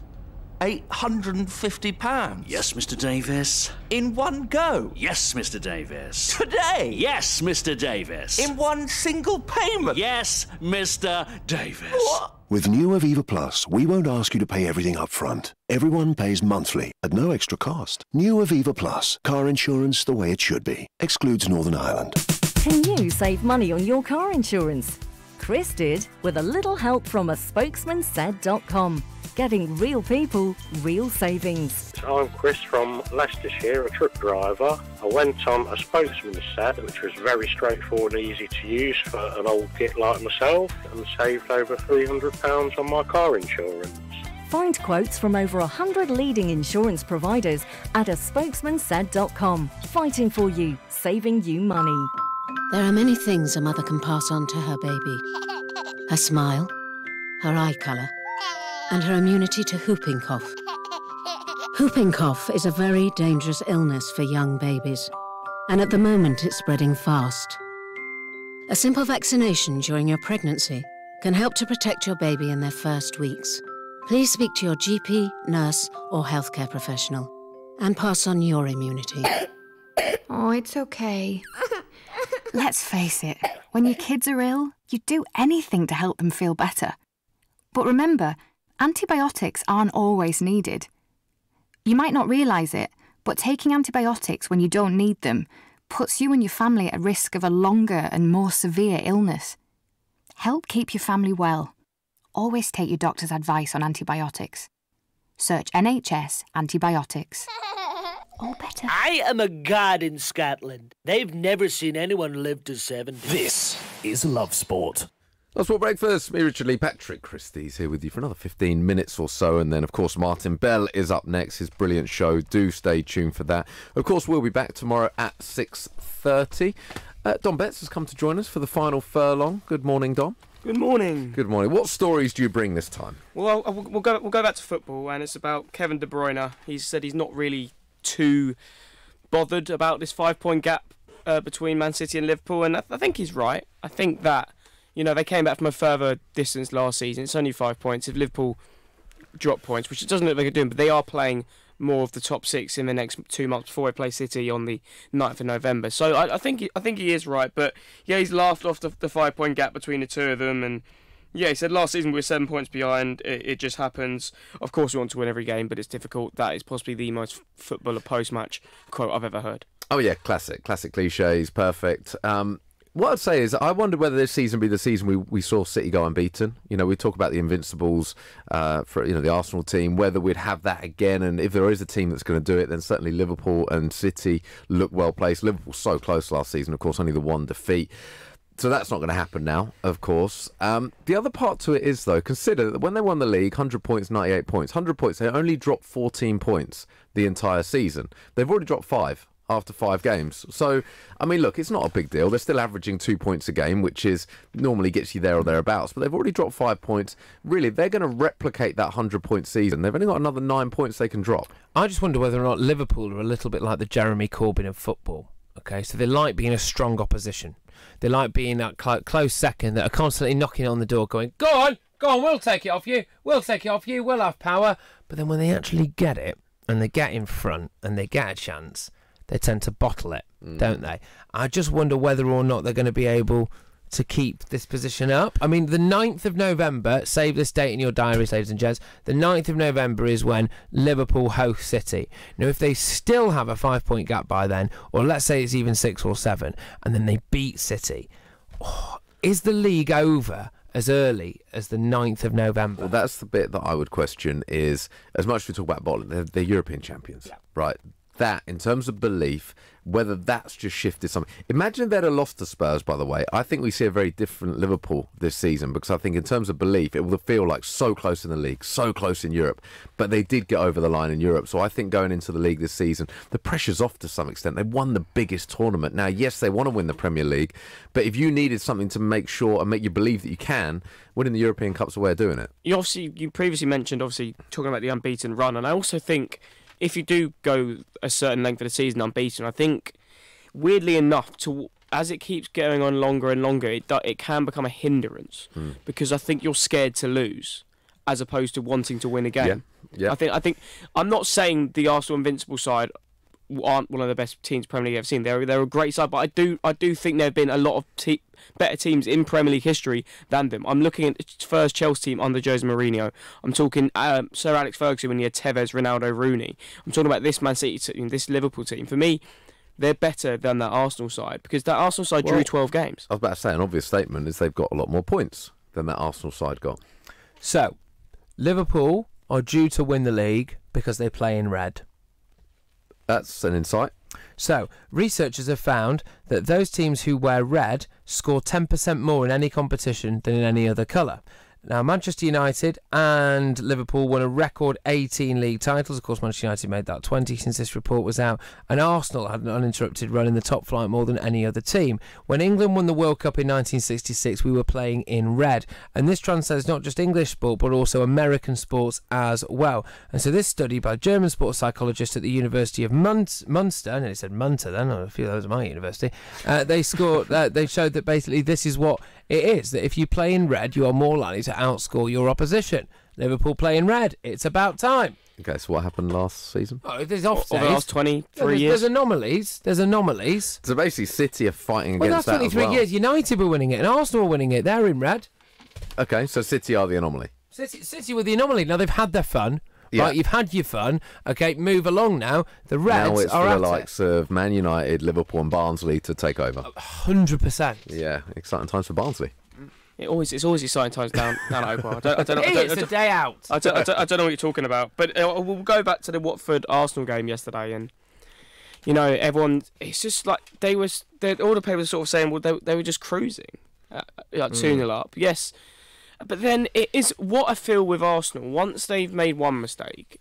£850? Yes, Mr Davis. In one go? Yes, Mr Davis. Today? Yes, Mr Davis. In one single payment? Yes, Mr Davis. What? With new Aviva Plus, we won't ask you to pay everything up front. Everyone pays monthly at no extra cost. New Aviva Plus, car insurance the way it should be. Excludes Northern Ireland. Can you save money on your car insurance? Chris did, with a little help from a spokesmansaid.com. Getting real people, real savings. I'm Chris from Leicestershire, a truck driver. I went on a spokesman's set, which was very straightforward and easy to use for an old git like myself, and saved over £300 on my car insurance. Find quotes from over 100 leading insurance providers at a spokesmansaid.com. Fighting for you, saving you money. There are many things a mother can pass on to her baby. Her smile, her eye colour, and her immunity to whooping cough. Whooping cough is a very dangerous illness for young babies, and at the moment it's spreading fast. A simple vaccination during your pregnancy can help to protect your baby in their first weeks. Please speak to your GP, nurse, or healthcare professional and pass on your immunity. Oh, it's okay. Let's face it, when your kids are ill, you do anything to help them feel better. But remember, antibiotics aren't always needed. You might not realise it, but taking antibiotics when you don't need them puts you and your family at risk of a longer and more severe illness. Help keep your family well. Always take your doctor's advice on antibiotics. Search NHS antibiotics. All better. I am a god in Scotland. They've never seen anyone live to 70. This is Love Sport. That's Sport Breakfast. Me, Richard Lee, Patrick Christys here with you for another 15 minutes or so. And then, of course, Martin Bell is up next. His brilliant show. Do stay tuned for that. Of course, we'll be back tomorrow at 6:30. Dom Betts has come to join us for the final furlong. Good morning, Dom. Good morning. Good morning. What stories do you bring this time? Well, we'll go back to football, and it's about Kevin De Bruyne. He said he's not really too bothered about this 5-point gap between Man City and Liverpool, and I think he's right. I think that, they came back from a further distance last season. It's only 5 points. If Liverpool drop points, which it doesn't look like they're doing, but they are playing more of the top 6 in the next 2 months before they play City on the 9th of November. So I think he is right, but yeah, he's laughed off the 5-point gap between the two of them, and yeah, he said last season we were 7 points behind. It just happens. Of course we want to win every game, but it's difficult. That is possibly the most footballer post-match quote I've ever heard. Oh yeah, classic cliches, perfect. What I'd say is, I wonder whether this season will be the season we saw City go unbeaten. We talk about the Invincibles for the Arsenal team, whether we'd have that again, and if there is a team that's going to do it, then certainly Liverpool and City look well placed. Liverpool so close last season, of course, only the one defeat. So that's not going to happen now, of course. The other part to it is, though, consider that when they won the league, 100 points, 98 points. 100 points, they only dropped 14 points the entire season. They've already dropped 5 after 5 games. So, I mean, look, it's not a big deal. They're still averaging 2 points a game, which is normally gets you there or thereabouts. But they've already dropped 5 points. Really, they're going to replicate that 100-point season. They've only got another 9 points they can drop. I just wonder whether or not Liverpool are a little bit like the Jeremy Corbyn of football. Okay, so they like being a strong opposition. They like being that close second that are constantly knocking on the door going, go on, we'll take it off you, we'll have power. But then when they actually get it, and they get in front, and they get a chance, they tend to bottle it, don't they? I just wonder whether or not they're going to be able to keep this position up. I mean, the 9th of November, save this date in your diaries, ladies and gents, the 9th of November is when Liverpool host City. Now, if they still have a 5-point gap by then, or let's say it's even 6 or 7, and then they beat City, is the league over as early as the 9th of November? Well, that's the bit that I would question is, as much as we talk about bottling, they're European champions, right? that, in terms of belief, whether that's just shifted something. Imagine if they'd have lost to Spurs, by the way. I think we see a very different Liverpool this season, because I think in terms of belief, it will feel like so close in the league, so close in Europe. But they did get over the line in Europe. So I think going into the league this season, the pressure's off to some extent. They won the biggest tournament. Now, yes, they want to win the Premier League, but if you needed something to make sure and make you believe that you can, winning the European Cup's a way of doing it. You previously mentioned, obviously, talking about the unbeaten run, and I also think if you do go a certain length of the season unbeaten, I think, weirdly enough, as it keeps going on longer and longer, it can become a hindrance, because I think you're scared to lose as opposed to wanting to win a game. Yeah. I think I'm not saying the Arsenal Invincible side aren't one of the best teams Premier League I've seen. They're a great side, but I do think there have been a lot of better teams in Premier League history than them. I'm looking at the first Chelsea team under Jose Mourinho. I'm talking Sir Alex Ferguson when he had Tevez, Ronaldo, Rooney. I'm talking about this Man City team, this Liverpool team. For me, they're better than that Arsenal side, because that Arsenal side drew 12 games. I was about to say, an obvious statement is they've got a lot more points than that Arsenal side got. So, Liverpool are due to win the league because they play in red. That's an insight. So, researchers have found that those teams who wear red score 10% more in any competition than in any other colour. Now, Manchester United and Liverpool won a record 18 league titles. Of course, Manchester United made that 20 since this report was out. And Arsenal had an uninterrupted run in the top flight more than any other team. When England won the World Cup in 1966, we were playing in red. And this transcends not just English sport, but also American sports as well. And so this study by German sports psychologists at the University of Munster, and it said Munter then, I feel that was my university, they showed that basically this is what it is, that if you play in red, you are more likely to outscore your opposition. Liverpool play in red. It's about time. Okay, so what happened last season? Oh, there's offsets. Over the last 23 years. There's anomalies. So basically, City are fighting Well, against that's that as 23 well. years. United were winning it and Arsenal were winning it. They're in red. Okay, so City are the anomaly. City were the anomaly. Now, they've had their fun. Yeah. Right, you've had your fun. Okay, move along now. The Reds now it's are for at the likes of Man United, Liverpool and Barnsley to take over. 100%. Yeah, exciting times for Barnsley. It's always exciting times down at Oakwell. It's a day out. I don't know what you're talking about. But we'll go back to the Watford Arsenal game yesterday, and everyone. It's just like all the players were sort of saying, well, they were just cruising, like 2-0 up. Yes, but then it is what I feel with Arsenal. Once they've made one mistake,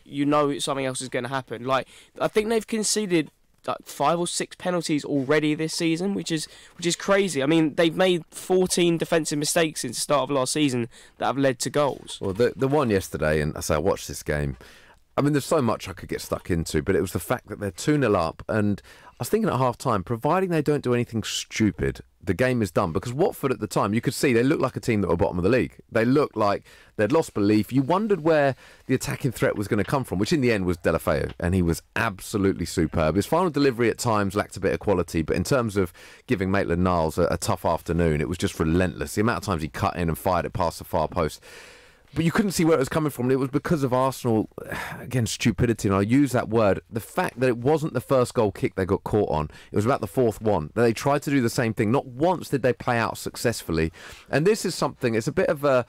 something else is going to happen. Like I think they've conceded like 5 or 6 penalties already this season, which is crazy. I mean, they've made 14 defensive mistakes since the start of last season that have led to goals. Well, the one yesterday, and I watched this game. I mean, there's so much I could get stuck into, but it was the fact that they're 2-0 up, and I was thinking at half-time, providing they don't do anything stupid, the game is done. Because Watford at the time, you could see they looked like a team that were bottom of the league. They looked like they'd lost belief. You wondered where the attacking threat was going to come from, which in the end was Deulofeu, and he was absolutely superb. His final delivery at times lacked a bit of quality, but in terms of giving Maitland-Niles a tough afternoon, it was just relentless. The amount of times he cut in and fired it past the far post. But you couldn't see where it was coming from. It was because of Arsenal, again, stupidity, and I'll use that word. The fact that it wasn't the first goal kick they got caught on. It was about the fourth one. They tried to do the same thing. Not once did they play out successfully. And this is something, it's a bit of a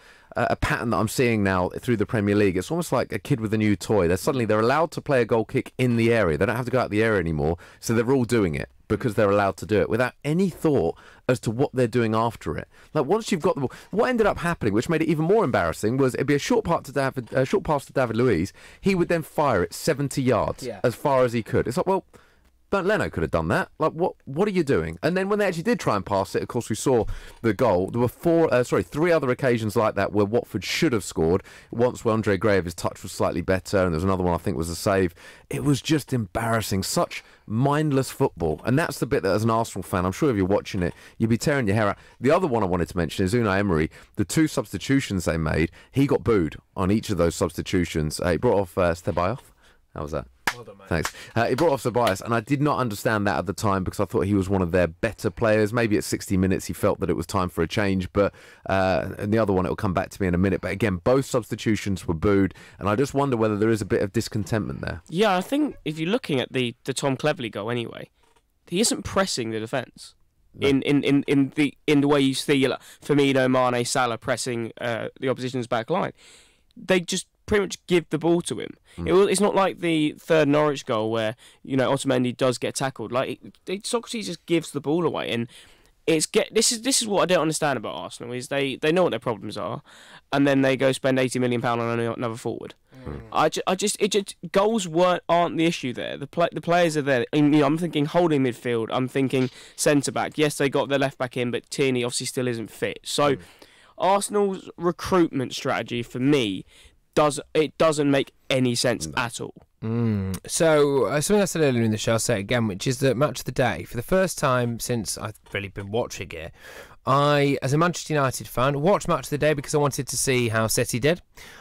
pattern that I'm seeing now through the Premier League. It's almost like a kid with a new toy. They're allowed to play a goal kick in the area. They don't have to go out the area anymore. So they're all doing it because they're allowed to do it without any thought as to what they're doing after it. Like once you've got the ball, what ended up happening, which made it even more embarrassing, was it'd be a short pass to David Luiz. He would then fire it 70 yards as far as he could. It's like, well, Bernd Leno could have done that. Like, what are you doing? And then when they actually did try and pass it, of course, we saw the goal. There were 3 other occasions like that where Watford should have scored. Once where Andre Gray, his touch was slightly better, and there was another one I think was a save. It was just embarrassing. Such mindless football. And that's the bit that, as an Arsenal fan, I'm sure if you're watching it, you'd be tearing your hair out. The other one I wanted to mention is Unai Emery. The 2 substitutions they made, he got booed on each of those substitutions. He brought off Stebaev. How was that? Well done, mate. Thanks. He brought off Ceballos, and I did not understand that at the time because I thought he was one of their better players. Maybe at 60 minutes he felt that it was time for a change, but and the other one, it will come back to me in a minute. But again, both substitutions were booed, and I just wonder whether there is a bit of discontentment there. Yeah, I think if you're looking at the Tom Cleverley goal anyway, he isn't pressing the defence. No. In the way you see like, Firmino, Mane, Salah pressing the opposition's back line. They just pretty much give the ball to him. It's not like the third Norwich goal where, Otamendi does get tackled. Like, Socrates just gives the ball away, and this is what I don't understand about Arsenal is they know what their problems are, and then they go spend £80 million on another forward. Goals aren't the issue there. The players are there. I'm thinking holding midfield. I'm thinking centre back. Yes, they got their left back in, but Tierney obviously still isn't fit. So Arsenal's recruitment strategy for me doesn't make any sense at all. So something I said earlier in the show, I'll say it again, which is that Match of the Day, for the first time since I've really been watching it, I, as a Manchester United fan, watched Match of the Day because I wanted to see how City did.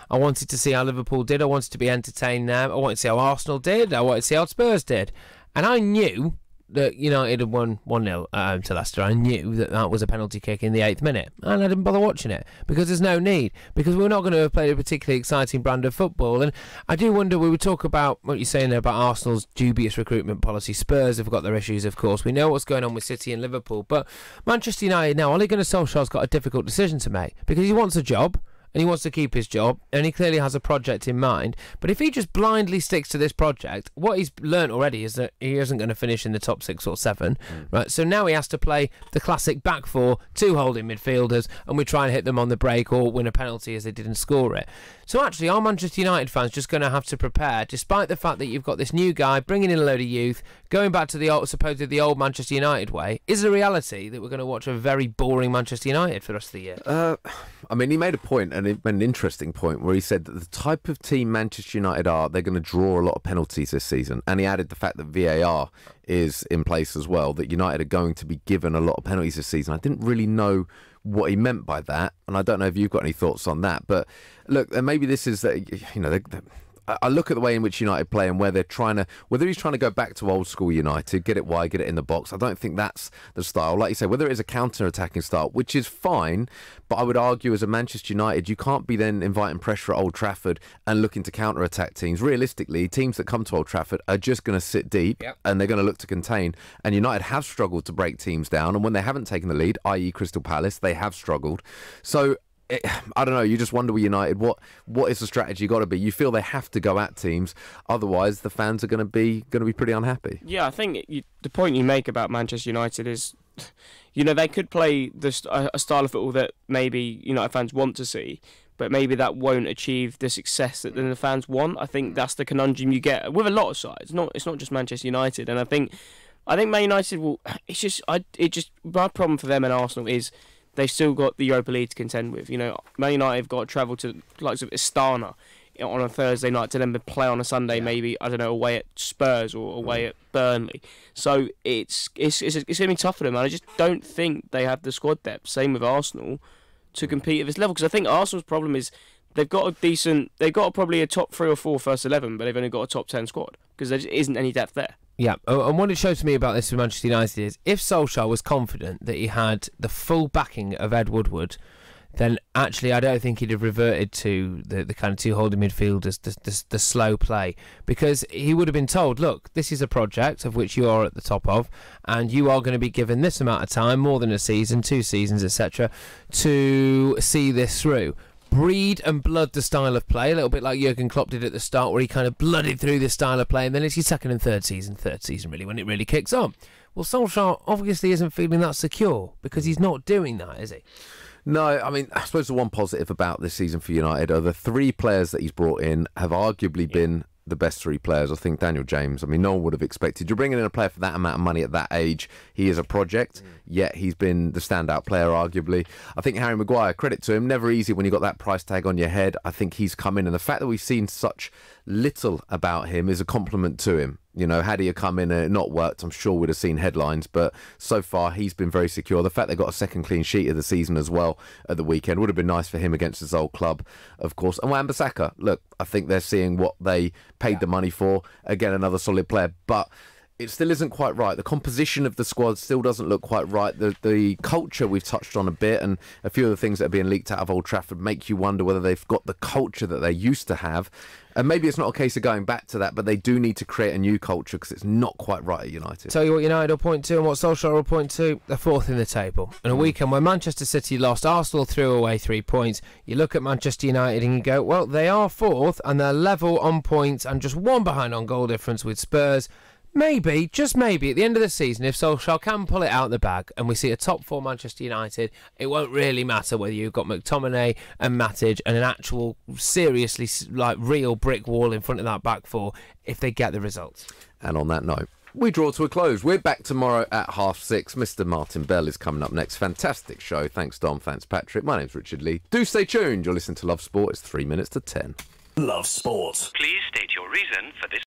I wanted to see how Liverpool did. I wanted to be entertained there. I wanted to see how Arsenal did. I wanted to see how Spurs did. And I knew that United had won 1-0 to Leicester. I knew that was a penalty kick in the 8th minute, and I didn't bother watching it because there's no need, because we're not going to have played a particularly exciting brand of football. And I do wonder, we would talk about what you're saying there about Arsenal's dubious recruitment policy. Spurs have got their issues, of course. We know what's going on with City and Liverpool, but Manchester United now, Ole Gunnar Solskjaer's got a difficult decision to make because he wants a job. And he wants to keep his job, and he clearly has a project in mind. But if he just blindly sticks to this project, what he's learnt already is that he isn't going to finish in the top 6 or 7. Right? So now he has to play the classic back four, 2 holding midfielders, and we try and hit them on the break or win a penalty as they didn't score it. So actually, are Manchester United fans just going to have to prepare, despite the fact that you've got this new guy bringing in a load of youth, going back to the old Manchester United way? Is the reality that we're going to watch a very boring Manchester United for the rest of the year? I mean, he made a point, and an interesting point, where he said that the type of team Manchester United are, they're going to draw a lot of penalties this season. And he added the fact that VAR is in place as well, that United are going to be given a lot of penalties this season. I didn't really know what he meant by that, and I don't know if you've got any thoughts on that. But look, maybe this is that, I look at the way in which United play and where they're whether he's trying to go back to old school United, get it wide, get it in the box. I don't think that's the style. Like you say, whether it is a counter-attacking style, which is fine, but I would argue as a Manchester United, you can't be then inviting pressure at Old Trafford and looking to counter-attack teams. Realistically, teams that come to Old Trafford are just going to sit deep and they're going to look to contain. And United have struggled to break teams down, and when they haven't taken the lead, i.e. Crystal Palace, they have struggled. So I don't know, you just wonder with United, what is the strategy got to be? You feel they have to go at teams, otherwise the fans are going to be pretty unhappy. Yeah, I think the point you make about Manchester United is, they could play a style of football that maybe United fans want to see, but maybe that won't achieve the success that the fans want. I think that's the conundrum you get with a lot of sides. It's not just Manchester United, and I think Man United will. My problem for them and Arsenal is, they've still got the Europa League to contend with. Man United have got to travel to the likes of Astana on a Thursday night to then play on a Sunday, maybe, I don't know, away at Spurs or away at Burnley. So it's going to be tough for them, and I just don't think they have the squad depth, same with Arsenal, to compete at this level. Because I think Arsenal's problem is they've got probably a top 3 or 4 first 11, but they've only got a top 10 squad because there just isn't any depth there. Yeah, and what it shows to me about this with Manchester United is, if Solskjaer was confident that he had the full backing of Ed Woodward, then actually I don't think he'd have reverted to the kind of 2 holding midfielders, the slow play, because he would have been told, look, this is a project of which you are at the top of, and you are going to be given this amount of time, more than a season, 2 seasons, etc., to see this through. Breed and blood the style of play, a little bit like Jurgen Klopp did at the start, where he kind of blooded through this style of play, and then it's your second and third season really, when it really kicks on. Well, Solskjaer obviously isn't feeling that secure, because he's not doing that, is he? No, I mean, I suppose the one positive about this season for United are the 3 players that he's brought in have arguably been the best 3 players. I think Daniel James, I mean, no one would have expected. You're bringing in a player for that amount of money at that age. He is a project, yet he's been the standout player, arguably. I think Harry Maguire, credit to him, never easy when you got that price tag on your head. I think he's come in, and the fact that we've seen such little about him is a compliment to him. Had he come in and not worked, I'm sure we'd have seen headlines, but so far he's been very secure. The fact they got a second clean sheet of the season as well at the weekend would have been nice for him against his old club, of course. And Wan-Bissaka, look, I think they're seeing what they paid the money for. Again, another solid player, but It still isn't quite right. The composition of the squad still doesn't look quite right. The culture we've touched on a bit, and a few of the things that are being leaked out of Old Trafford make you wonder whether they've got the culture that they used to have. And maybe it's not a case of going back to that, but they do need to create a new culture because it's not quite right at United. Tell you what United will point to and what Solskjaer will point to, they're fourth in the table. In a weekend where Manchester City lost, Arsenal threw away 3 points, you look at Manchester United and you go, well, they are fourth and they're level on points and just one behind on goal difference with Spurs. Maybe, just maybe, at the end of the season, if Solskjaer can pull it out of the bag and we see a top 4 Manchester United, it won't really matter whether you've got McTominay and Matic and an actual, seriously, like, real brick wall in front of that back four if they get the results. And on that note, we draw to a close. We're back tomorrow at 6:30. Mr. Martin Bell is coming up next. Fantastic show. Thanks, Dom. Thanks, Patrick. My name's Richard Lee. Do stay tuned. You're listening to Love Sport. It's 3 minutes to 10. Love Sport. Please state your reason for this